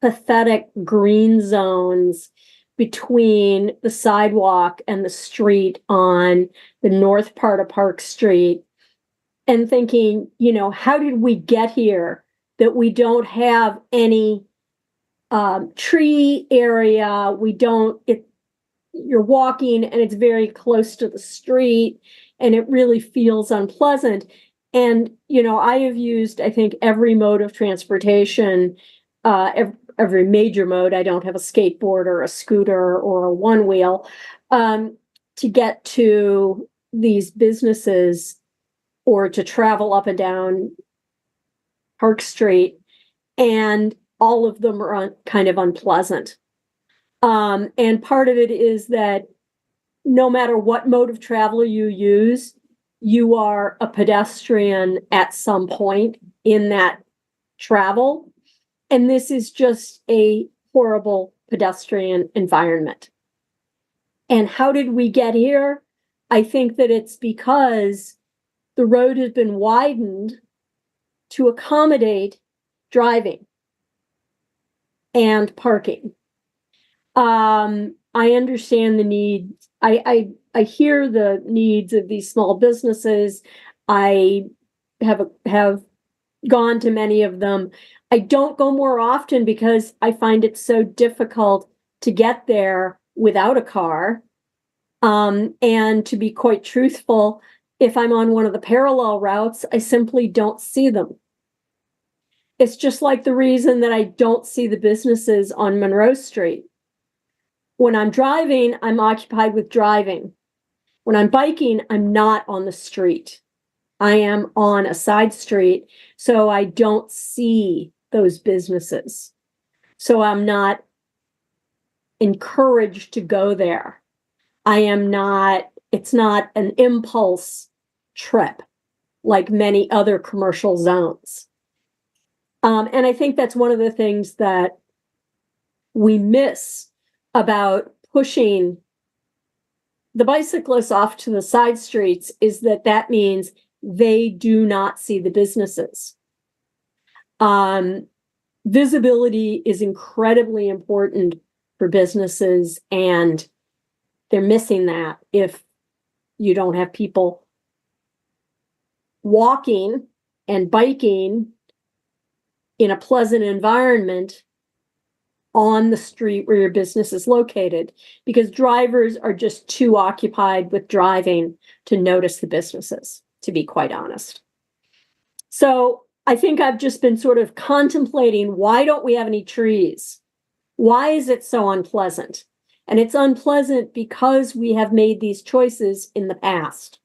Speaker 18: pathetic green zones between the sidewalk and the street on the north part of Park Street, and thinking, how did we get here that we don't have any tree area? You're walking and it's very close to the street and it really feels unpleasant. And, I have used, I think, every mode of transportation, every major mode. I don't have a skateboard or a scooter or a one wheel to get to these businesses or to travel up and down Park Street. And all of them are kind of unpleasant. And part of it is that no matter what mode of travel you use, you are a pedestrian at some point in that travel. And this is just a horrible pedestrian environment. And how did we get here? I think that it's because the road has been widened to accommodate driving and parking. I understand the need. I hear the needs of these small businesses. I have gone to many of them. I don't go more often because I find it so difficult to get there without a car. And to be quite truthful, if I'm on one of the parallel routes, I simply don't see them. It's just like the reason that I don't see the businesses on Monroe Street. When I'm driving, I'm occupied with driving. When I'm biking, I'm not on the street. I am on a side street, so I don't see those businesses. So I'm not encouraged to go there. It's not an impulse trip like many other commercial zones. And I think that's one of the things that we miss about pushing the bicyclists off to the side streets is that means they do not see the businesses. Visibility is incredibly important for businesses, and they're missing that if you don't have people walking and biking in a pleasant environment on the street where your business is located, because drivers are just too occupied with driving to notice the businesses, to be quite honest. So I think I've just been sort of contemplating, why don't we have any trees? Why is it so unpleasant? And it's unpleasant because we have made these choices in the past.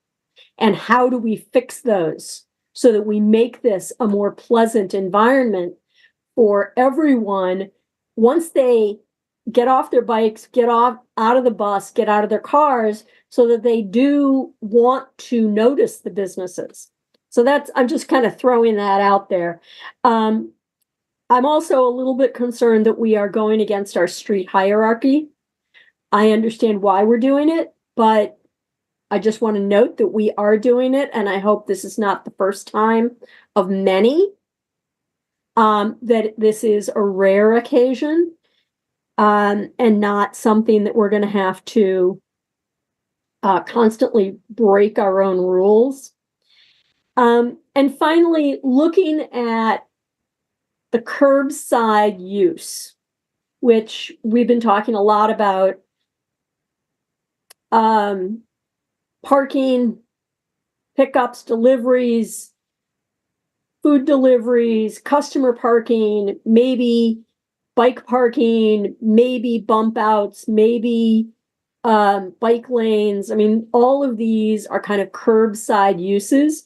Speaker 18: And how do we fix those so that we make this a more pleasant environment for everyone once they get off their bikes, get out of the bus, get out of their cars, so that they do want to notice the businesses. So I'm just kind of throwing that out there. I'm also a little bit concerned that we are going against our street hierarchy. I understand why we're doing it, but I just want to note that we are doing it, and I hope this is not the first time of many, that this is a rare occasion, and not something that we're going to have to constantly break our own rules. And finally, looking at the curbside use, which we've been talking a lot about, parking, pickups, deliveries, food deliveries, customer parking, maybe bike parking, maybe bump outs, maybe bike lanes. I mean, all of these are kind of curbside uses.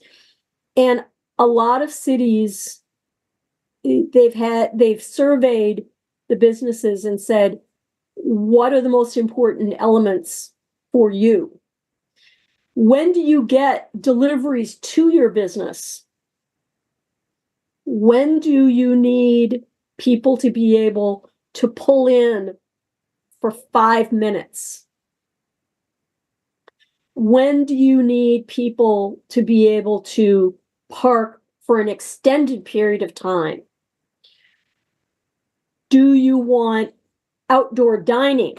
Speaker 18: And a lot of cities, they've surveyed the businesses and said, what are the most important elements for you? When do you get deliveries to your business? When do you need people to be able to pull in for 5 minutes? When do you need people to be able to park for an extended period of time? Do you want outdoor dining?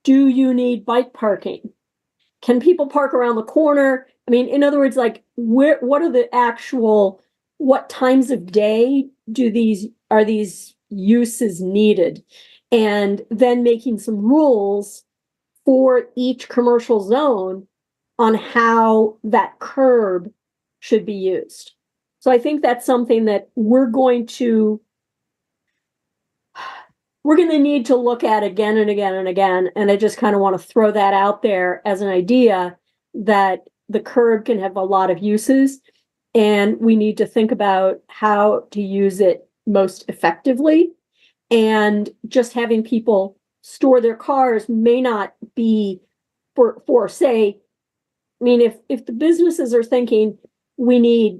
Speaker 18: Do you need bike parking? Can people park around the corner? I mean, in other words, like, what are the actual, what times of day are these uses needed? And then making some rules for each commercial zone on how that curb should be used. So I think that's something that we're going to need to look at again and again and again. And I just kind of want to throw that out there as an idea that the curb can have a lot of uses, and we need to think about how to use it most effectively. And just having people store their cars may not be for say, I mean, if the businesses are thinking we need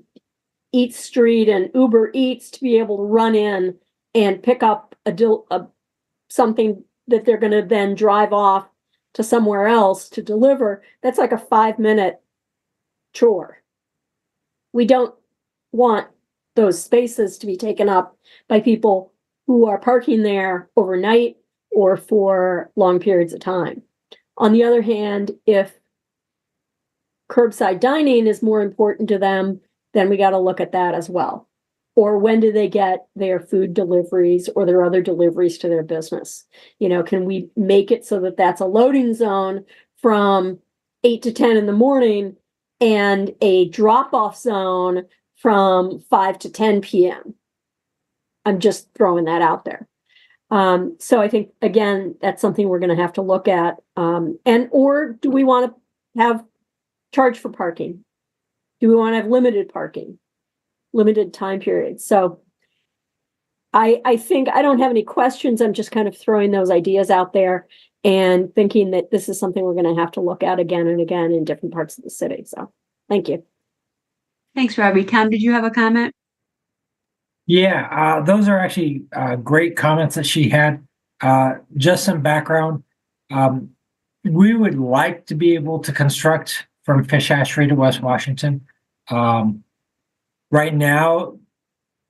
Speaker 18: Eats Street and Uber Eats to be able to run in and pick up something that they're going to then drive off to somewhere else to deliver, that's like a 5-minute chore. We don't want those spaces to be taken up by people who are parking there overnight or for long periods of time. On the other hand, if curbside dining is more important to them, then we got to look at that as well. Or when do they get their food deliveries or their other deliveries to their business? You know, can we make it so that that's a loading zone from 8 to 10 in the morning and a drop-off zone from 5 to 10 p.m.? I'm just throwing that out there. So I think, again, that's something we're going to have to look at. Or do we want to have charge for parking? Do we want to have limited parking? Limited time periods. So I think I don't have any questions. I'm just kind of throwing those ideas out there and thinking that this is something we're going to have to look at again and again in different parts of the city. So thank you.
Speaker 1: Thanks, Robbie. Tom, did you have a comment?
Speaker 15: Yeah, those are actually great comments that she had. Just some background. We would like to be able to construct from Fish Hatchery to West Washington. Right now,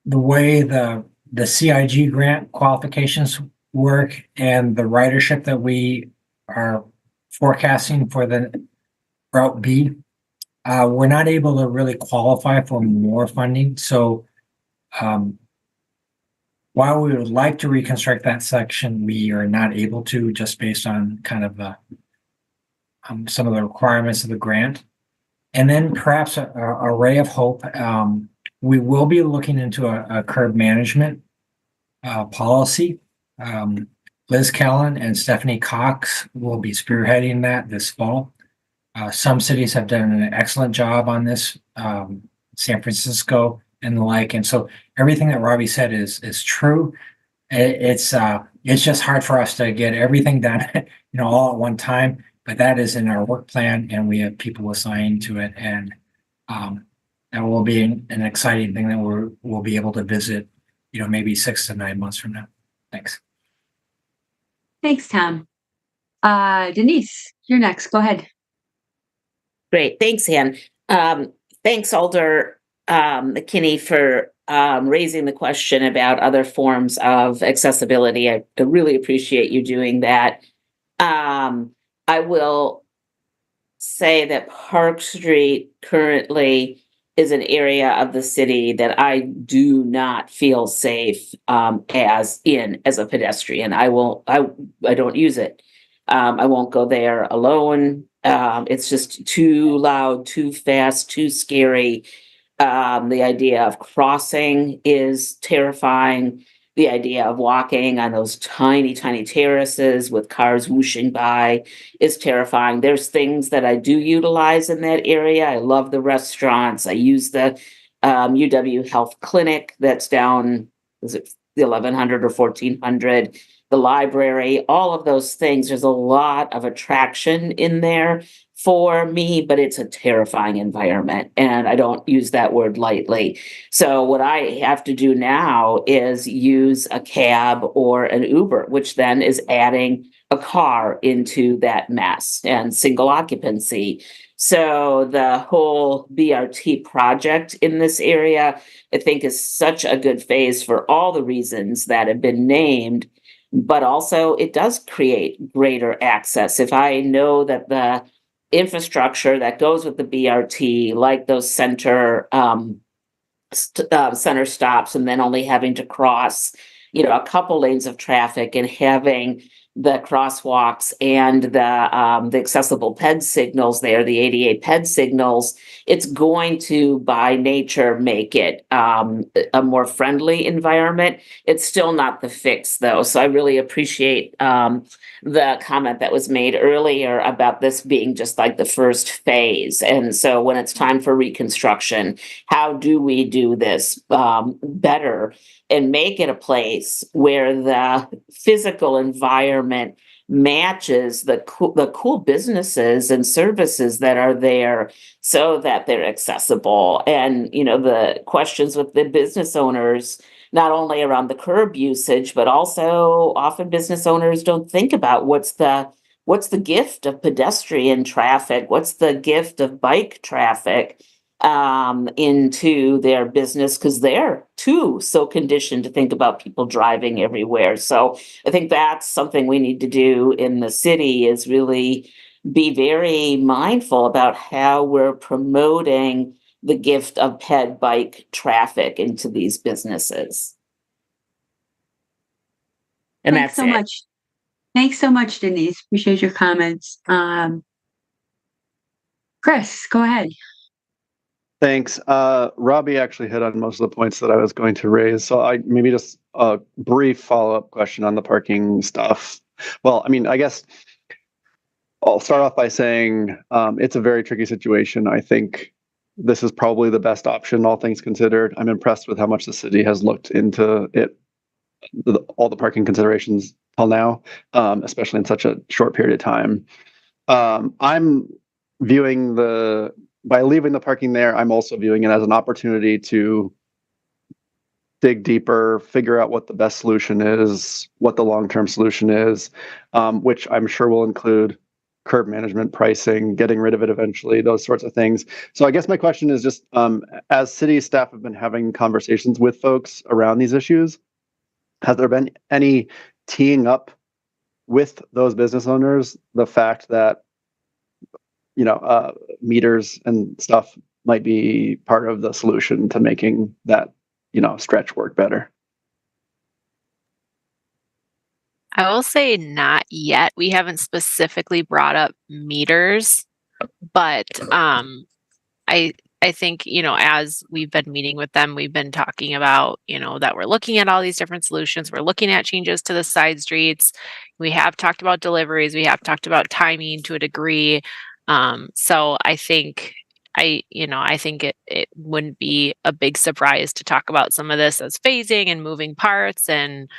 Speaker 15: the way the CIG grant qualifications work and the ridership that we are forecasting for the Route B, we're not able to really qualify for more funding. So while we would like to reconstruct that section, we are not able to, just based on kind of some of the requirements of the grant. And then perhaps a ray of hope. We will be looking into a curb management policy. Liz Kellen and Stephanie Cox will be spearheading that this fall. Some cities have done an excellent job on this, San Francisco and the like. And so everything that Robbie said is true. It's just hard for us to get everything done, all at one time. But that is in our work plan, and we have people assigned to it, and that will be an exciting thing that we'll be able to visit, maybe 6 to 9 months from now. Thanks.
Speaker 1: Thanks, Tom. Denise, you're next. Go ahead.
Speaker 7: Great. Thanks, Ann. Thanks, Alder McKinney, for raising the question about other forms of accessibility. I really appreciate you doing that. I will say that Park Street currently is an area of the city that I do not feel safe as a pedestrian. I don't use it. I won't go there alone. It's just too loud, too fast, too scary. The idea of crossing is terrifying. The idea of walking on those tiny, tiny terraces with cars whooshing by is terrifying. There's things that I do utilize in that area. I love the restaurants. I use the UW Health Clinic that's down, is it the 1100 or 1400? The library, all of those things. There's a lot of attraction in there for me, but it's a terrifying environment, and I don't use that word lightly. So what I have to do now is use a cab or an Uber, which then is adding a car into that mess and single occupancy. So the whole BRT project in this area, I think, is such a good phase for all the reasons that have been named, but also it does create greater access. If I know that the infrastructure that goes with the BRT, like those center stops, and then only having to cross, a couple lanes of traffic, and having the crosswalks and the accessible PED signals there, the ADA PED signals, it's going to, by nature, make it a more friendly environment. It's still not the fix, though. So I really appreciate the comment that was made earlier about this being just like the first phase. And so when it's time for reconstruction, how do we do this better and make it a place where the physical environment matches the cool businesses and services that are there, so that they're accessible? And, the questions with the business owners, not only around the curb usage, but also often business owners don't think about what's the gift of pedestrian traffic, what's the gift of bike traffic into their business, because they're too so conditioned to think about people driving everywhere. So I think that's something we need to do in the city, is really be very mindful about how we're promoting the gift of ped bike traffic into these businesses. And
Speaker 1: Thanks
Speaker 7: that's
Speaker 1: so much. Thanks so much, Denise. Appreciate your comments. Chris, go ahead.
Speaker 6: Thanks. Robbie actually hit on most of the points that I was going to raise. So I maybe just a brief follow-up question on the parking stuff. Well, I guess I'll start off by saying it's a very tricky situation. I think this is probably the best option, all things considered. I'm impressed with how much the city has looked into it, all the parking considerations till now, especially in such a short period of time. I'm viewing by leaving the parking there, I'm also viewing it as an opportunity to dig deeper, figure out what the best solution is, what the long-term solution is, which I'm sure will include curb management, pricing, getting rid of it eventually, those sorts of things. So I guess my question is just, as city staff have been having conversations with folks around these issues, has there been any teeing up with those business owners the fact that meters and stuff might be part of the solution to making that, stretch work better?
Speaker 10: I will say not yet. We haven't specifically brought up meters, but I I think, as we've been meeting with them, we've been talking about, that we're looking at all these different solutions. We're looking at changes to the side streets. We have talked about deliveries. We have talked about timing to a degree. So I think I think it wouldn't be a big surprise to talk about some of this as phasing and moving parts and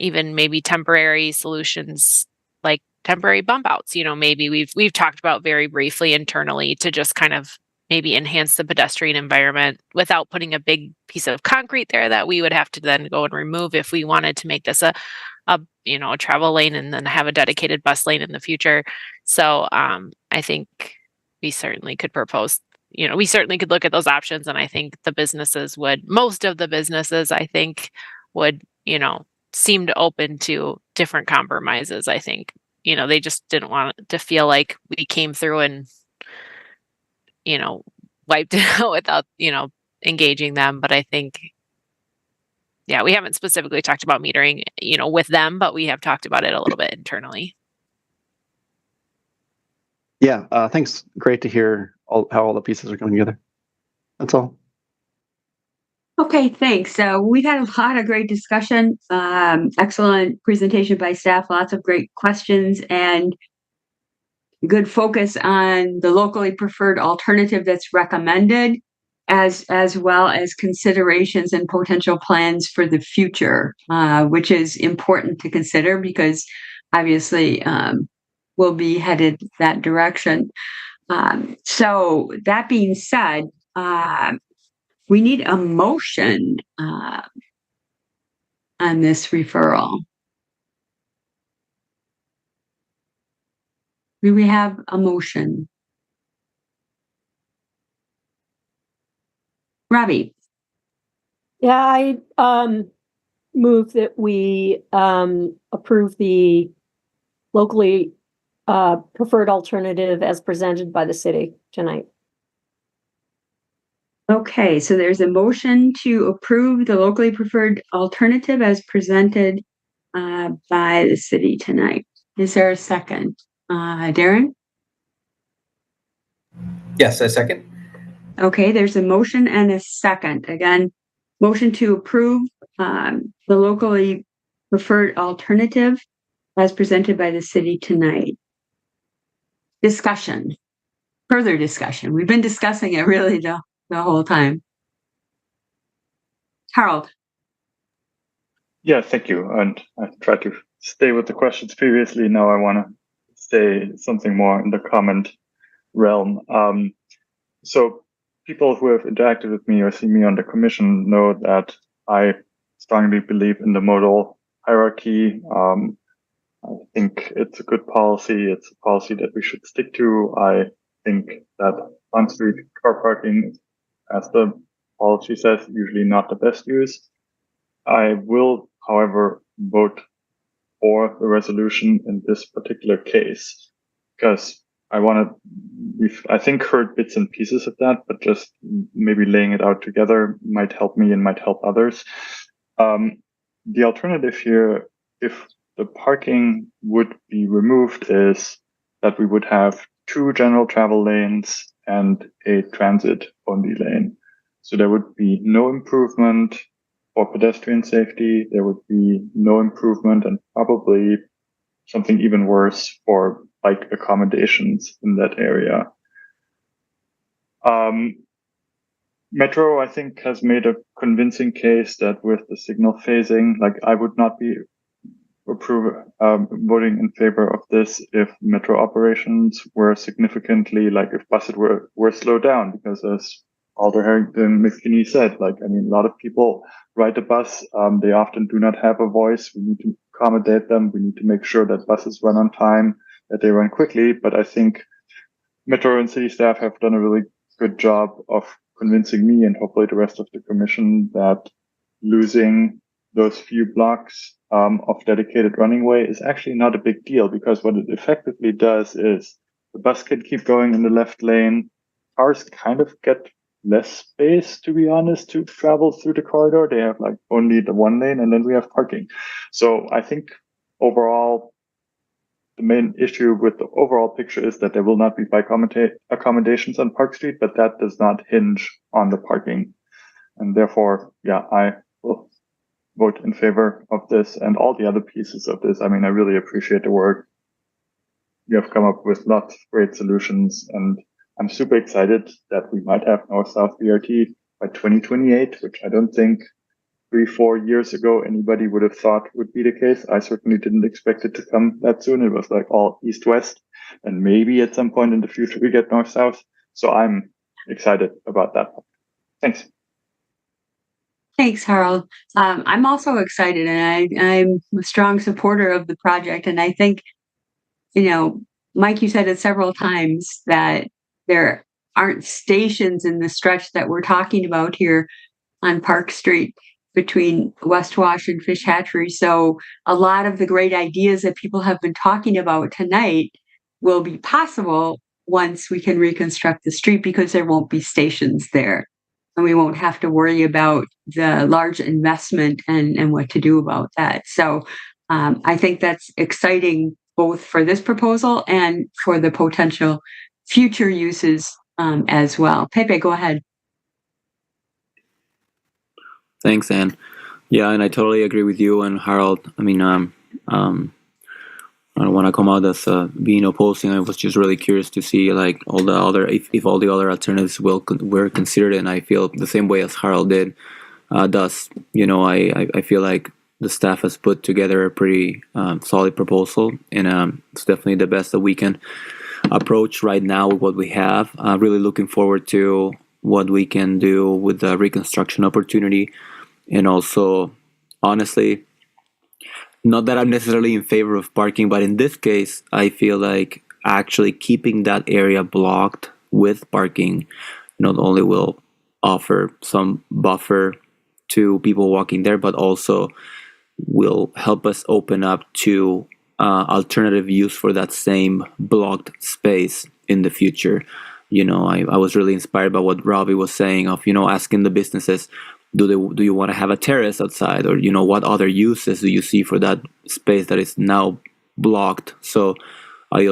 Speaker 10: even maybe temporary solutions like temporary bump outs. Maybe we've talked about very briefly internally to just kind of maybe enhance the pedestrian environment without putting a big piece of concrete there that we would have to then go and remove if we wanted to make this a travel lane and then have a dedicated bus lane in the future. So I think we certainly could propose, we certainly could look at those options. And I think most of the businesses, I think would, seem to open to different compromises. I think, they just didn't want to feel like we came through and, wiped it out without, engaging them. But I think, yeah, we haven't specifically talked about metering, with them, but we have talked about it a little bit internally.
Speaker 6: Yeah, thanks. Great to hear how all the pieces are coming together. That's all.
Speaker 1: Okay, thanks. We've had a lot of great discussion, excellent presentation by staff, lots of great questions, and good focus on the locally preferred alternative that's recommended, as well as considerations and potential plans for the future, which is important to consider because obviously we'll be headed that direction. So that being said, we need a motion on this referral. Do we have a motion? Robbie?
Speaker 18: Yeah, I move that we approve the locally preferred alternative as presented by the city tonight.
Speaker 1: Okay, so there's a motion to approve the locally preferred alternative as presented by the city tonight. Is there a second? Darren?
Speaker 14: Yes, I second.
Speaker 1: Okay, there's a motion and a second. Again, motion to approve the locally preferred alternative as presented by the city tonight. Discussion. Further discussion. We've been discussing it really the whole time. Harold.
Speaker 16: Yeah, thank you. And I tried to stay with the questions previously. Now I want to say something more in the comment realm. So people who have interacted with me or seen me on the commission know that I strongly believe in the modal hierarchy. I think it's a good policy. It's a policy that we should stick to. I think that on-street car parking, as the policy says, usually not the best use. I will, however, vote for the resolution in this particular case because we've, I think, heard bits and pieces of that, but just maybe laying it out together might help me and might help others. The alternative here, if the parking would be removed, is that we would have 2 general travel lanes and a transit only lane. So there would be no improvement for pedestrian safety. There would be no improvement and probably something even worse for bike accommodations in that area. Metro, I think, has made a convincing case that with the signal phasing, I would not be voting in favor of this if metro operations were significantly, if buses were slowed down, because as Alder Harrington McKinney said, a lot of people ride the bus. They often do not have a voice. We need to accommodate them. We need to make sure that buses run on time, that they run quickly. But I think Metro and city staff have done a really good job of convincing me and hopefully the rest of the commission that losing those few blocks of dedicated running way is actually not a big deal, because what it effectively does is the bus can keep going in the left lane. Cars kind of get less space, to be honest, to travel through the corridor. They have only the 1 lane, and then we have parking. So I think overall, the main issue with the overall picture is that there will not be bike accommodations on Park Street, but that does not hinge on the parking. And therefore, yeah, I will vote in favor of this and all the other pieces of this. I mean, I really appreciate the work. You have come up with lots of great solutions, and I'm super excited that we might have North-South BRT by 2028, which I don't think 3-4 years ago anybody would have thought would be the case. I certainly didn't expect it to come that soon. It was like all east-west, and maybe at some point in the future we get north-south. So I'm excited about that. Thanks.
Speaker 1: Thanks, Harold. I'm also excited, and I'm a strong supporter of the project. And I think, Mike, you said it several times that there aren't stations in the stretch that we're talking about here on Park Street between West Wash and Fish Hatchery. So a lot of the great ideas that people have been talking about tonight will be possible once we can reconstruct the street, because there won't be stations there. And we won't have to worry about the large investment and what to do about that. So I think that's exciting, both for this proposal and for the potential future uses as well. Pepe, go ahead.
Speaker 5: Thanks, Anne. Yeah, and I totally agree with you and Harold. I mean, I don't want to come out as being opposing. I was just really curious to see like all the other, if all the other alternatives were considered, and I feel the same way as Harold did. Thus, I feel like the staff has put together a pretty solid proposal, and it's definitely the best that we can approach right now with what we have. Really looking forward to what we can do with the reconstruction opportunity, and also, honestly, not that I'm necessarily in favor of parking, but in this case, I feel like actually keeping that area blocked with parking not only will offer some buffer to people walking there, but also will help us open up to alternative use for that same blocked space in the future. I was really inspired by what Robbie was saying of, asking the businesses, do you want to have a terrace outside, or what other uses do you see for that space that is now blocked? So I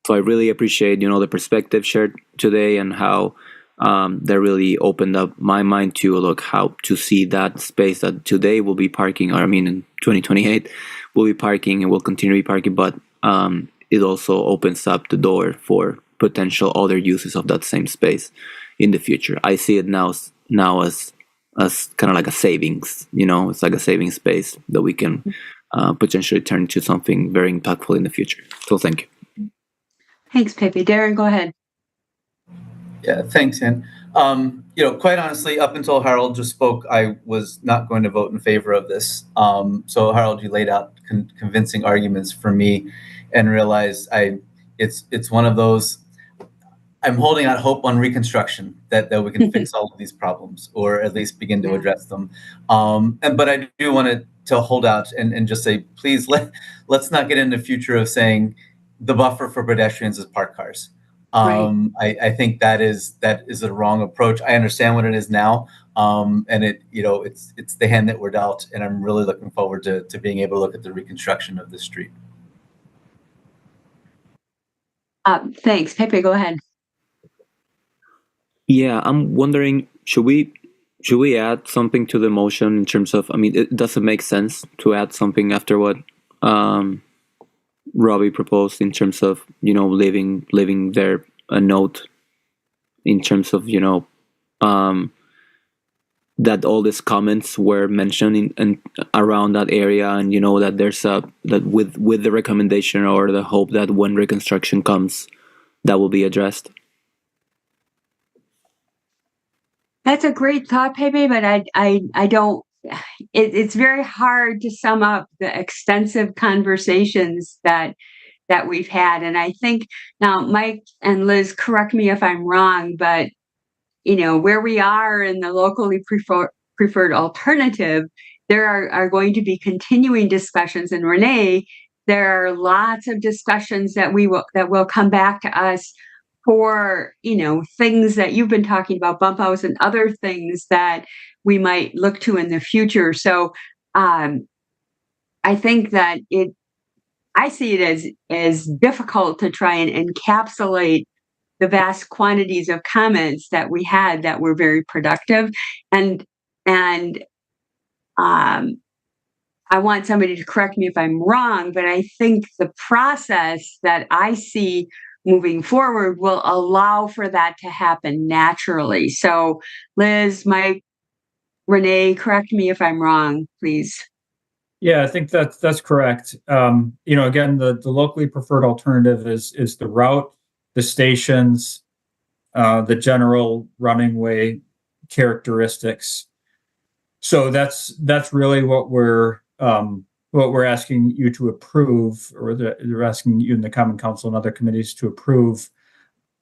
Speaker 5: really appreciate the perspective shared today, and how that really opened up my mind to look how to see that space that today will be parking, or in 2028 will be parking and will continue to be parking, but it also opens up the door for potential other uses of that same space in the future. I see it now as kind of like a savings, it's like a saving space that we can potentially turn into something very impactful in the future. So thank you.
Speaker 1: Thanks, Pepe. Darren, go ahead.
Speaker 14: Yeah, thanks, Ann. Quite honestly, up until Harold just spoke, I was not going to vote in favor of this. So Harold, you laid out convincing arguments for me, and realized it's one of those. I'm holding out hope on reconstruction that we can fix all of these problems, or at least begin to address them. But I do want to hold out and just say, please let's not get in the future of saying the buffer for pedestrians is parked cars. I think that is a wrong approach. I understand what it is now, and it's the hand that we're dealt, and I'm really looking forward to being able to look at the reconstruction of the street.
Speaker 1: Thanks, Pepe. Go ahead.
Speaker 5: Yeah, I'm wondering, should we add something to the motion in terms of, it doesn't make sense to add something after what Robbie proposed in terms of, leaving there a note in terms of, that all these comments were mentioned in around that area, and that there's that with the recommendation or the hope that when reconstruction comes, that will be addressed.
Speaker 1: That's a great thought, Pepe, but I don't. It's very hard to sum up the extensive conversations that we've had, and I think now Mike and Liz, correct me if I'm wrong, but where we are in the locally preferred alternative, there are going to be continuing discussions, and Renee, there are lots of discussions that will come back to us for, things that you've been talking about, bump outs and other things that we might look to in the future. So I think that I see it as difficult to try and encapsulate the vast quantities of comments that we had that were very productive. And I want somebody to correct me if I'm wrong, but I think the process that I see moving forward will allow for that to happen naturally. So Liz, Mike, Renee, correct me if I'm wrong, please.
Speaker 9: Yeah, I think that's correct. Again, the locally preferred alternative is the route, the stations, the general running way characteristics. So that's really what we're asking you to approve, or they're asking you in the Common Council and other committees to approve.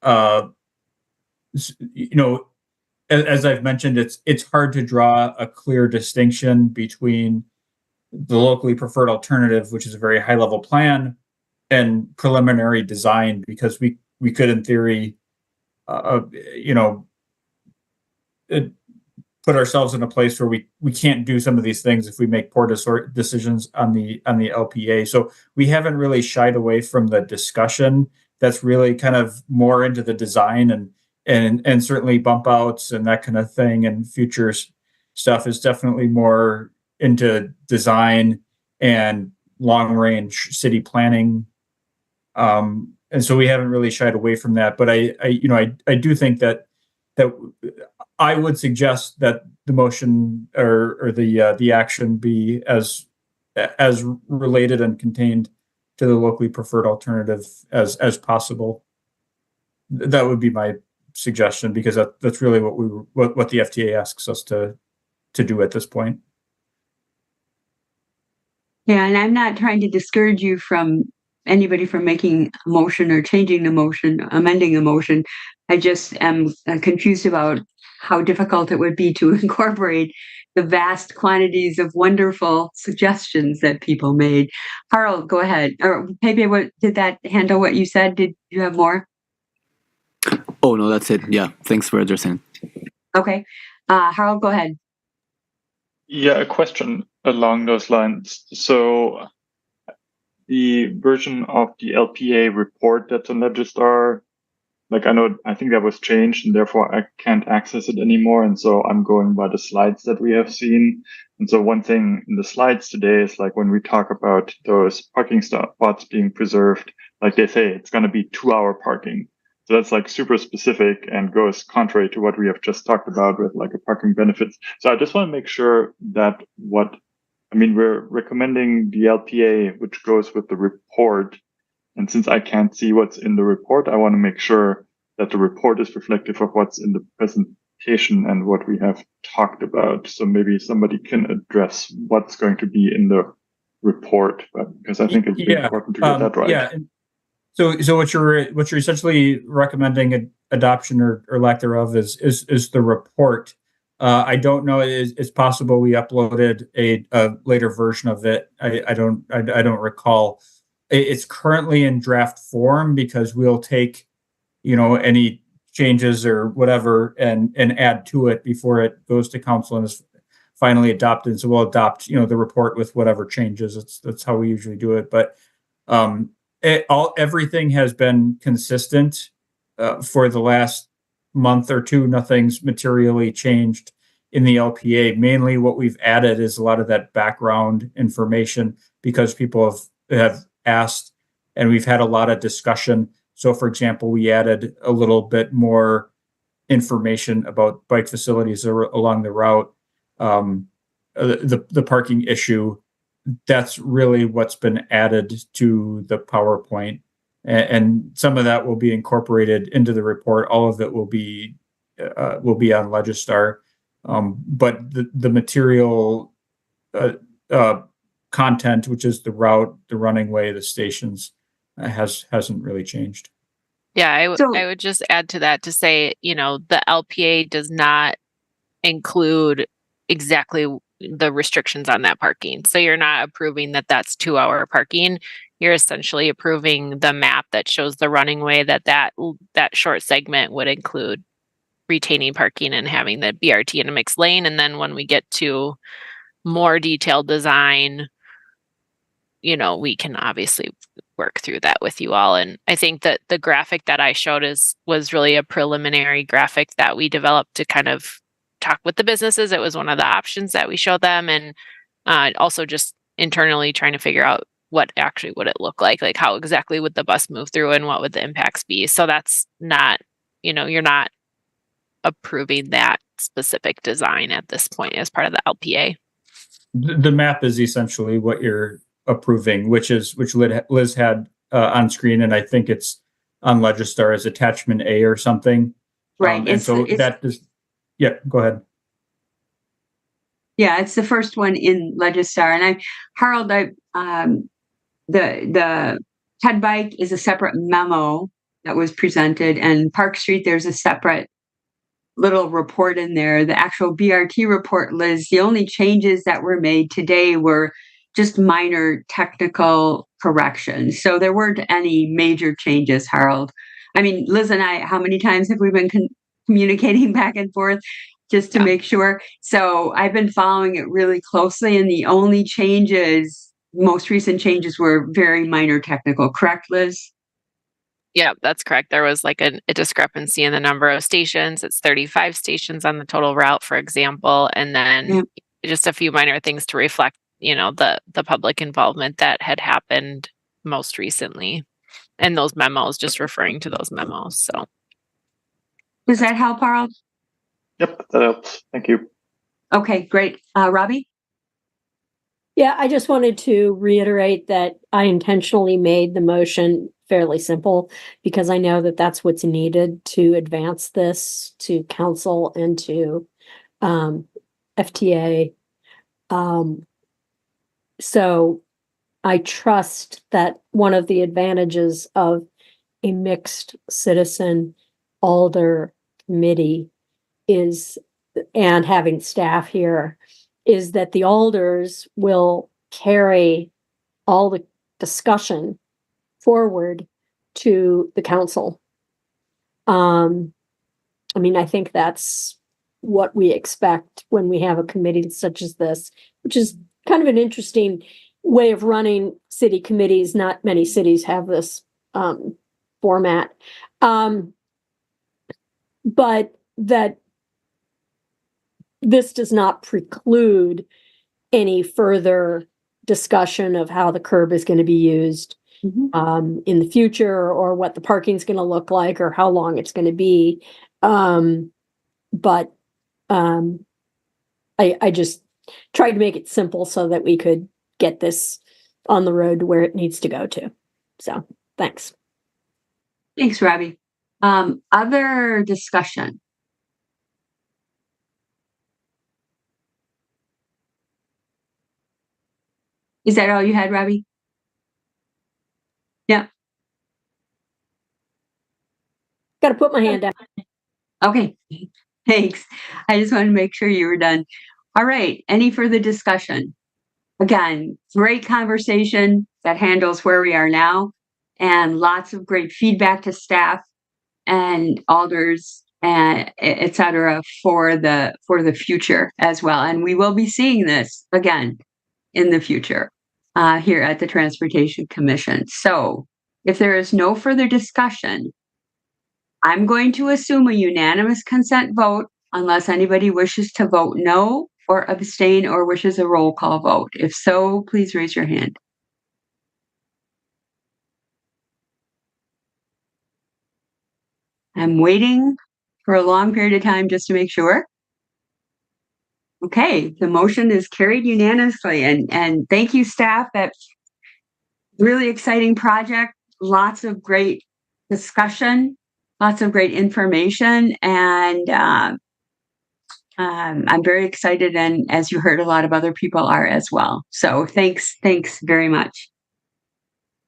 Speaker 9: As I've mentioned, it's hard to draw a clear distinction between the locally preferred alternative, which is a very high level plan, and preliminary design, because we could, in theory, put ourselves in a place where we can't do some of these things if we make poor decisions on the LPA. So we haven't really shied away from the discussion. That's really kind of more into the design and certainly bump outs and that kind of thing, and futures stuff is definitely more into design and long range city planning. And so we haven't really shied away from that. But I do think that I would suggest that the motion or the action be as related and contained to the locally preferred alternative as possible. That would be my suggestion, because that's really what the FTA asks us to do at this point.
Speaker 1: Yeah, and I'm not trying to discourage you from anybody from making a motion or changing the motion, amending a motion. I just am confused about how difficult it would be to incorporate the vast quantities of wonderful suggestions that people made. Harold, go ahead. Or maybe did that handle what you said? Did you have more?
Speaker 5: Oh, no, that's it. Yeah, thanks for addressing.
Speaker 1: Okay. Harold, go ahead.
Speaker 16: Yeah, a question along those lines. So the version of the LPA report that's on Legistar, I think that was changed and therefore I can't access it anymore. And so I'm going by the slides that we have seen. And so one thing in the slides today is when we talk about those parking spots being preserved, they say it's going to be 2-hour parking. So that's super specific and goes contrary to what we have just talked about with a parking benefits. So I just want to make sure that we're recommending the LPA, which goes with the report. And since I can't see what's in the report, I want to make sure that the report is reflective of what's in the presentation and what we have talked about. So maybe somebody can address what's going to be in the report, because I think it's important to get that right.
Speaker 9: Yeah. So what you're essentially recommending adoption or lack thereof is the report. I don't know. It's possible we uploaded a later version of it. I don't recall. It's currently in draft form because we'll take, any changes or whatever and add to it before it goes to council and is finally adopted. So we'll adopt, the report with whatever changes. That's how we usually do it. But everything has been consistent for the last month or two. Nothing's materially changed in the LPA. Mainly what we've added is a lot of that background information because people have asked and we've had a lot of discussion. So for example, we added a little bit more information about bike facilities along the route, the parking issue. That's really what's been added to the PowerPoint, and some of that will be incorporated into the report. All of it will be on Legistar, but the material content, which is the route, the running way, the stations, hasn't really changed.
Speaker 10: Yeah, I would just add to that to say, the LPA does not include exactly the restrictions on that parking. So you're not approving that that's 2-hour parking. You're essentially approving the map that shows the running way that short segment would include retaining parking and having the BRT in a mixed lane. And then when we get to more detailed design, we can obviously work through that with you all. And I think that the graphic that I showed was really a preliminary graphic that we developed to kind of talk with the businesses. It was one of the options that we showed them, and also just internally trying to figure out what actually would it look like how exactly would the bus move through and what would the impacts be. So that's not, you're not approving that specific design at this point as part of the LPA.
Speaker 9: The map is essentially what you're approving, which Liz had on screen, and I think it's on Legistar as attachment A or something.
Speaker 1: Right.
Speaker 9: And so that is, yeah, go ahead.
Speaker 1: Yeah, it's the first one in Legistar. And Harold, the TED bike is a separate memo that was presented, and Park Street, there's a separate little report in there. The actual BRT report, Liz, the only changes that were made today were just minor technical corrections. So there weren't any major changes, Harold. I mean, Liz and I, how many times have we been communicating back and forth just to make sure? So I've been following it really closely, and the only most recent changes were very minor technical. Correct, Liz?
Speaker 10: Yeah, that's correct. There was a discrepancy in the number of stations. It's 35 stations on the total route, for example, and then just a few minor things to reflect, the public involvement that had happened most recently, and those memos, just referring to those memos. So,
Speaker 1: does that help, Harold?
Speaker 16: Yep, that helps. Thank you.
Speaker 1: Okay, great. Robbie?
Speaker 18: Yeah, I just wanted to reiterate that I intentionally made the motion fairly simple because I know that that's what's needed to advance this to council and to FTA. So I trust that one of the advantages of a mixed citizen alder committee is, and having staff here, is that the alders will carry all the discussion forward to the council. I think that's what we expect when we have a committee such as this, which is kind of an interesting way of running city committees. Not many cities have this format. But that this does not preclude any further discussion of how the curb is going to be used in the future, or what the parking is going to look like, or how long it's going to be. But I just tried to make it simple so that we could get this on the road where it needs to go to. So thanks.
Speaker 1: Thanks, Robbie. Other discussion? Is that all you had, Robbie? Yeah.
Speaker 18: Got to put my hand down.
Speaker 1: Okay, thanks. I just wanted to make sure you were done. All right, any further discussion? Again, great conversation that handles where we are now, and lots of great feedback to staff and alders and et cetera for the future as well. And we will be seeing this again in the future here at the Transportation Commission. So if there is no further discussion, I'm going to assume a unanimous consent vote unless anybody wishes to vote no or abstain or wishes a roll call vote. If so, please raise your hand. I'm waiting for a long period of time just to make sure. Okay, the motion is carried unanimously, and thank you, staff. That's really exciting project. Lots of great discussion, lots of great information, and I'm very excited. And as you heard, a lot of other people are as well. So thanks very much.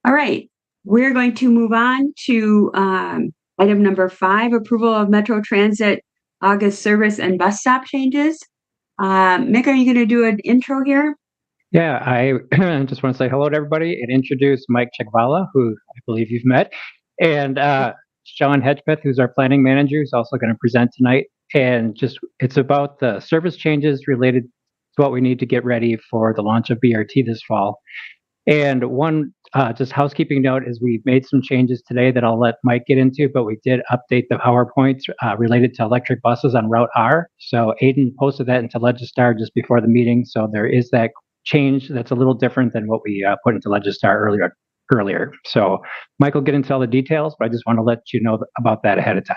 Speaker 1: All right, we're going to move on to item number 5, approval of Metro Transit August service and bus stop changes. Mick, are you going to do an intro here?
Speaker 19: Yeah, I just want to say hello to everybody and introduce Mike Chekvala, who I believe you've met, and Sean Hedgepeth, who's our planning manager, who's also going to present tonight. And it's about the service changes related to what we need to get ready for the launch of BRT this fall. And one just housekeeping note is we made some changes today that I'll let Mike get into, but we did update the PowerPoints related to electric buses on Route R. So Aiden posted that into Legistar just before the meeting. So there is that change that's a little different than what we put into Legistar earlier. So Mike will get into all the details, but I just want to let you know about that ahead of time.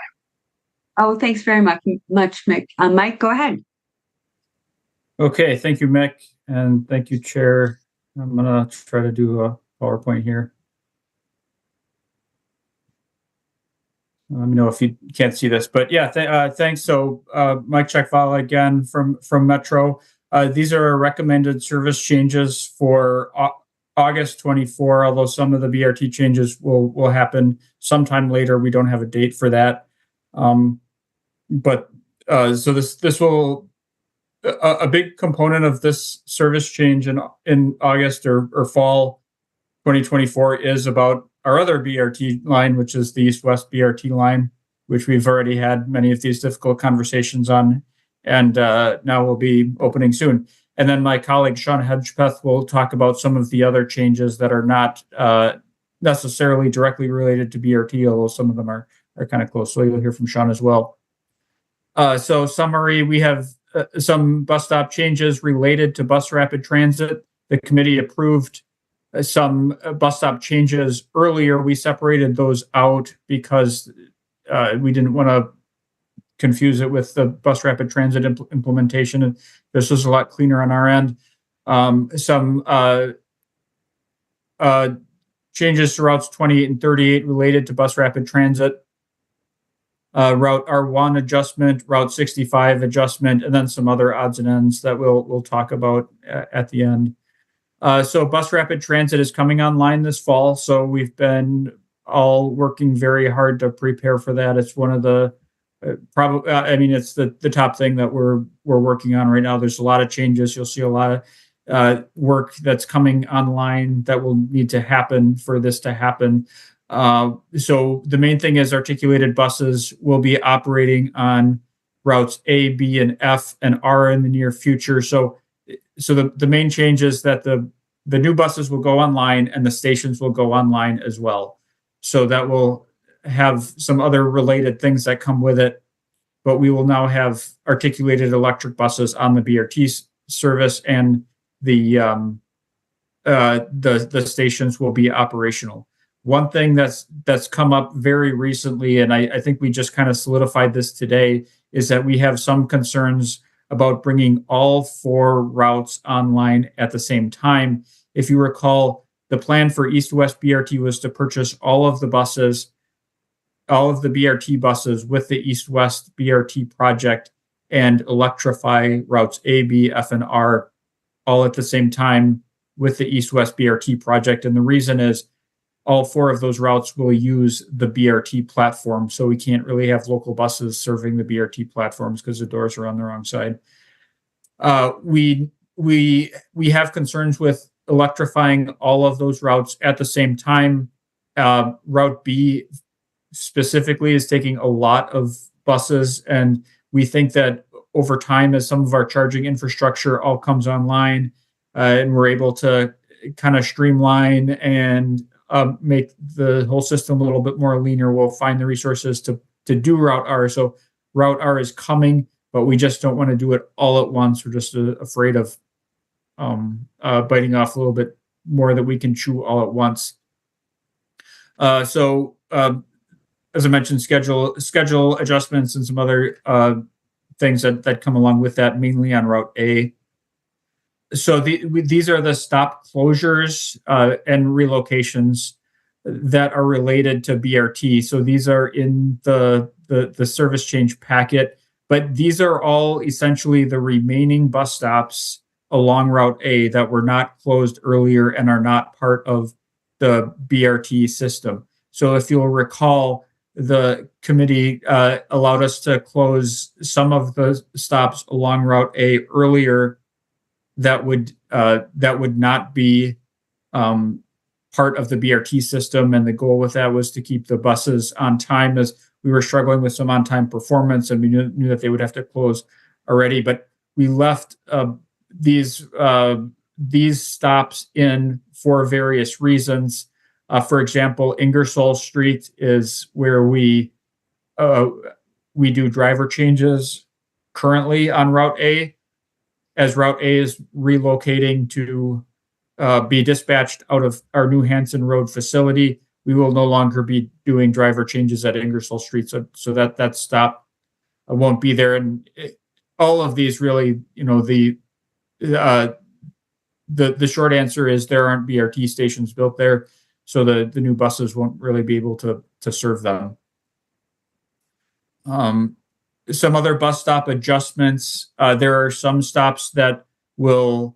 Speaker 1: Oh, thanks very much, Mick. Mike, go ahead.
Speaker 9: Okay, thank you, Mick, and thank you, Chair. I'm gonna try to do a PowerPoint here. Let me know if you can't see this, but yeah, thanks. So Mike Chekvala again from Metro. These are recommended service changes for August 24, although some of the BRT changes will happen sometime later. We don't have a date for that. So this will, a big component of this service change in August or fall 2024 is about our other BRT line, which is the East-West BRT line, which we've already had many of these difficult conversations on, and now will be opening soon. And then my colleague Sean Hedgepeth will talk about some of the other changes that are not necessarily directly related to BRT, although some of them are kind of close. So you'll hear from Sean as well. So summary, we have some bus stop changes related to bus rapid transit. The committee approved some bus stop changes earlier. We separated those out because we didn't want to confuse it with the bus rapid transit implementation. This was a lot cleaner on our end. Some changes to routes 28 and 38 related to bus rapid transit. Route R1 adjustment, Route 65 adjustment, and then some other odds and ends that we'll talk about at the end. So bus rapid transit is coming online this fall. So we've been all working very hard to prepare for that. It's one of the it's the top thing that we're working on right now. There's a lot of changes. You'll see a lot of work that's coming online that will need to happen for this to happen. So the main thing is articulated buses will be operating on routes A, B, and F and R in the near future. So the main change is that the new buses will go online and the stations will go online as well. So that will have some other related things that come with it, but we will now have articulated electric buses on the BRT service, and the stations will be operational. One thing that's come up very recently, and I think we just kind of solidified this today, is that we have some concerns about bringing all 4 routes online at the same time. If you recall, the plan for East-West BRT was to purchase all of the BRT buses with the East-West BRT project and electrify routes A, B, F, and R all at the same time with the East-West BRT project. And the reason is all 4 of those routes will use the BRT platform. So we can't really have local buses serving the BRT platforms because the doors are on the wrong side. We have concerns with electrifying all of those routes at the same time. Route B specifically is taking a lot of buses, and we think that over time, as some of our charging infrastructure all comes online, and we're able to kind of streamline and make the whole system a little bit more leaner, we'll find the resources to do Route R. So Route R is coming, but we just don't want to do it all at once. We're just afraid of biting off a little bit more that we can chew all at once. As I mentioned, schedule adjustments and some other things that come along with that, mainly on Route A. So these are the stop closures and relocations that are related to BRT. So these are in the service change packet, but these are all essentially the remaining bus stops along Route A that were not closed earlier and are not part of the BRT system. So if you'll recall, the committee allowed us to close some of the stops along Route A earlier that would not be part of the BRT system. And the goal with that was to keep the buses on time, as we were struggling with some on-time performance, and we knew that they would have to close already. But we left these stops in for various reasons. For example, Ingersoll Street is where we do driver changes currently on Route A, as Route A is relocating to be dispatched out of our New Hanson Road facility. We will no longer be doing driver changes at Ingersoll Street, so that stop won't be there. And all of these really, the short answer is there aren't BRT stations built there, so the new buses won't really be able to serve them. Some other bus stop adjustments. There are some stops that Route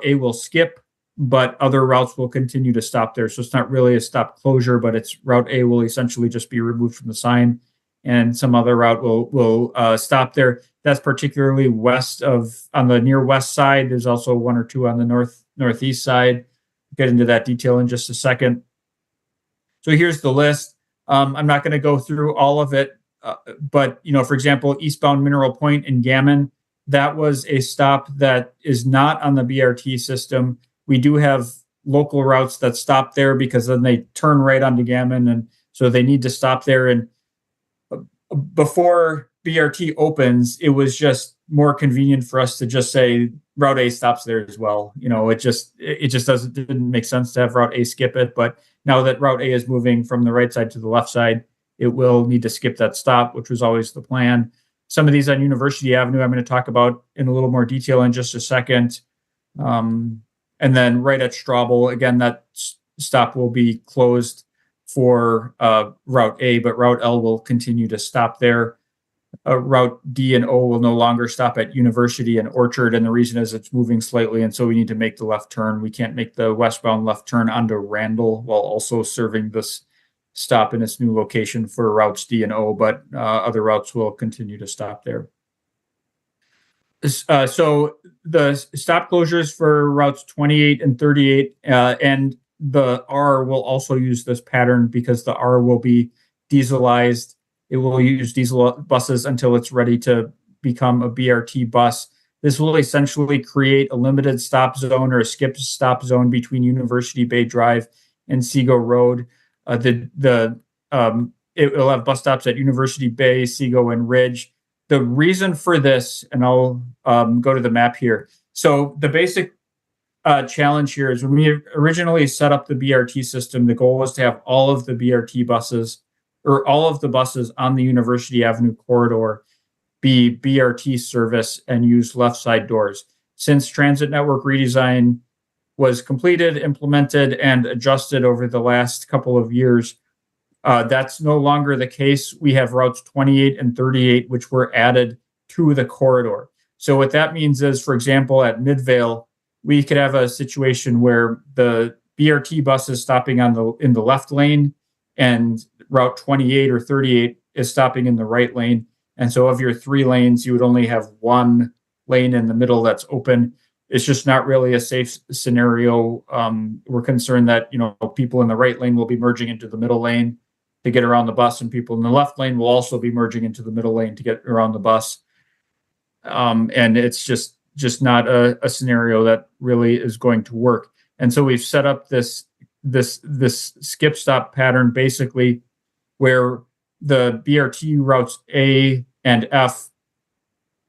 Speaker 9: A will skip, but other routes will continue to stop there. So it's not really a stop closure, but it's Route A will essentially just be removed from the sign, and some other route will stop there. That's particularly on the near west side. There's also one or two on the northeast side. Get into that detail in just a second. So here's the list. I'm not going to go through all of it, but for example, eastbound Mineral Point in Gammon, that was a stop that is not on the BRT system. We do have local routes that stop there because then they turn right onto Gammon, and so they need to stop there. And before BRT opens, it was just more convenient for us to just say Route A stops there as well. It just didn't make sense to have Route A skip it. But now that Route A is moving from the right side to the left side, it will need to skip that stop, which was always the plan. Some of these on University Avenue, I'm going to talk about in a little more detail in just a second. And then right at Straubel, again, that stop will be closed for Route A, but Route L will continue to stop there. Route D and O will no longer stop at University and Orchard, and the reason is it's moving slightly, and so we need to make the left turn. We can't make the westbound left turn onto Randall while also serving this stop in its new location for routes D and O, but other routes will continue to stop there. So the stop closures for routes 28 and 38 and the R will also use this pattern because the R will be dieselized. It will use diesel buses until it's ready to become a BRT bus. This will essentially create a limited stop zone or a skip stop zone between University Bay Drive and Seago Road. It will have bus stops at University Bay, Seago, and Ridge. The reason for this, and I'll go to the map here. So the basic challenge here is when we originally set up the BRT system, the goal was to have all of the BRT buses or all of the buses on the University Avenue corridor be BRT service and use left side doors. Since transit network redesign was completed, implemented, and adjusted over the last couple of years, that's no longer the case. We have routes 28 and 38, which were added to the corridor. So what that means is, for example, at Midvale, we could have a situation where the BRT bus is stopping in the left lane, and route 28 or 38 is stopping in the right lane. And so of your 3 lanes, you would only have 1 lane in the middle that's open. It's just not really a safe scenario. We're concerned that people in the right lane will be merging into the middle lane to get around the bus, and people in the left lane will also be merging into the middle lane to get around the bus. And it's just not a scenario that really is going to work. And so we've set up this skip stop pattern basically where the BRT routes A and F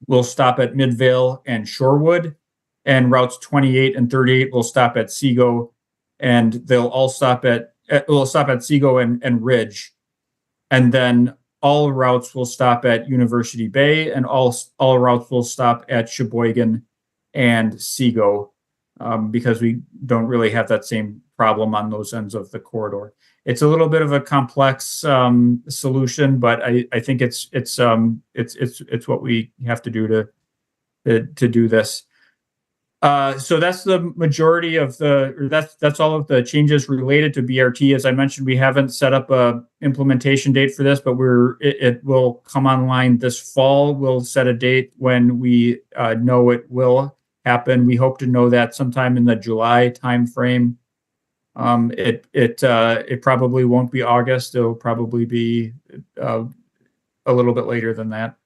Speaker 9: will stop at Midvale and Shorewood, and routes 28 and 38 will stop at Seago, and they'll all stop at Seago and Ridge. And then all routes will stop at University Bay, and all routes will stop at Sheboygan and Seago, because we don't really have that same problem on those ends of the corridor. It's a little bit of a complex solution, but I think it's what we have to do to do this. So that's the majority of that's all of the changes related to BRT. As I mentioned, we haven't set up a implementation date for this, but it will come online this fall. We'll set a date when we know it will happen. We hope to know that sometime in the July timeframe. It probably won't be August. It'll probably be a little bit later than that.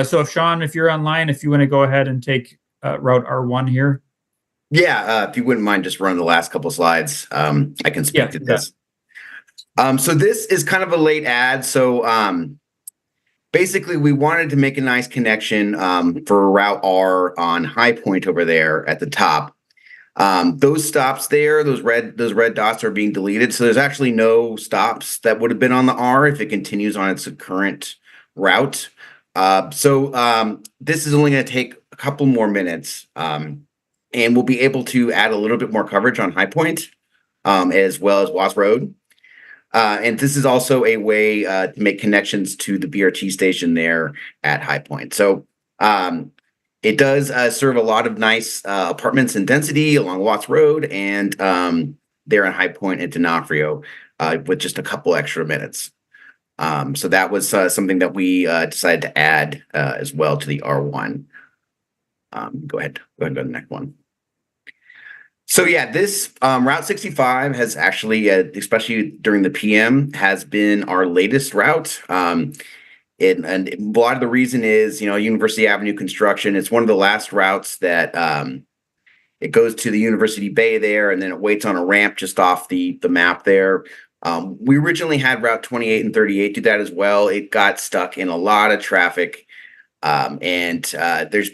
Speaker 9: So if Sean, if you're online, if you want to go ahead and take route R1 here.
Speaker 20: Yeah, if you wouldn't mind just running the last couple slides, I can speak to this. So this is kind of a late ad. So basically, we wanted to make a nice connection for Route R on High Point over there at the top. Those stops there, those red dots are being deleted. So there's actually no stops that would have been on the R if it continues on its current route. So this is only going to take a couple more minutes. And we'll be able to add a little bit more coverage on High Point, as well as Watts Road. And this is also a way to make connections to the BRT station there at High Point. So it does serve a lot of nice apartments and density along Watts Road and there in High Point and D'Onofrio with just a couple extra minutes. So that was something that we decided to add as well to the R1. Go ahead and go to the next one. So yeah, this Route 65 has actually, especially during the PM, has been our latest route. And a lot of the reason is, University Avenue construction. It's one of the last routes that it goes to the University Bay there, and then it waits on a ramp just off the map there. We originally had Route 28 and 38 do that as well. It got stuck in a lot of traffic. And there's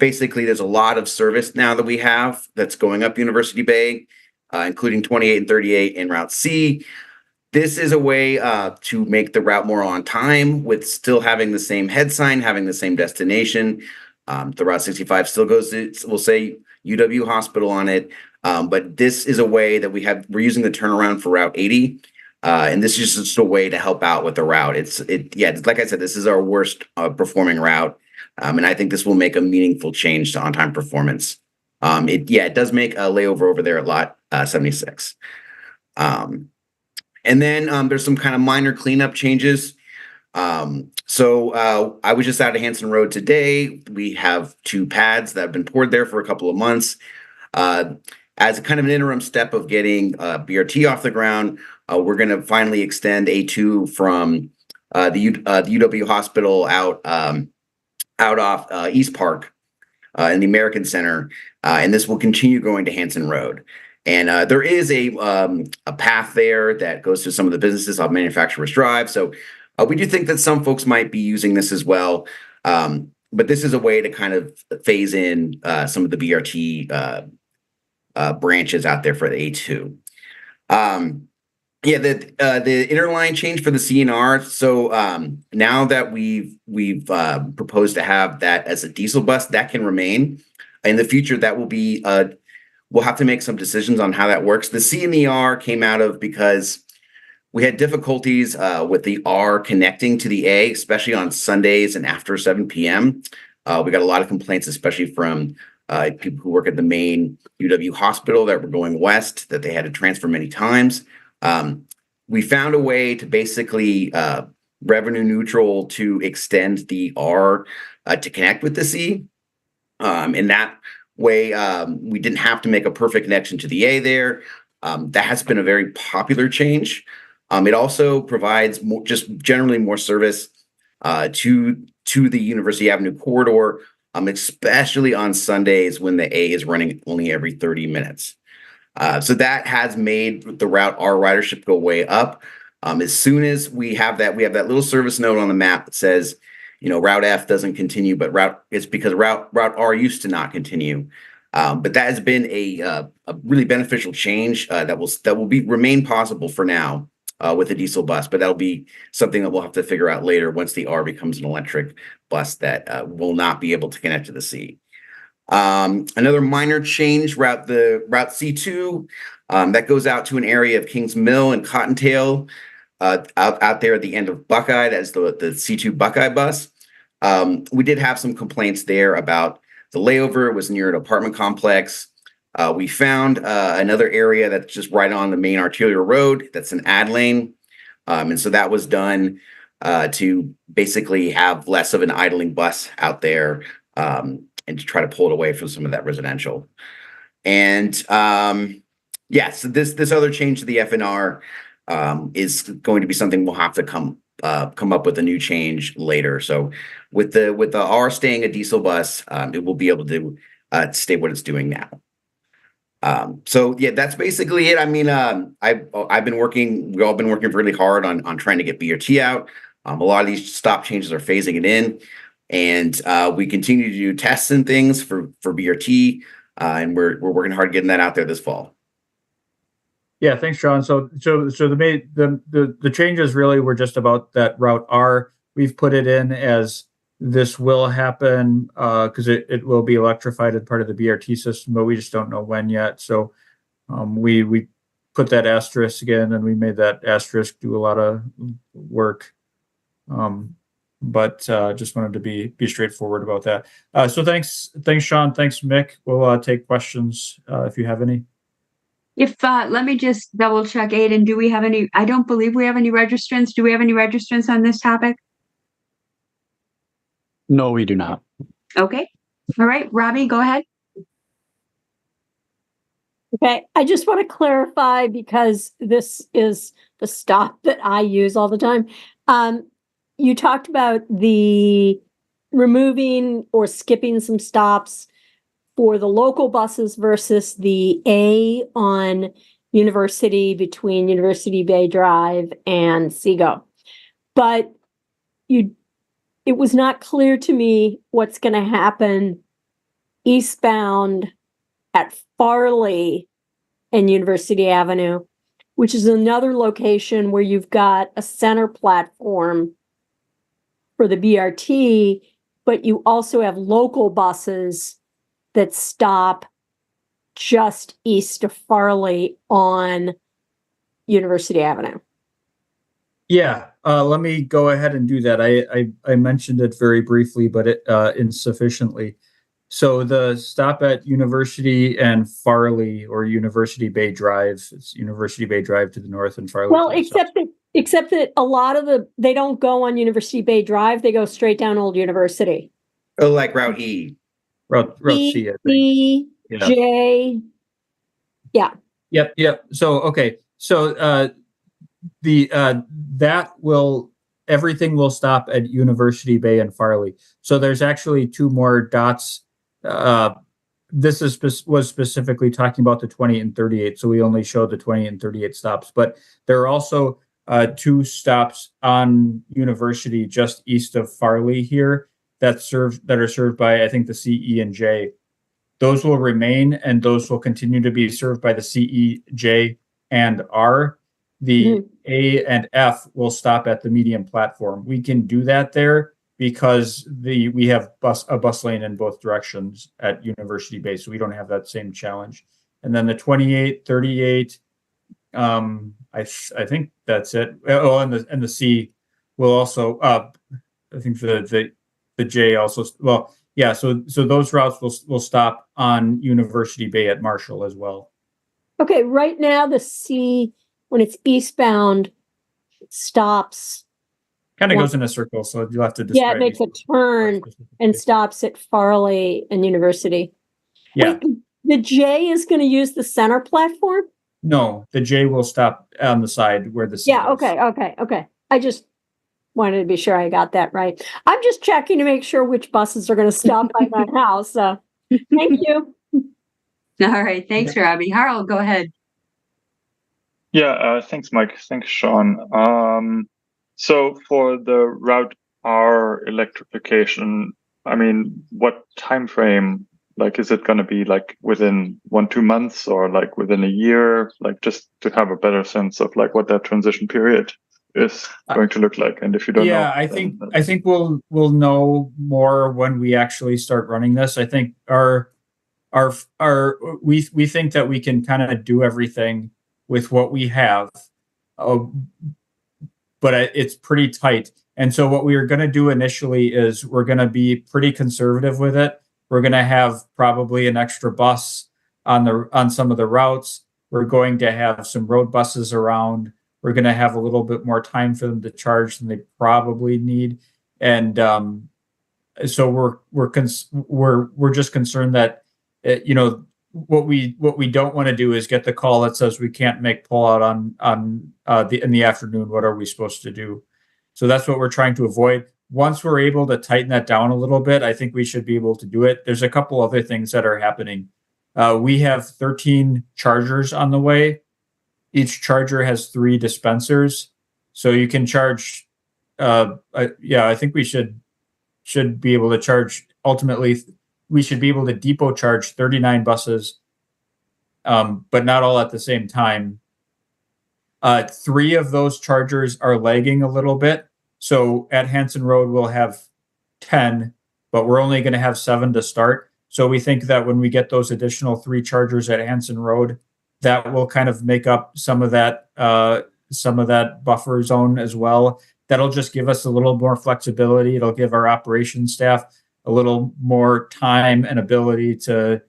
Speaker 20: a lot of service now that we have that's going up University Bay, including 28 and 38 and Route C. This is a way to make the route more on time with still having the same head sign, having the same destination. The Route 65 still goes to, we'll say, UW Hospital on it. But this is a way that we're using the turnaround for Route 80. And this is just a way to help out with the route. Like I said, this is our worst performing route. And I think this will make a meaningful change to on-time performance. It does make a layover over there at Lot 76. And then there's some kind of minor cleanup changes. So I was just out of Hanson Road today. We have 2 pads that have been poured there for a couple of months. As a kind of an interim step of getting BRT off the ground, we're going to finally extend A2 from the UW Hospital out off East Park in the American Center, and this will continue going to Hanson Road. And there is a path there that goes to some of the businesses off Manufacturers Drive. So we do think that some folks might be using this as well. But this is a way to kind of phase in some of the BRT branches out there for the A2. The interline change for the CNR. So now that we've proposed to have that as a diesel bus, that can remain. In the future, that will be we'll have to make some decisions on how that works. The C and the R came out of because we had difficulties with the R connecting to the A, especially on Sundays and after 7 p.m. We got a lot of complaints, especially from people who work at the main UW hospital that were going west, that they had to transfer many times. We found a way to basically revenue neutral to extend the R to connect with the C. In that way, we didn't have to make a perfect connection to the A there. That has been a very popular change. It also provides just generally more service to the University Avenue corridor, especially on Sundays when the A is running only every 30 minutes. So that has made the Route R ridership go way up. As soon as we have that little service note on the map that says, Route F doesn't continue, but it's because Route R used to not continue. But that has been a really beneficial change that will remain possible for now with a diesel bus, but that'll be something that we'll have to figure out later once the R becomes an electric bus that will not be able to connect to the C. Another minor change, Route C2, that goes out to an area of Kings Mill and Cottontail, out there at the end of Buckeye. That's the C2 Buckeye bus. We did have some complaints there about the layover. It was near an apartment complex. We found another area that's just right on the main arterial road. That's an ad lane. And so that was done to basically have less of an idling bus out there, and to try to pull it away from some of that residential. And so this other change to the FNR is going to be something we'll have to come up with a new change later. So with the R staying a diesel bus, it will be able to stay what it's doing now. So yeah, that's basically it. I mean, we've all been working really hard on trying to get BRT out. A lot of these stop changes are phasing it in, and we continue to do tests and things for BRT, and we're working hard getting that out there this fall.
Speaker 9: Yeah, thanks, Sean. So the changes really were just about that Route R. We've put it in as this will happen because it will be electrified as part of the BRT system, but we just don't know when yet. So we put that asterisk again, and we made that asterisk do a lot of work. But just wanted to be straightforward about that. So thanks, Sean. Thanks, Mick. We'll take questions if you have any.
Speaker 1: If let me just double check, Aiden, do we have any? I don't believe we have any registrants. Do we have any registrants on this topic?
Speaker 3: No, we do not.
Speaker 1: Okay. All right, Robbie, go ahead.
Speaker 18: Okay, I just want to clarify because this is the stop that I use all the time. You talked about the removing or skipping some stops for the local buses versus the A on University between University Bay Drive and Seago. But it was not clear to me what's going to happen eastbound at Farley and University Avenue, which is another location where you've got a center platform for the BRT, but you also have local buses that stop just east of Farley on University Avenue.
Speaker 9: Yeah, let me go ahead and do that. I mentioned it very briefly, but insufficiently. So the stop at University and Farley, or University Bay Drive, it's University Bay Drive to the north and Farley.
Speaker 18: Well, except that a lot of they don't go on University Bay Drive, they go straight down Old University.
Speaker 20: Oh, like Route E.
Speaker 9: Route C, I think.
Speaker 18: E,
Speaker 9: Yeah.
Speaker 18: J. Yeah.
Speaker 9: Yep. So, okay. So, everything will stop at University Bay and Farley. So there's actually two more dots. This was specifically talking about the 20 and 38. So we only showed the 20 and 38 stops, but there are also two stops on University just east of Farley here that are served by, I think, the C, E, and J. Those will remain, and those will continue to be served by the C, E, J, and R. The A and F will stop at the medium platform. We can do that there because we have a bus lane in both directions at University Bay, so we don't have that same challenge. And then the 28, 38, I think that's it. Oh, and the C will also I think the J also, well, yeah, so those routes will stop on University Bay at Marshall as well.
Speaker 18: Okay, right now the C, when it's eastbound, stops.
Speaker 9: Kind of goes in a circle, so you'll have to describe.
Speaker 18: Yeah, it makes a turn and stops at Farley and University.
Speaker 9: Yeah.
Speaker 18: Wait, the J is going to use the center platform?
Speaker 9: No, the J will stop on the side where the C
Speaker 18: Yeah,
Speaker 9: is.
Speaker 18: okay. I just wanted to be sure I got that right. I'm just checking to make sure which buses are going to stop by my house. Thank you.
Speaker 1: All right, thanks, Robbie. Harold, go ahead.
Speaker 16: Yeah, thanks, Mike. Thanks, Sean. So for the Route R electrification, I mean, what time frame? Like, is it going to be like within 1-2 months, or like within a year? Like, just to have a better sense of like what that transition period is going to look like. And if you don't know,
Speaker 9: I think we'll know more when we actually start running this. I think we think that we can kind of do everything with what we have, but it's pretty tight. And so what we are going to do initially is we're going to be pretty conservative with it. We're going to have probably an extra bus on some of the routes. We're going to have some road buses around. We're going to have a little bit more time for them to charge than they probably need. And so we're just concerned that what we don't want to do is get the call that says we can't make pullout in the afternoon. What are we supposed to do? So that's what we're trying to avoid. Once we're able to tighten that down a little bit, I think we should be able to do it. There's a couple other things that are happening. We have 13 chargers on the way. Each charger has 3 dispensers, so you can charge. I think we should be able to charge. Ultimately, we should be able to depot charge 39 buses, but not all at the same time. 3 of those chargers are lagging a little bit. So at Hanson Road, we'll have 10, but we're only going to have 7 to start. So we think that when we get those additional 3 chargers at Hanson Road, that will kind of make up some of that buffer zone as well. That'll just give us a little more flexibility. It'll give our operations staff a little more time and ability to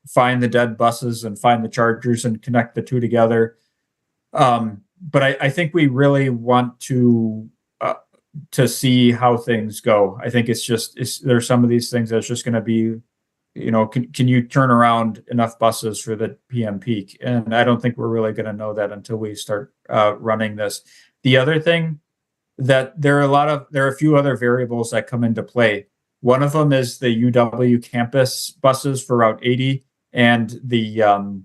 Speaker 9: find the dead buses and find the chargers and connect the 2 together. But I think we really want to see how things go. I think there's some of these things that's just going to be, can you turn around enough buses for the PM peak? And I don't think we're really going to know that until we start running this. The other thing that there are a few other variables that come into play. One of them is the UW campus buses for Route 80 and the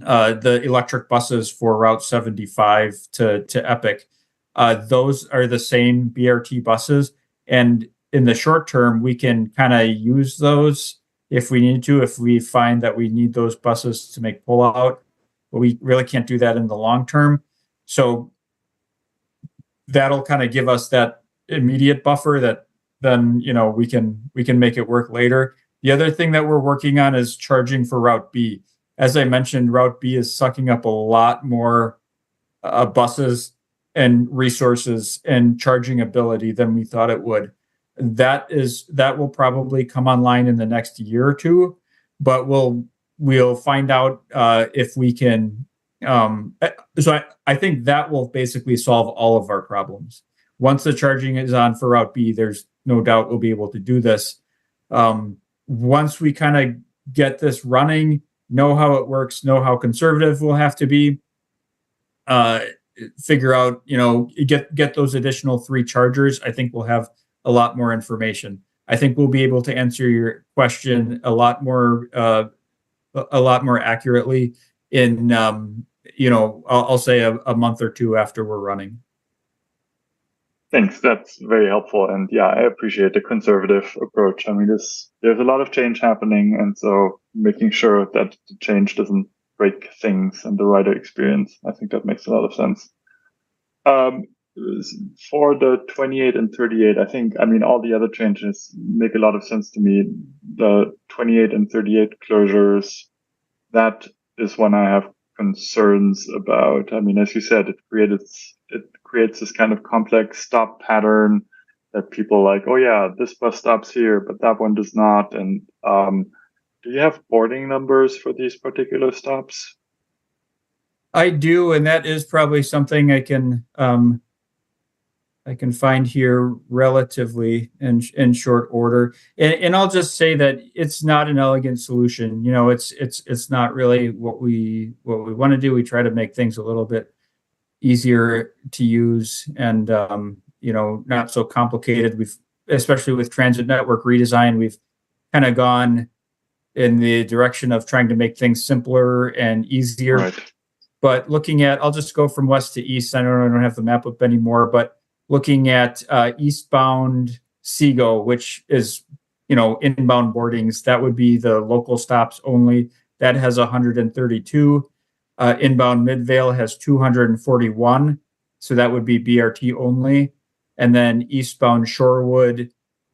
Speaker 9: electric buses for Route 75 to Epic. Those are the same BRT buses, and in the short term, we can kind of use those if we need to, if we find that we need those buses to make pullout, but we really can't do that in the long term. So that'll kind of give us that immediate buffer that then, we can make it work later. The other thing that we're working on is charging for Route B. As I mentioned, Route B is sucking up a lot more buses and resources and charging ability than we thought it would. That will probably come online in the next year or 2, but we'll find out if we can. So I think that will basically solve all of our problems. Once the charging is on for Route B, there's no doubt we'll be able to do this. Once we kind of get this running, know how it works, know how conservative we'll have to be, figure out, get those additional 3 chargers, I think we'll have a lot more information. I think we'll be able to answer your question a lot more accurately in, I'll say a month or 2 after we're running.
Speaker 16: Thanks. That's very helpful. And yeah, I appreciate the conservative approach. I mean, there's a lot of change happening. And so making sure that the change doesn't break things and the rider experience, I think that makes a lot of sense. For the 28 and 38, all the other changes make a lot of sense to me. The 28 and 38 closures, that is one I have concerns about. I mean, as you said, it creates this kind of complex stop pattern that people like, oh yeah, this bus stops here, but that one does not. And do you have boarding numbers for these particular stops?
Speaker 9: I do, and that is probably something I can find here relatively in short order. And I'll just say that it's not an elegant solution. It's not really what we want to do. We try to make things a little bit easier to use and not so complicated. Especially with transit network redesign, we've kind of gone in the direction of trying to make things simpler and easier.
Speaker 16: Right.
Speaker 9: But I'll just go from west to east. I don't have the map up anymore, but looking at eastbound Seago, which is, inbound boardings, that would be the local stops only. That has 132. Inbound Midvale has 241. So that would be BRT only. And then eastbound Shorewood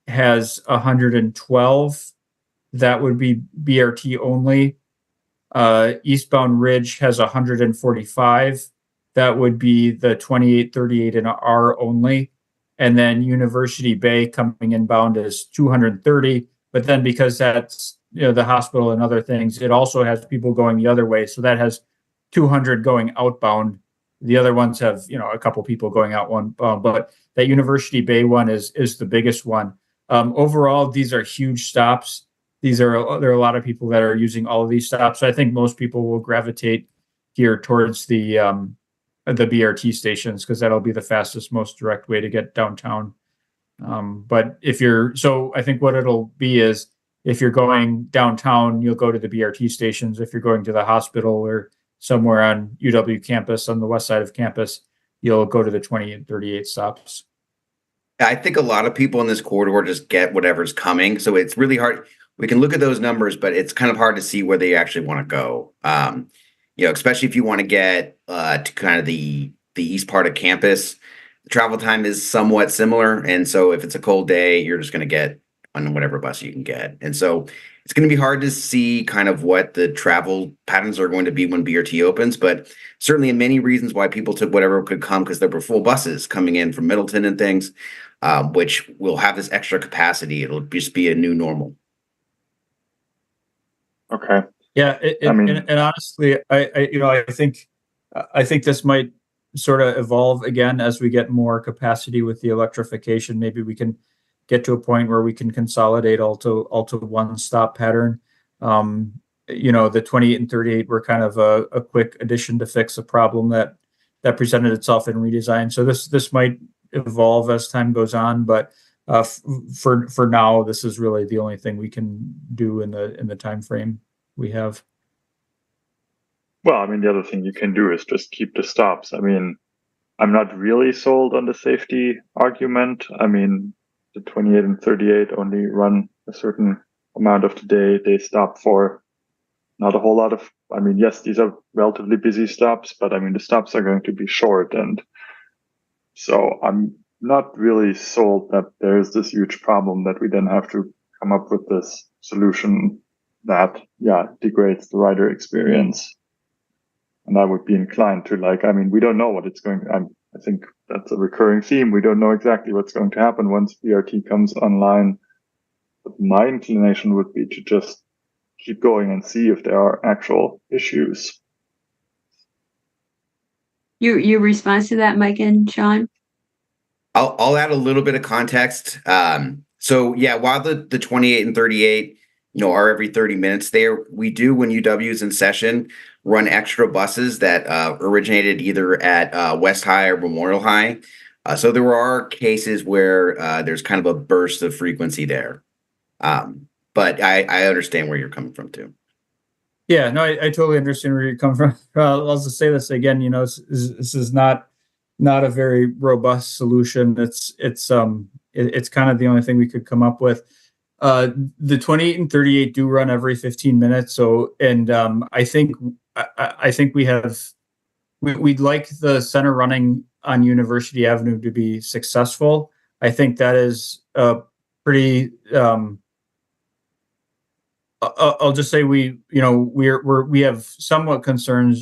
Speaker 9: has 112. That would be BRT only. Eastbound Ridge has 145. That would be the 28, 38 and R only. And then University Bay coming inbound is 230. But then because that's the hospital and other things, it also has people going the other way. So that has 200 going outbound. The other ones have a couple people going out one, but that University Bay one is the biggest one. Overall, these are huge stops. There are a lot of people that are using all of these stops. So I think most people will gravitate here towards the BRT stations because that'll be the fastest, most direct way to get downtown. But I think what it'll be is if you're going downtown, you'll go to the BRT stations. If you're going to the hospital or somewhere on UW campus, on the west side of campus, you'll go to the 28 and 38 stops.
Speaker 20: I think a lot of people in this corridor just get whatever's coming. So it's really hard. We can look at those numbers, but it's kind of hard to see where they actually want to go. Especially if you want to get to kind of the east part of campus, the travel time is somewhat similar. And so if it's a cold day, you're just going to get on whatever bus you can get. And so it's going to be hard to see kind of what the travel patterns are going to be when BRT opens, but certainly in many reasons why people took whatever could come, because there were full buses coming in from Middleton and things, which will have this extra capacity. It'll just be a new normal.
Speaker 16: Okay.
Speaker 9: Yeah, and honestly, I think this might sort of evolve again as we get more capacity with the electrification. Maybe we can get to a point where we can consolidate all to one stop pattern. The 28 and 38 were kind of a quick addition to fix a problem that presented itself in redesign. So this might evolve as time goes on, but for now, this is really the only thing we can do in the time frame we have.
Speaker 16: Well, I mean, the other thing you can do is just keep the stops. I mean, I'm not really sold on the safety argument. I mean, the 28 and 38 only run a certain amount of the day. They stop for not a whole lot of, I mean, yes, these are relatively busy stops, but I mean, the stops are going to be short. And so I'm not really sold that there's this huge problem that we then have to come up with this solution that, degrades the rider experience. And I would be inclined to we don't know what it's going to, I think that's a recurring theme. We don't know exactly what's going to happen once BRT comes online. But my inclination would be to just keep going and see if there are actual issues.
Speaker 1: Your response to that, Mike and Sean?
Speaker 20: I'll add a little bit of context. While the 28 and 38, are every 30 minutes there, we do, when UW is in session, run extra buses that originated either at West High or Memorial High. So there are cases where there's kind of a burst of frequency there. But I understand where you're coming from too.
Speaker 9: Yeah, no, I totally understand where you're coming from. I'll just say this again, this is not a very robust solution. It's kind of the only thing we could come up with. The 28 and 38 do run every 15 minutes. So, and I think we'd like the center running on University Avenue to be successful. I think that is a pretty, I'll just say we have somewhat concerned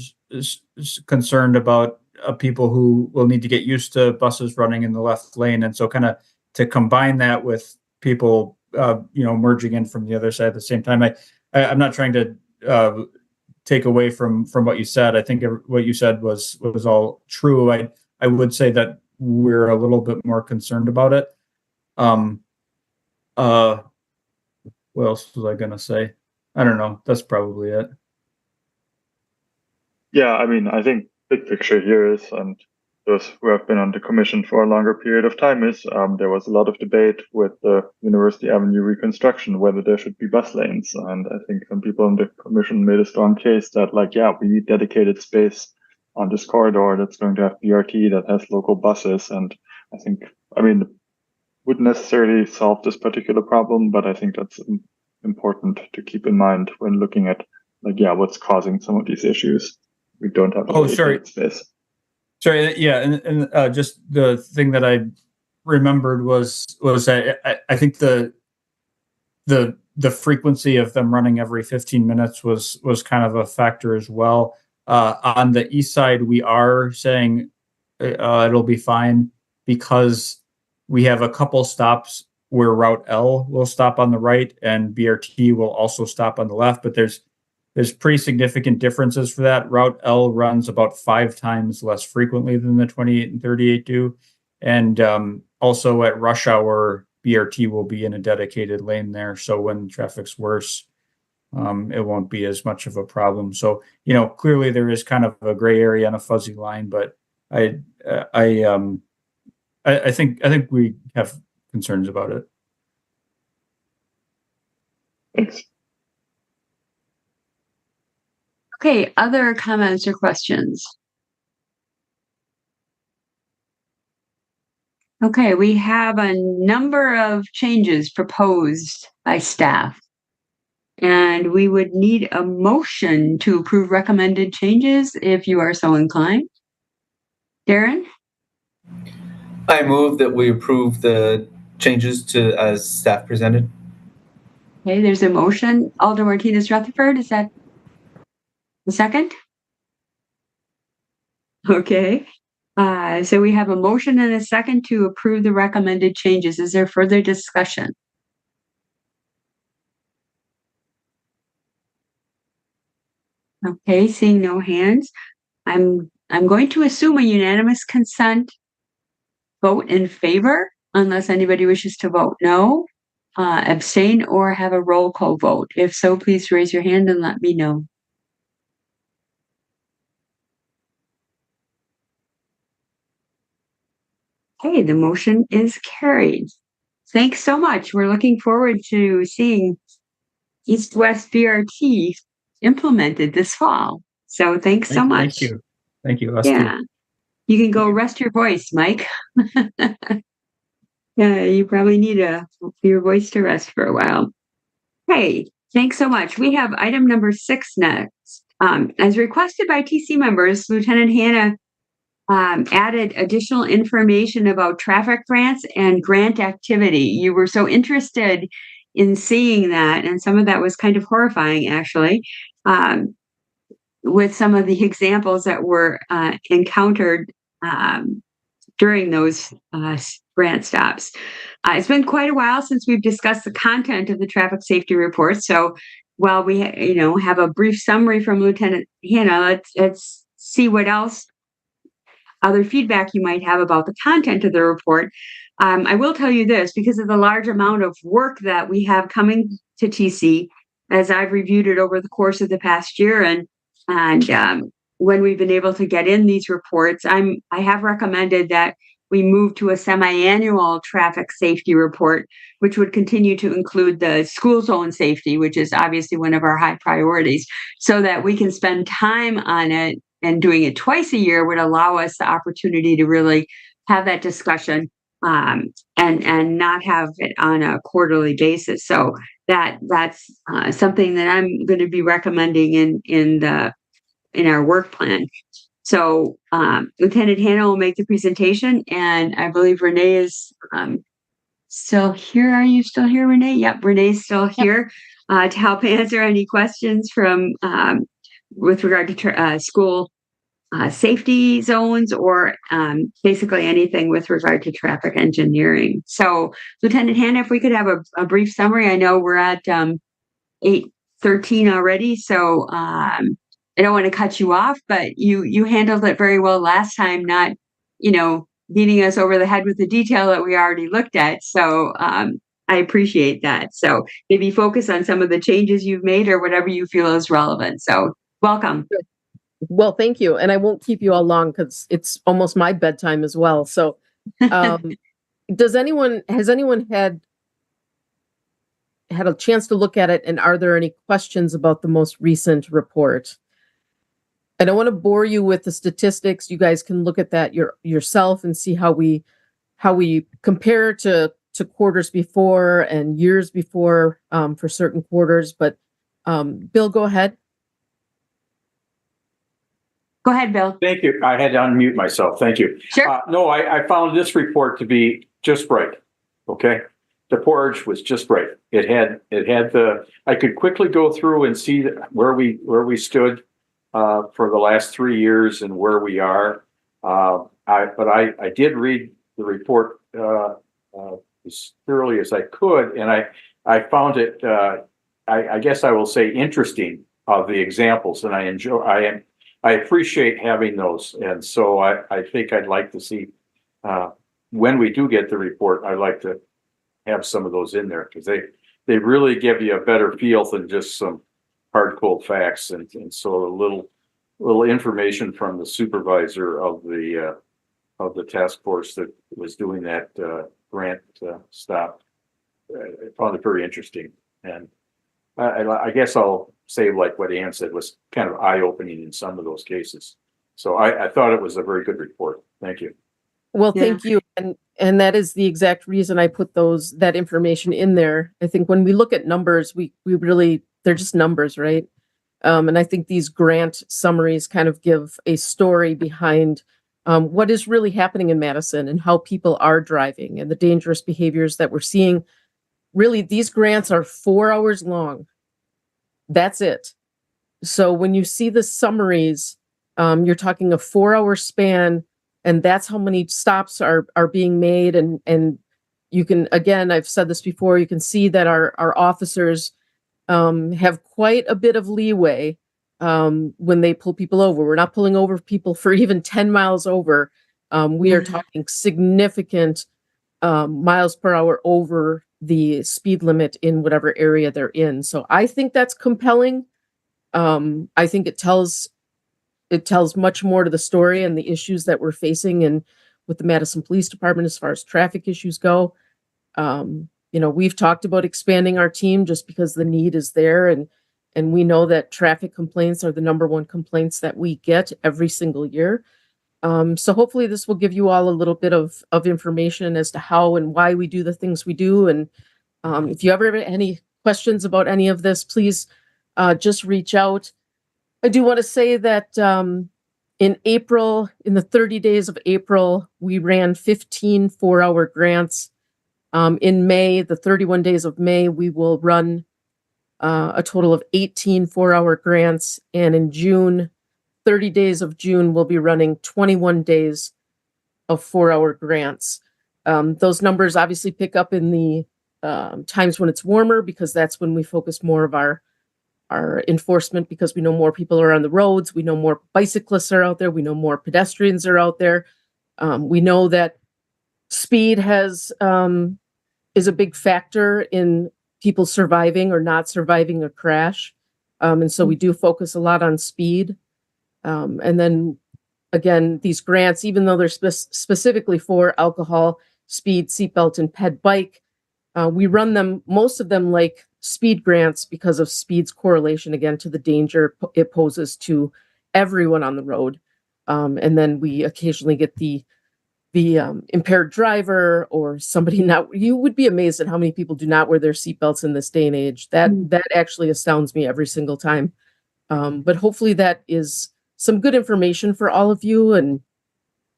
Speaker 9: about people who will need to get used to buses running in the left lane. And so kind of to combine that with people merging in from the other side at the same time. I'm not trying to take away from what you said. I think what you said was all true. I would say that we're a little bit more concerned about it. What else was I gonna say? I don't know. That's probably it.
Speaker 16: Yeah, I mean, I think big picture here is, and those who have been on the commission for a longer period of time is, there was a lot of debate with the University Avenue reconstruction, whether there should be bus lanes. And I think some people on the commission made a strong case that we need dedicated space on this corridor that's going to have BRT, that has local buses. And I think, wouldn't necessarily solve this particular problem, but I think that's important to keep in mind when looking at what's causing some of these issues. We don't have dedicated space.
Speaker 9: Sorry, yeah, and just the thing that I remembered was that I think the frequency of them running every 15 minutes was kind of a factor as well. On the east side, we are saying it'll be fine because we have a couple stops where Route L will stop on the right and BRT will also stop on the left, but there's pretty significant differences for that. Route L runs about 5 times less frequently than the 28 and 38 do. And also at rush hour, BRT will be in a dedicated lane there. So when traffic's worse, it won't be as much of a problem. So, clearly there is kind of a gray area and a fuzzy line, but I think we have concerns about it.
Speaker 1: Okay, other comments or questions? Okay, we have a number of changes proposed by staff. And we would need a motion to approve recommended changes if you are so inclined. Darren?
Speaker 14: I move that we approve the changes to as staff presented.
Speaker 1: Okay, there's a motion. Alder Martinez Rutherford, is that the second? Okay. So we have a motion and a second to approve the recommended changes. Is there further discussion? Okay, seeing no hands. I'm going to assume a unanimous consent vote in favor unless anybody wishes to vote no, abstain, or have a roll call vote. If so, please raise your hand and let me know. Okay, the motion is carried. Thanks so much. We're looking forward to seeing East-West BRT implemented this fall. So thanks so much.
Speaker 9: Thank you. Thank you.
Speaker 1: Yeah. You can go rest your voice, Mike. Yeah, you probably need your voice to rest for a while. Hey, thanks so much. We have item number 6 next. As requested by TC members, Lieutenant Hanna added additional information about traffic grants and grant activity. You were so interested in seeing that, and some of that was kind of horrifying, actually, with some of the examples that were encountered during those grant stops. It's been quite a while since we've discussed the content of the traffic safety report. So while we have a brief summary from Lieutenant Hanna, let's see what else other feedback you might have about the content of the report. I will tell you this, because of the large amount of work that we have coming to TC, as I've reviewed it over the course of the past year, and when we've been able to get in these reports, I have recommended that we move to a semi-annual traffic safety report, which would continue to include the school zone safety, which is obviously one of our high priorities, so that we can spend time on it, and doing it twice a year would allow us the opportunity to really have that discussion and not have it on a quarterly basis. So that's something that I'm going to be recommending in our work plan. So Lieutenant Hanna will make the presentation, and I believe Renee is still here. Are you still here, Renee? Yep, Renee's still here to help answer any questions from with regard to school safety zones, or basically anything with regard to traffic engineering. So Lieutenant Hanna, if we could have a brief summary. I know we're at 8:13 already, so I don't want to cut you off, but you handled it very well last time, not, beating us over the head with the detail that we already looked at. So I appreciate that. So maybe focus on some of the changes you've made or whatever you feel is relevant. So welcome.
Speaker 21: Well, thank you. And I won't keep you all long because it's almost my bedtime as well. So has anyone had a chance to look at it, and are there any questions about the most recent report? I don't want to bore you with the statistics. You guys can look at that yourself and see how we compare to quarters before and years before for certain quarters. But Bill, go ahead.
Speaker 1: Go ahead, Bill.
Speaker 8: Thank you. I had to unmute myself. Thank you.
Speaker 1: Sure.
Speaker 8: No, I found this report to be just right. Okay. The porridge was just right. It had I could quickly go through and see where we stood for the last 3 years and where we are. I did read the report as thoroughly as I could, and I found it I guess I will say interesting of the examples, and I appreciate having those. And so I think I'd like to see when we do get the report, I'd like to have some of those in there, because they really give you a better feel than just some hard cold facts, and so a little information from the supervisor of the task force that was doing that grant stop. I found it very interesting, and I guess I'll say like what Ann said was kind of eye-opening in some of those cases. So I thought it was a very good report. Thank you.
Speaker 21: Well,
Speaker 1: Yeah.
Speaker 21: thank you. And that is the exact reason I put that information in there. I think when we look at numbers, we really, they're just numbers, right? And I think these grant summaries kind of give a story behind what is really happening in Madison and how people are driving and the dangerous behaviors that we're seeing. Really, these grants are 4 hours long. That's it. So when you see the summaries, you're talking a 4-hour span, and that's how many stops are being made. And you can, again, I've said this before, you can see that our officers have quite a bit of leeway when they pull people over. We're not pulling over people for even 10 miles over. We are talking significant miles per hour over the speed limit in whatever area they're in. So I think that's compelling. I think it tells much more to the story and the issues that we're facing and with the Madison Police Department as far as traffic issues go. We've talked about expanding our team just because the need is there, and we know that traffic complaints are the number one complaints that we get every single year. So hopefully this will give you all a little bit of information as to how and why we do the things we do. And if you ever have any questions about any of this, please just reach out. I do want to say that in April, in the 30 days of April, we ran 15 4-hour grants. In May, the 31 days of May, we will run a total of 18 4-hour grants. And in June, 30 days of June, we'll be running 21 days of 4-hour grants. Those numbers obviously pick up in the times when it's warmer, because that's when we focus more of our enforcement, because we know more people are on the roads. We know more bicyclists are out there. We know more pedestrians are out there. We know that speed is a big factor in people surviving or not surviving a crash. And so we do focus a lot on speed. And then again, these grants, even though they're specifically for alcohol, speed, seatbelt, and ped bike, we run them, most of them, like speed grants because of speed's correlation, again, to the danger it poses to everyone on the road. And then we occasionally get the impaired driver or somebody not. You would be amazed at how many people do not wear their seatbelts in this day and age. That actually astounds me every single time. But hopefully that is some good information for all of you, and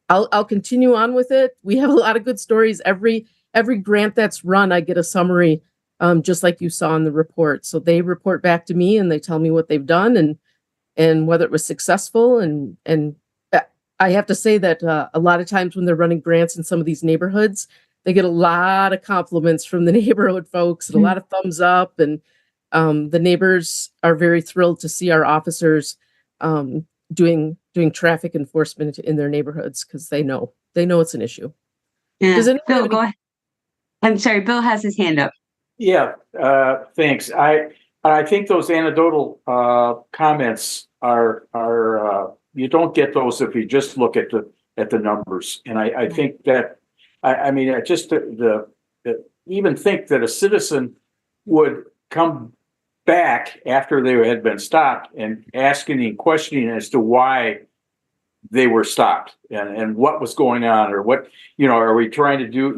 Speaker 21: I'll continue on with it. We have a lot of good stories. Every grant that's run, I get a summary, just like you saw in the report. So they report back to me and they tell me what they've done and whether it was successful. And I have to say that a lot of times when they're running grants in some of these neighborhoods, they get a lot of compliments from the neighborhood folks and a lot of thumbs up. And the neighbors are very thrilled to see our officers doing traffic enforcement in their neighborhoods, because they know it's an issue.
Speaker 1: Yeah.
Speaker 21: Does anyone
Speaker 1: Bill,
Speaker 21: have any-
Speaker 1: go ahead. I'm sorry, Bill has his hand up.
Speaker 8: Yeah, thanks. I think those anecdotal comments are you don't get those if you just look at the numbers. And I think that I mean, I just even think that a citizen would come back after they had been stopped and asking and questioning as to why they were stopped and what was going on, or what, are we trying to do?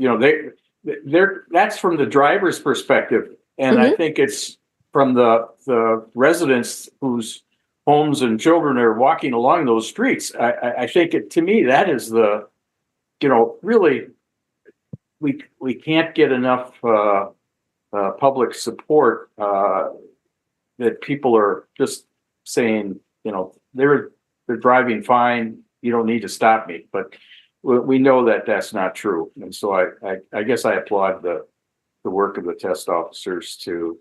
Speaker 8: That's from the driver's perspective. And I think it's from the residents whose homes and children are walking along those streets. I think to me, that is the, really, we can't get enough public support that people are just saying, they're driving fine. You don't need to stop me. But we know that that's not true. And so I guess I applaud the work of the test officers to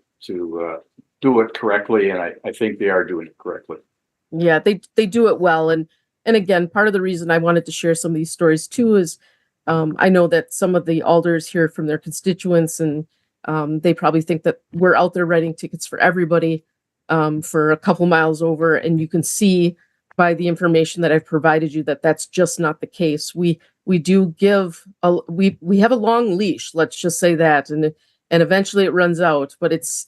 Speaker 8: do it correctly. And I think they are doing it correctly.
Speaker 21: Yeah, they do it well. And again, part of the reason I wanted to share some of these stories too is I know that some of the alders hear from their constituents, and they probably think that we're out there writing tickets for everybody for a couple miles over. And you can see by the information that I've provided you that that's just not the case. We do give we have a long leash, let's just say that, and eventually it runs out. But it's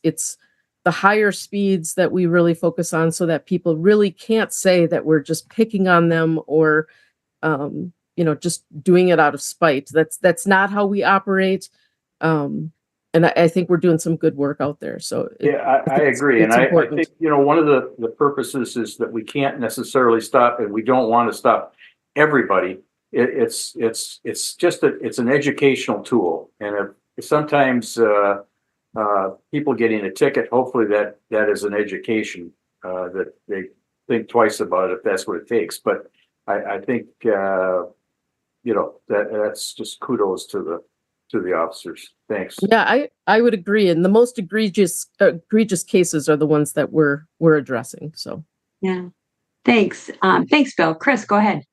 Speaker 21: higher speeds that we really focus on, so that people really can't say that we're just picking on them or, just doing it out of spite. That's not how we operate. And I think we're doing some good work out there. So
Speaker 8: Yeah, I agree. And
Speaker 21: it's
Speaker 8: I
Speaker 21: important.
Speaker 8: think, one of the purposes is that we can't necessarily stop, and we don't want to stop everybody. It's just it's an educational tool. And if sometimes people getting a ticket, hopefully that is an education that they think twice about it if that's what it takes. But I think that's just kudos to the officers. Thanks.
Speaker 21: Yeah, I would agree. And the most egregious cases are the ones that we're addressing. So
Speaker 1: Yeah. Thanks. Thanks, Bill. Chris, go ahead.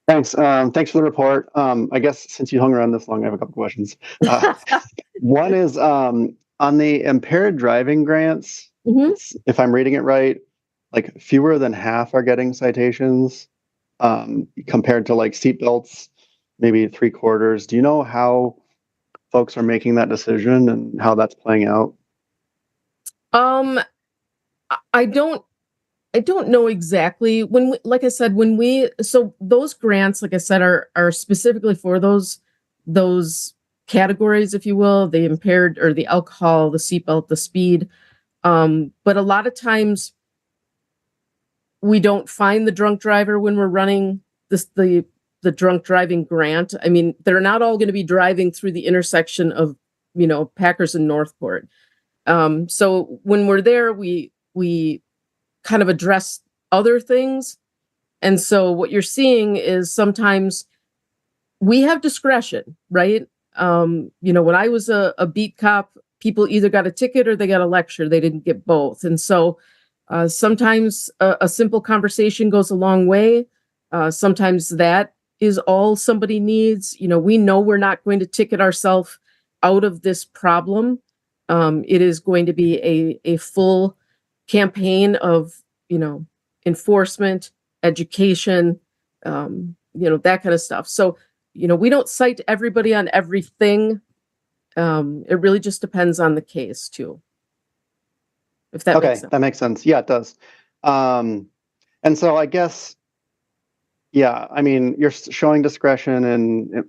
Speaker 6: Thanks. Thanks for the report. I guess since you hung around this long, I have a couple questions. One is on the impaired driving grants, if I'm reading it right, like fewer than half are getting citations compared to like seatbelts, maybe 3/4. Do you know how folks are making that decision and how that's playing out?
Speaker 21: I don't know exactly. Like I said, so those grants, like I said, are specifically for those categories, if you will, the impaired or the alcohol, the seatbelt, the speed. But a lot of times we don't find the drunk driver when we're running the drunk driving grant. I mean, they're not all going to be driving through the intersection of, Packers and Northport. So when we're there, we kind of address other things. And so what you're seeing is sometimes we have discretion, right? When I was a beat cop, people either got a ticket or they got a lecture. They didn't get both. And so sometimes a simple conversation goes a long way. Sometimes that is all somebody needs. We know we're not going to ticket ourselves out of this problem. It is going to be a full campaign of, enforcement, education, that kind of stuff. So, we don't cite everybody on everything. It really just depends on the case too. If that makes sense.
Speaker 6: That makes sense. Yeah, it does. And so I guess, yeah, I mean, you're showing discretion in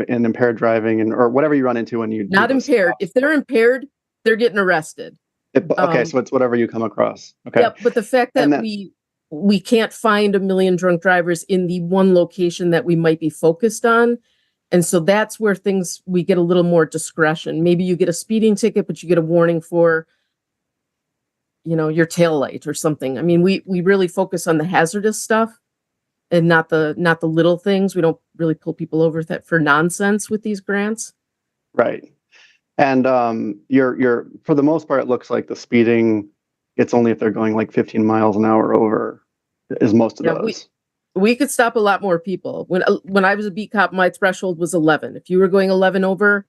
Speaker 6: impaired driving or whatever you run into when you
Speaker 21: not impaired. If they're impaired, they're getting arrested.
Speaker 6: So it's whatever you come across. Okay.
Speaker 21: Yeah, but the fact that we can't find 1 million drunk drivers in the one location that we might be focused on. And so that's where we get a little more discretion. Maybe you get a speeding ticket, but you get a warning for, your tail light or something. I mean, we really focus on the hazardous stuff and not the little things. We don't really pull people over for nonsense with these grants.
Speaker 6: Right. And you're for the most part, it looks like the speeding, it's only if they're going like 15 miles an hour over is most of those.
Speaker 21: We could stop a lot more people. When I was a beat cop, my threshold was 11. If you were going 11 over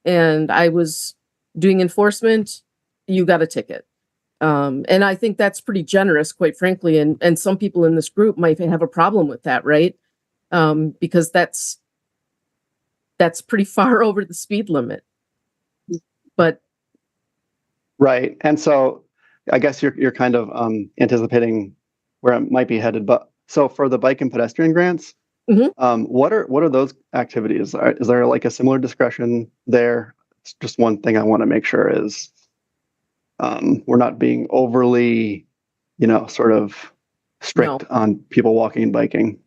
Speaker 21: and I was doing enforcement, you got a ticket. And I think that's pretty generous, quite frankly. And some people in this group might have a problem with that, right? Because that's pretty far over the speed limit. But
Speaker 6: right. And so I guess you're kind of anticipating where it might be headed. But so for the bike and pedestrian grants, what are those activities? Is there like a similar discretion there? It's just one thing I want to make sure is we're not being overly, sort of strict on people walking and biking.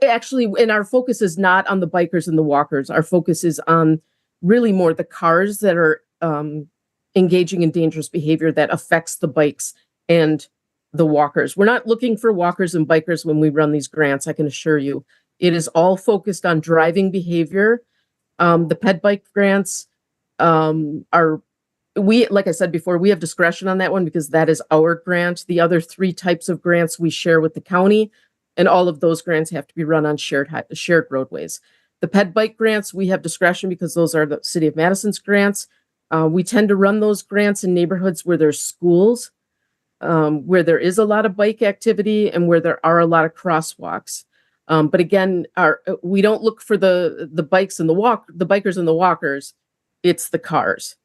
Speaker 21: Actually, and our focus is not on the bikers and the walkers. Our focus is on really more the cars that are engaging in dangerous behavior that affects the bikes and the walkers. We're not looking for walkers and bikers when we run these grants, I can assure you. It is all focused on driving behavior. The ped bike grants like I said before, we have discretion on that one because that is our grant. The other 3 types of grants we share with the county, and all of those grants have to be run on shared roadways. The ped bike grants, we have discretion because those are the City of Madison's grants. We tend to run those grants in neighborhoods where there's schools, where there is a lot of bike activity and where there are a lot of crosswalks. But again, we don't look for the bikes and the bikers and the walkers. It's the cars.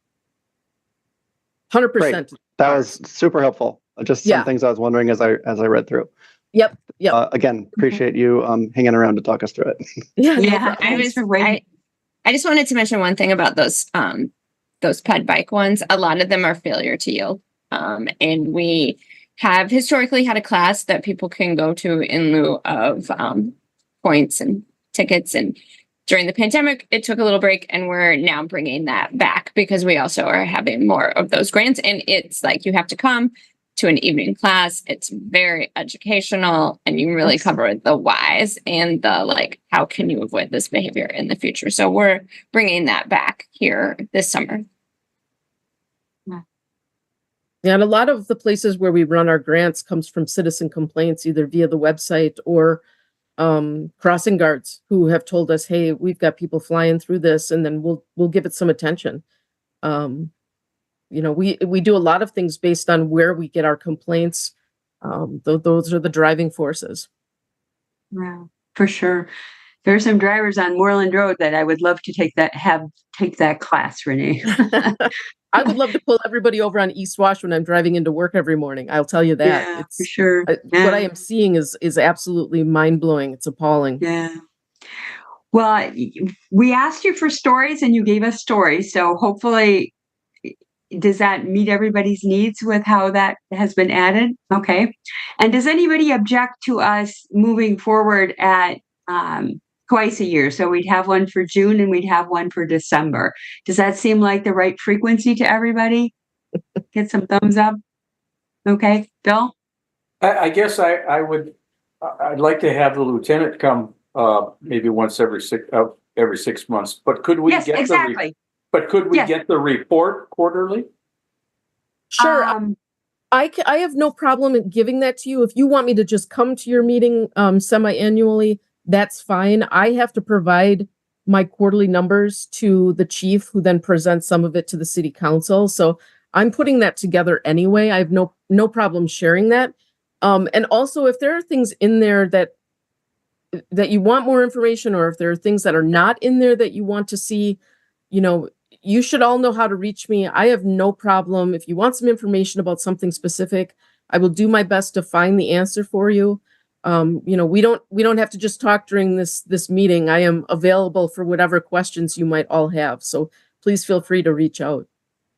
Speaker 21: 100%.
Speaker 6: That was super helpful. Just some
Speaker 21: Yeah.
Speaker 6: things I was wondering as I read through.
Speaker 21: Yep. Yep.
Speaker 6: Again, appreciate you hanging around to talk us through it.
Speaker 21: Yeah.
Speaker 1: Yeah,
Speaker 11: I
Speaker 1: thanks for waiting.
Speaker 11: I just wanted to mention one thing about those ped bike ones. A lot of them are failure to yield. And we have historically had a class that people can go to in lieu of points and tickets. And during the pandemic, it took a little break, and we're now bringing that back because we also are having more of those grants. And it's like you have to come to an evening class. It's very educational, and you really cover the whys and the like, how can you avoid this behavior in the future? So we're bringing that back here this summer.
Speaker 21: Yeah, and a lot of the places where we run our grants comes from citizen complaints, either via the website or crossing guards who have told us, hey, we've got people flying through this, and then we'll give it some attention. We do a lot of things based on where we get our complaints. Those are the driving forces.
Speaker 1: Yeah, for sure. There are some drivers on Moreland Road that I would love to take that class, Renee.
Speaker 21: I would love to pull everybody over on East Wash when I'm driving into work every morning. I'll tell you that.
Speaker 1: Yeah,
Speaker 21: It's
Speaker 1: for sure.
Speaker 21: What I am seeing is absolutely mind blowing. It's appalling.
Speaker 1: Yeah. Well, we asked you for stories and you gave us stories. So hopefully, does that meet everybody's needs with how that has been added? Okay. And does anybody object to us moving forward at twice a year? So we'd have one for June and we'd have one for December. Does that seem like the right frequency to everybody? Get some thumbs up. Okay, Bill?
Speaker 8: I guess I'd like to have the lieutenant come maybe once every 6 months. But could we
Speaker 1: Yes,
Speaker 8: get
Speaker 1: exactly.
Speaker 8: get the report quarterly?
Speaker 21: Sure. I have no problem in giving that to you. If you want me to just come to your meeting semi-annually, that's fine. I have to provide my quarterly numbers to the chief, who then presents some of it to the city council. So I'm putting that together anyway. I have no problem sharing that. And also, if there are things in there that you want more information, or if there are things that are not in there that you want to see, you should all know how to reach me. I have no problem. If you want some information about something specific, I will do my best to find the answer for you. We don't have to just talk during this meeting. I am available for whatever questions you might all have. So please feel free to reach out.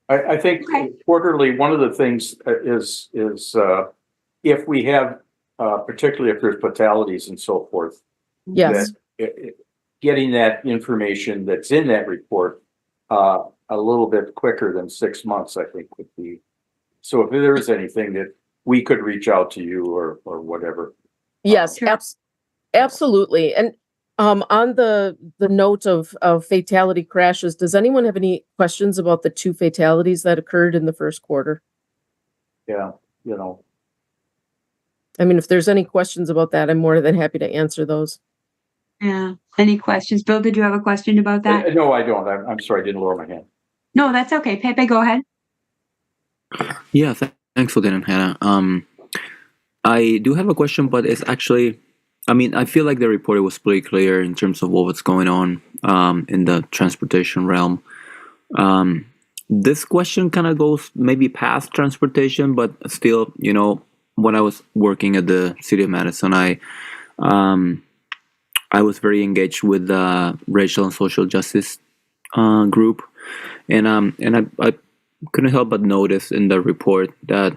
Speaker 8: I think quarterly, one of the things is if we have, particularly if there's fatalities and so forth.
Speaker 21: Yes.
Speaker 8: Getting that information that's in that report a little bit quicker than 6 months, I think would be. So if there is anything that we could reach out to you or whatever.
Speaker 21: Yes, absolutely. And on the note of fatality crashes, does anyone have any questions about the 2 fatalities that occurred in the first quarter?
Speaker 8: Yeah,
Speaker 21: I mean, if there's any questions about that, I'm more than happy to answer those.
Speaker 1: Yeah. Any questions? Bill, did you have a question about that?
Speaker 8: No, I don't. I'm sorry, I didn't lower my hand.
Speaker 1: No, that's okay. Pepe, go ahead.
Speaker 5: Yeah, thanks for that, Hannah. I do have a question, but it's actually, I feel like the report was pretty clear in terms of what's going on in the transportation realm. This question kind of goes maybe past transportation, but still, when I was working at the City of Madison, I was very engaged with the racial and social justice group, and I couldn't help but notice in the report that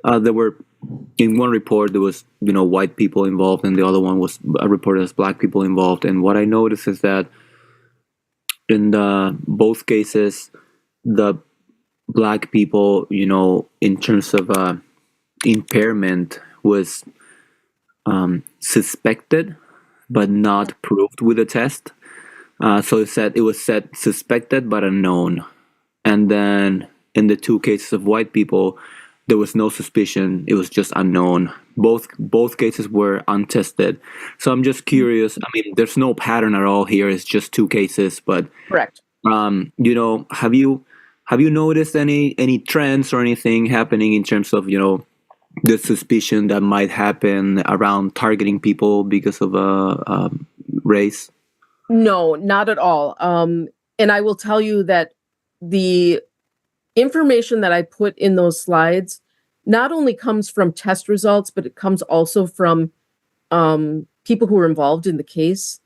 Speaker 5: there were, in one report there was white people involved, and the other one was reported as black people involved. And what I noticed is that in both cases, the black people, in terms of impairment, was suspected but not proved with a test. So it was said suspected but unknown. And then in the 2 cases of white people, there was no suspicion. It was just unknown. Both cases were untested. So I'm just curious. There's no pattern at all here. It's just 2 cases. But
Speaker 21: correct.
Speaker 5: Have you noticed any trends or anything happening in terms of the suspicion that might happen around targeting people because of race?
Speaker 21: No, not at all. And I will tell you that the information that I put in those slides not only comes from test results, but it comes also from people who were involved in the case.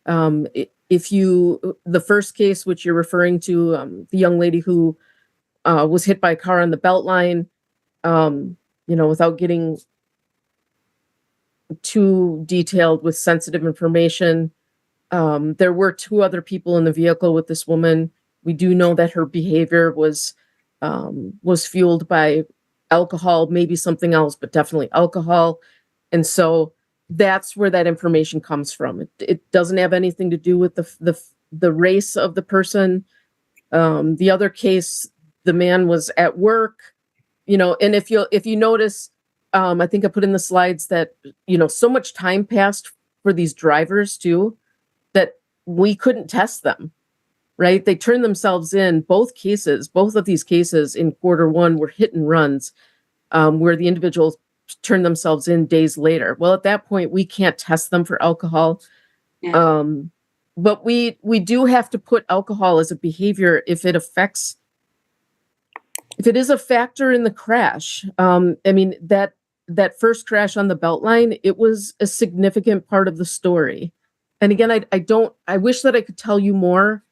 Speaker 21: The first case, which you're referring to, the young lady who was hit by a car on the Beltline, without getting too detailed with sensitive information, there were 2 other people in the vehicle with this woman. We do know that her behavior was fueled by alcohol, maybe something else, but definitely alcohol. And so that's where that information comes from. It doesn't have anything to do with the race of the person. The other case, the man was at work, and if you notice, I think I put in the slides that, so much time passed for these drivers too, that we couldn't test them, right? They turned themselves in. Both of these cases in Q1 were hit and runs, where the individuals turned themselves in days later. Well, at that point, we can't test them for alcohol.
Speaker 1: Yeah.
Speaker 21: But we do have to put alcohol as a behavior if it is a factor in the crash. That first crash on the Beltline, it was a significant part of the story. And again, I wish that I could tell you more,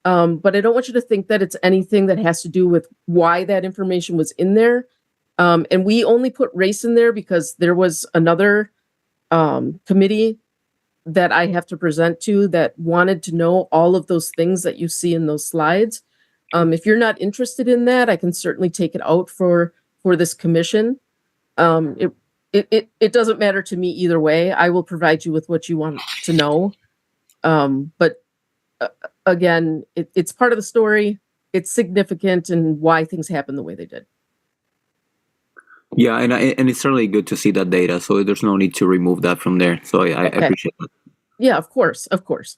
Speaker 21: but I don't want you to think that it's anything that has to do with why that information was in there. And we only put race in there because there was another committee that I have to present to that wanted to know all of those things that you see in those slides. If you're not interested in that, I can certainly take it out for this commission. It doesn't matter to me either way. I will provide you with what you want to know. But again, it's part of the story. It's significant and why things happen the way they did.
Speaker 5: Yeah, and it's certainly good to see that data. So there's no need to remove that from there. So I
Speaker 21: Okay.
Speaker 5: appreciate that.
Speaker 21: Yeah, of course.
Speaker 1: Is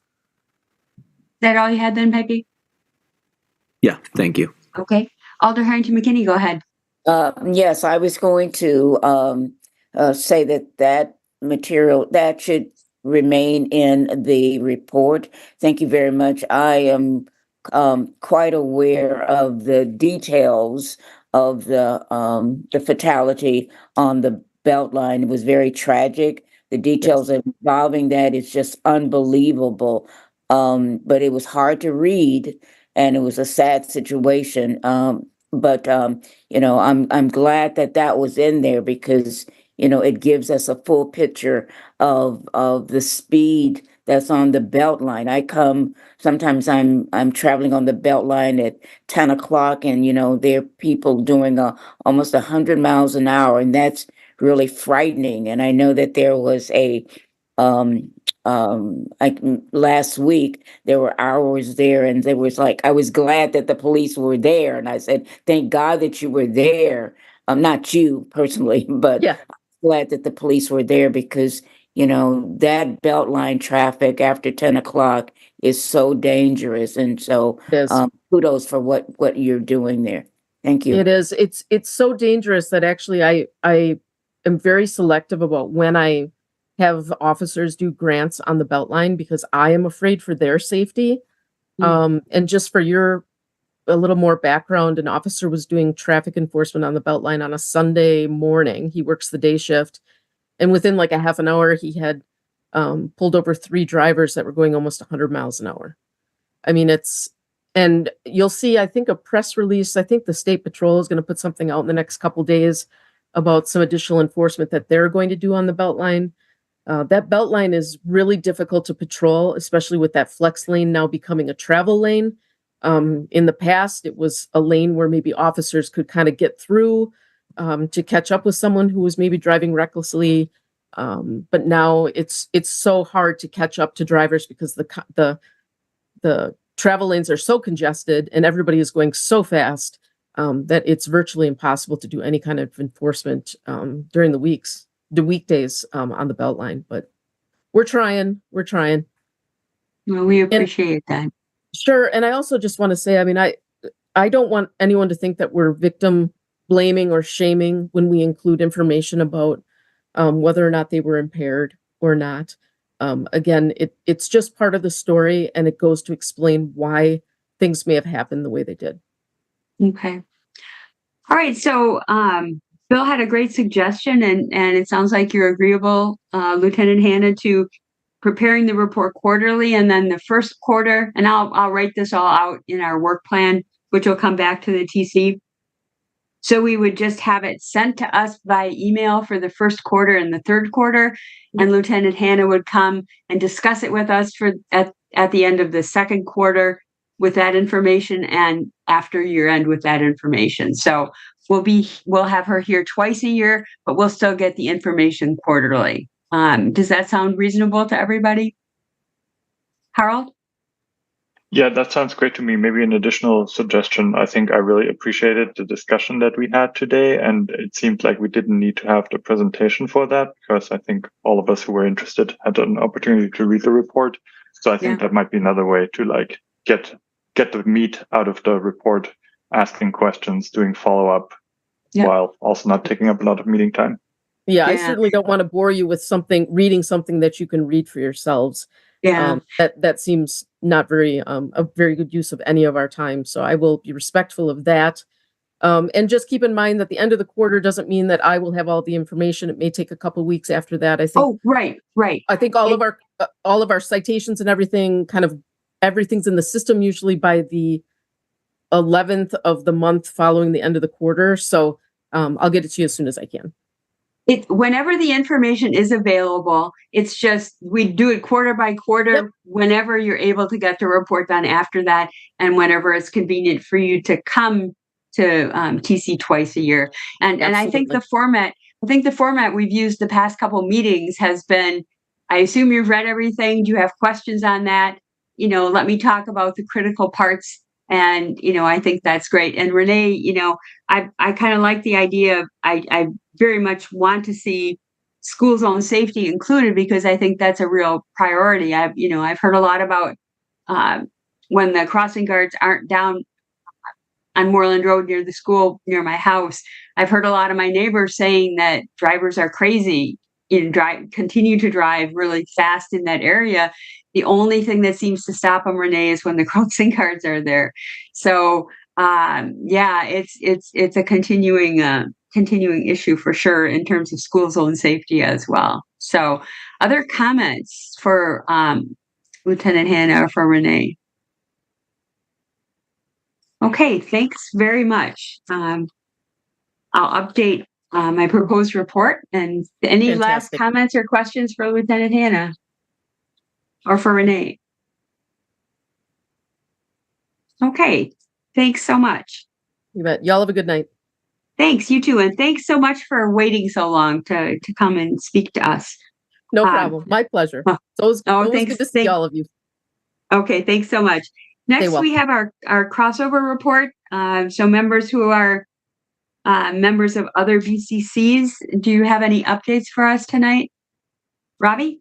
Speaker 1: that all you had then, Peggy?
Speaker 5: Yeah, thank you.
Speaker 1: Okay. Alder Harrington McKinney, go ahead.
Speaker 4: Yes, I was going to say that material that should remain in the report. Thank you very much. I am quite aware of the details of the fatality on the Beltline. It was very tragic. The details involving that is just unbelievable. But it was hard to read, and it was a sad situation. But I'm glad that was in there because it gives us a full picture of the speed that's on the Beltline. Sometimes I'm traveling on the Beltline at 10 o'clock, and there are people doing almost 100 miles an hour, and that's really frightening. And I know that there was last week there were hours there, and there was I was glad that the police were there, and I said, thank God that you were there. Not you personally, but
Speaker 21: yeah.
Speaker 4: I'm glad that the police were there because that Beltline traffic after 10 o'clock is so dangerous. And so kudos for what you're doing there. Thank you.
Speaker 21: It is. It's so dangerous that actually I am very selective about when I have officers do grants on the Beltline because I am afraid for their safety. And just for a little more background, an officer was doing traffic enforcement on the Beltline on a Sunday morning. He works the day shift. And within a half an hour, he had pulled over 3 drivers that were going almost 100 miles an hour. I mean, and you'll see, I think, a press release. I think the State Patrol is going to put something out in the next couple days about some additional enforcement that they're going to do on the Beltline. That Beltline is really difficult to patrol, especially with that flex lane now becoming a travel lane. In the past, it was a lane where maybe officers could kind of get through to catch up with someone who was maybe driving recklessly. But now it's so hard to catch up to drivers because the travel lanes are so congested and everybody is going so fast that it's virtually impossible to do any kind of enforcement during the weekdays on the Beltline. But we're trying.
Speaker 1: Well, we appreciate that.
Speaker 21: Sure. And I also just want to say, I mean, I don't want anyone to think that we're victim blaming or shaming when we include information about whether or not they were impaired or not. Again, it's just part of the story, and it goes to explain why things may have happened the way they did.
Speaker 1: Okay. All right, so Bill had a great suggestion, and it sounds like you're agreeable, Lieutenant Hannah, to preparing the report quarterly, and then the first quarter, and I'll write this all out in our work plan, which will come back to the TC. So we would just have it sent to us by email for the first quarter and the third quarter, and Lieutenant Hannah would come and discuss it with us at the end of the second quarter with that information, and after year end with that information. So we'll have her here twice a year, but we'll still get the information quarterly. Does that sound reasonable to everybody? Harold?
Speaker 16: Yeah, that sounds great to me. Maybe an additional suggestion. I think I really appreciated the discussion that we had today, and it seemed like we didn't need to have the presentation for that, because I think all of us who were interested had an opportunity to read the report. So I think that might be another way to like get the meat out of the report, asking questions, doing follow-up, while also not taking up a lot of meeting time.
Speaker 21: Yeah, I certainly don't want to bore you with reading something that you can read for yourselves.
Speaker 1: Yeah.
Speaker 21: That seems not very a very good use of any of our time. So I will be respectful of that. And just keep in mind that the end of the quarter doesn't mean that I will have all the information. It may take a couple weeks after that. I think.
Speaker 1: Oh, right.
Speaker 21: I think all of our citations and everything, everything's in the system usually by the 11th of the month following the end of the quarter. So I'll get it to you as soon as I can.
Speaker 1: Whenever the information is available, it's just, we do it quarter by quarter, whenever you're able to get the report done after that, and whenever it's convenient for you to come to TC twice a year. And I think the format we've used the past couple meetings has been, I assume you've read everything. Do you have questions on that? Let me talk about the critical parts. And, I think that's great. And Renee, I kind of like the idea of, I very much want to see school zone safety included, because I think that's a real priority. I've heard a lot about when the crossing guards aren't down on Moreland Road near the school, near my house. I've heard a lot of my neighbors saying that drivers are crazy, continue to drive really fast in that area. The only thing that seems to stop them, Renee, is when the crossing guards are there. So it's a continuing issue for sure in terms of school zone safety as well. So other comments for Lieutenant Hannah or for Renee? Okay, thanks very much. I'll update my proposed report. And any last comments or questions for Lieutenant Hannah or for Renee? Okay, thanks so much.
Speaker 21: You bet. Y'all have a good night.
Speaker 1: Thanks, you too. And thanks so much for waiting so long to come and speak to us.
Speaker 21: No problem. My pleasure. It's always good to see all of you.
Speaker 1: Okay, thanks so much. Next, we have our crossover report. So members who are members of other BCCs, do you have any updates for us tonight? Robbie?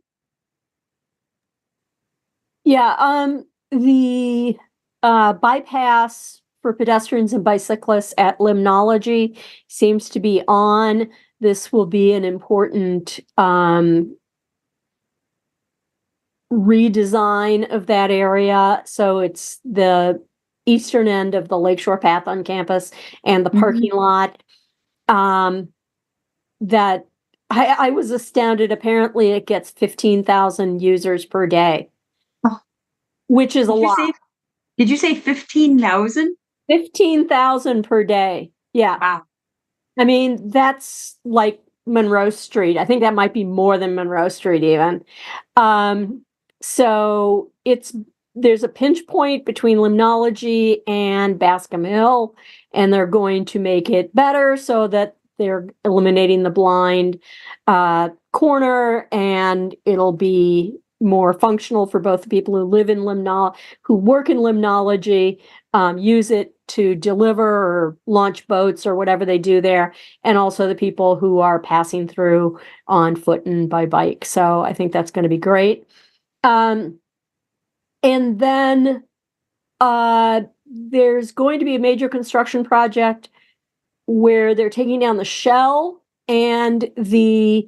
Speaker 18: Yeah, the bypass for pedestrians and bicyclists at Limnology seems to be on. This will be an important redesign of that area. So it's the eastern end of the Lakeshore Path on campus and the parking lot. That I was astounded. Apparently it gets 15,000 users per day, which is a lot.
Speaker 1: Did you say 15,000?
Speaker 18: 15,000 per day. Yeah.
Speaker 1: Wow.
Speaker 18: I mean, that's like Monroe Street. I think that might be more than Monroe Street even. So there's a pinch point between Limnology and Bascom Hill, and they're going to make it better so that they're eliminating the blind corner, and it'll be more functional for both the people who live in who work in Limnology, use it to deliver or launch boats or whatever they do there, and also the people who are passing through on foot and by bike. So I think that's going to be great. And then there's going to be a major construction project where they're taking down the Shell and the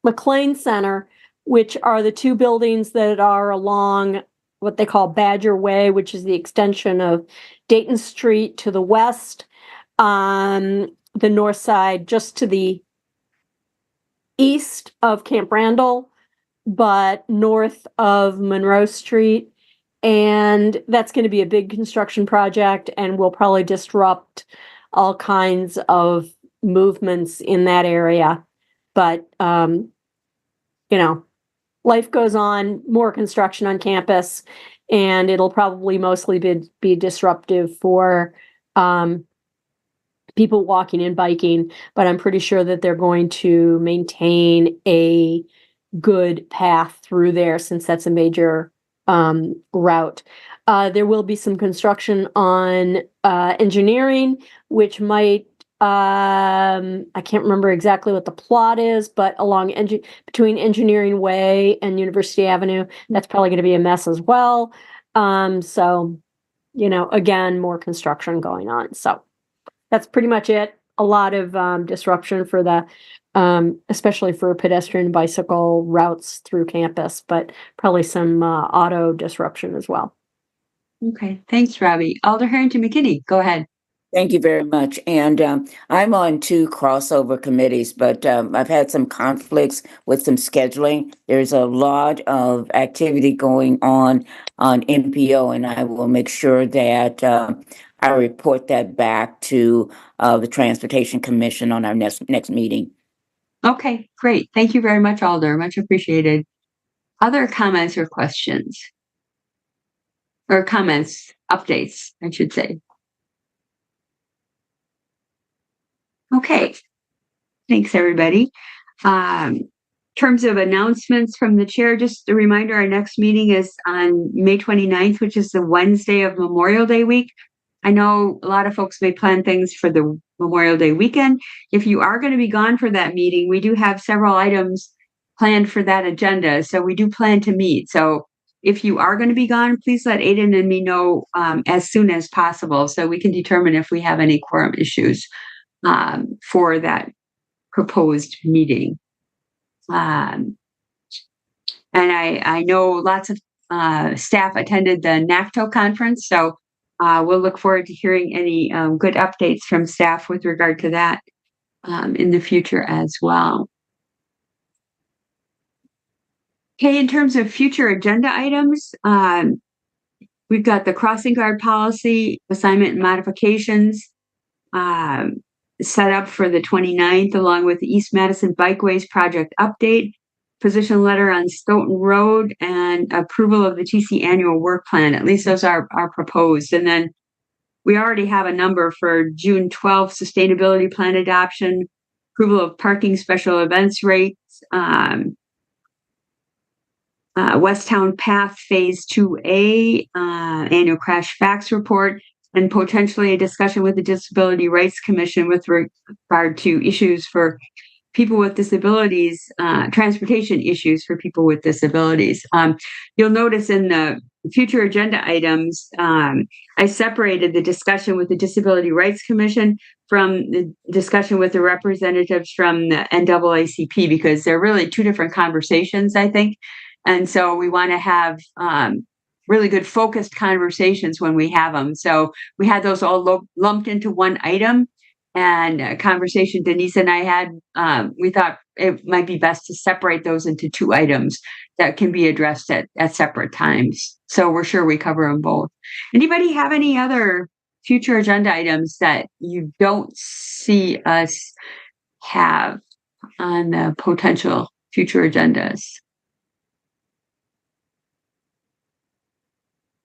Speaker 18: McLean Center, which are the two buildings that are along what they call Badger Way, which is the extension of Dayton Street to the west, the north side just to the east of Camp Randall, but north of Monroe Street. And that's going to be a big construction project and will probably disrupt all kinds of movements in that area. But, life goes on, more construction on campus, and it'll probably mostly be disruptive for people walking and biking. But I'm pretty sure that they're going to maintain a good path through there since that's a major route. There will be some construction on engineering, which might I can't remember exactly what the plot is, but along between Engineering Way and University Avenue, that's probably going to be a mess as well. So, again, more construction going on. So that's pretty much it. A lot of disruption for the especially for pedestrian and bicycle routes through campus, but probably some auto disruption as well.
Speaker 1: Okay, thanks, Robbie. Alder Harrington McKinney, go ahead.
Speaker 4: Thank you very much. And I'm on 2 crossover committees, but I've had some conflicts with some scheduling. There's a lot of activity going on MPO, and I will make sure that I report that back to the Transportation Commission on our next meeting.
Speaker 1: Okay, great. Thank you very much, Alder. Much appreciated. Other comments or questions? Or comments, updates, I should say. Okay. Thanks, everybody. In terms of announcements from the chair, just a reminder, our next meeting is on May 29th, which is the Wednesday of Memorial Day week. I know a lot of folks may plan things for the Memorial Day weekend. If you are going to be gone for that meeting, we do have several items planned for that agenda. So we do plan to meet. So if you are going to be gone, please let Aiden and me know as soon as possible so we can determine if we have any quorum issues for that proposed meeting. And I know lots of staff attended the NACTO conference, so we'll look forward to hearing any good updates from staff with regard to that in the future as well. Okay, in terms of future agenda items, we've got the crossing guard policy assignment and modifications set up for the 29th, along with the East Madison Bikeways project update, position letter on Stoughton Road, and approval of the TC annual work plan. At least those are proposed. And then we already have a number for June 12th, sustainability plan adoption, approval of parking special events rates, Westtown Path Phase 2A, annual crash facts report, and potentially a discussion with the Disability Rights Commission with regard to issues for people with disabilities, transportation issues for people with disabilities. You'll notice in the future agenda items, I separated the discussion with the Disability Rights Commission from the discussion with the representatives from the NAACP, because they're really 2 different conversations, I think. And so we want to have really good focused conversations when we have them. So we had those all lumped into one item, and a conversation Denise and I had, we thought it might be best to separate those into 2 items that can be addressed at separate times. So we're sure we cover them both. Anybody have any other future agenda items that you don't see us have on the potential future agendas?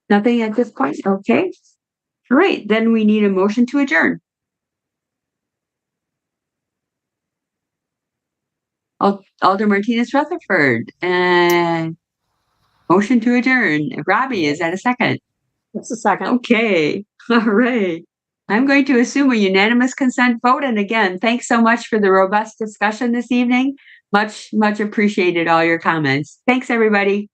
Speaker 1: Nothing at this point? Okay. All right. Then we need a motion to adjourn. Alder Martinez Rutherford, and motion to adjourn. Robbie, is that a second?
Speaker 18: That's a second.
Speaker 1: Okay. All right. I'm going to assume a unanimous consent vote. And again, thanks so much for the robust discussion this evening. Much appreciated all your comments. Thanks, everybody.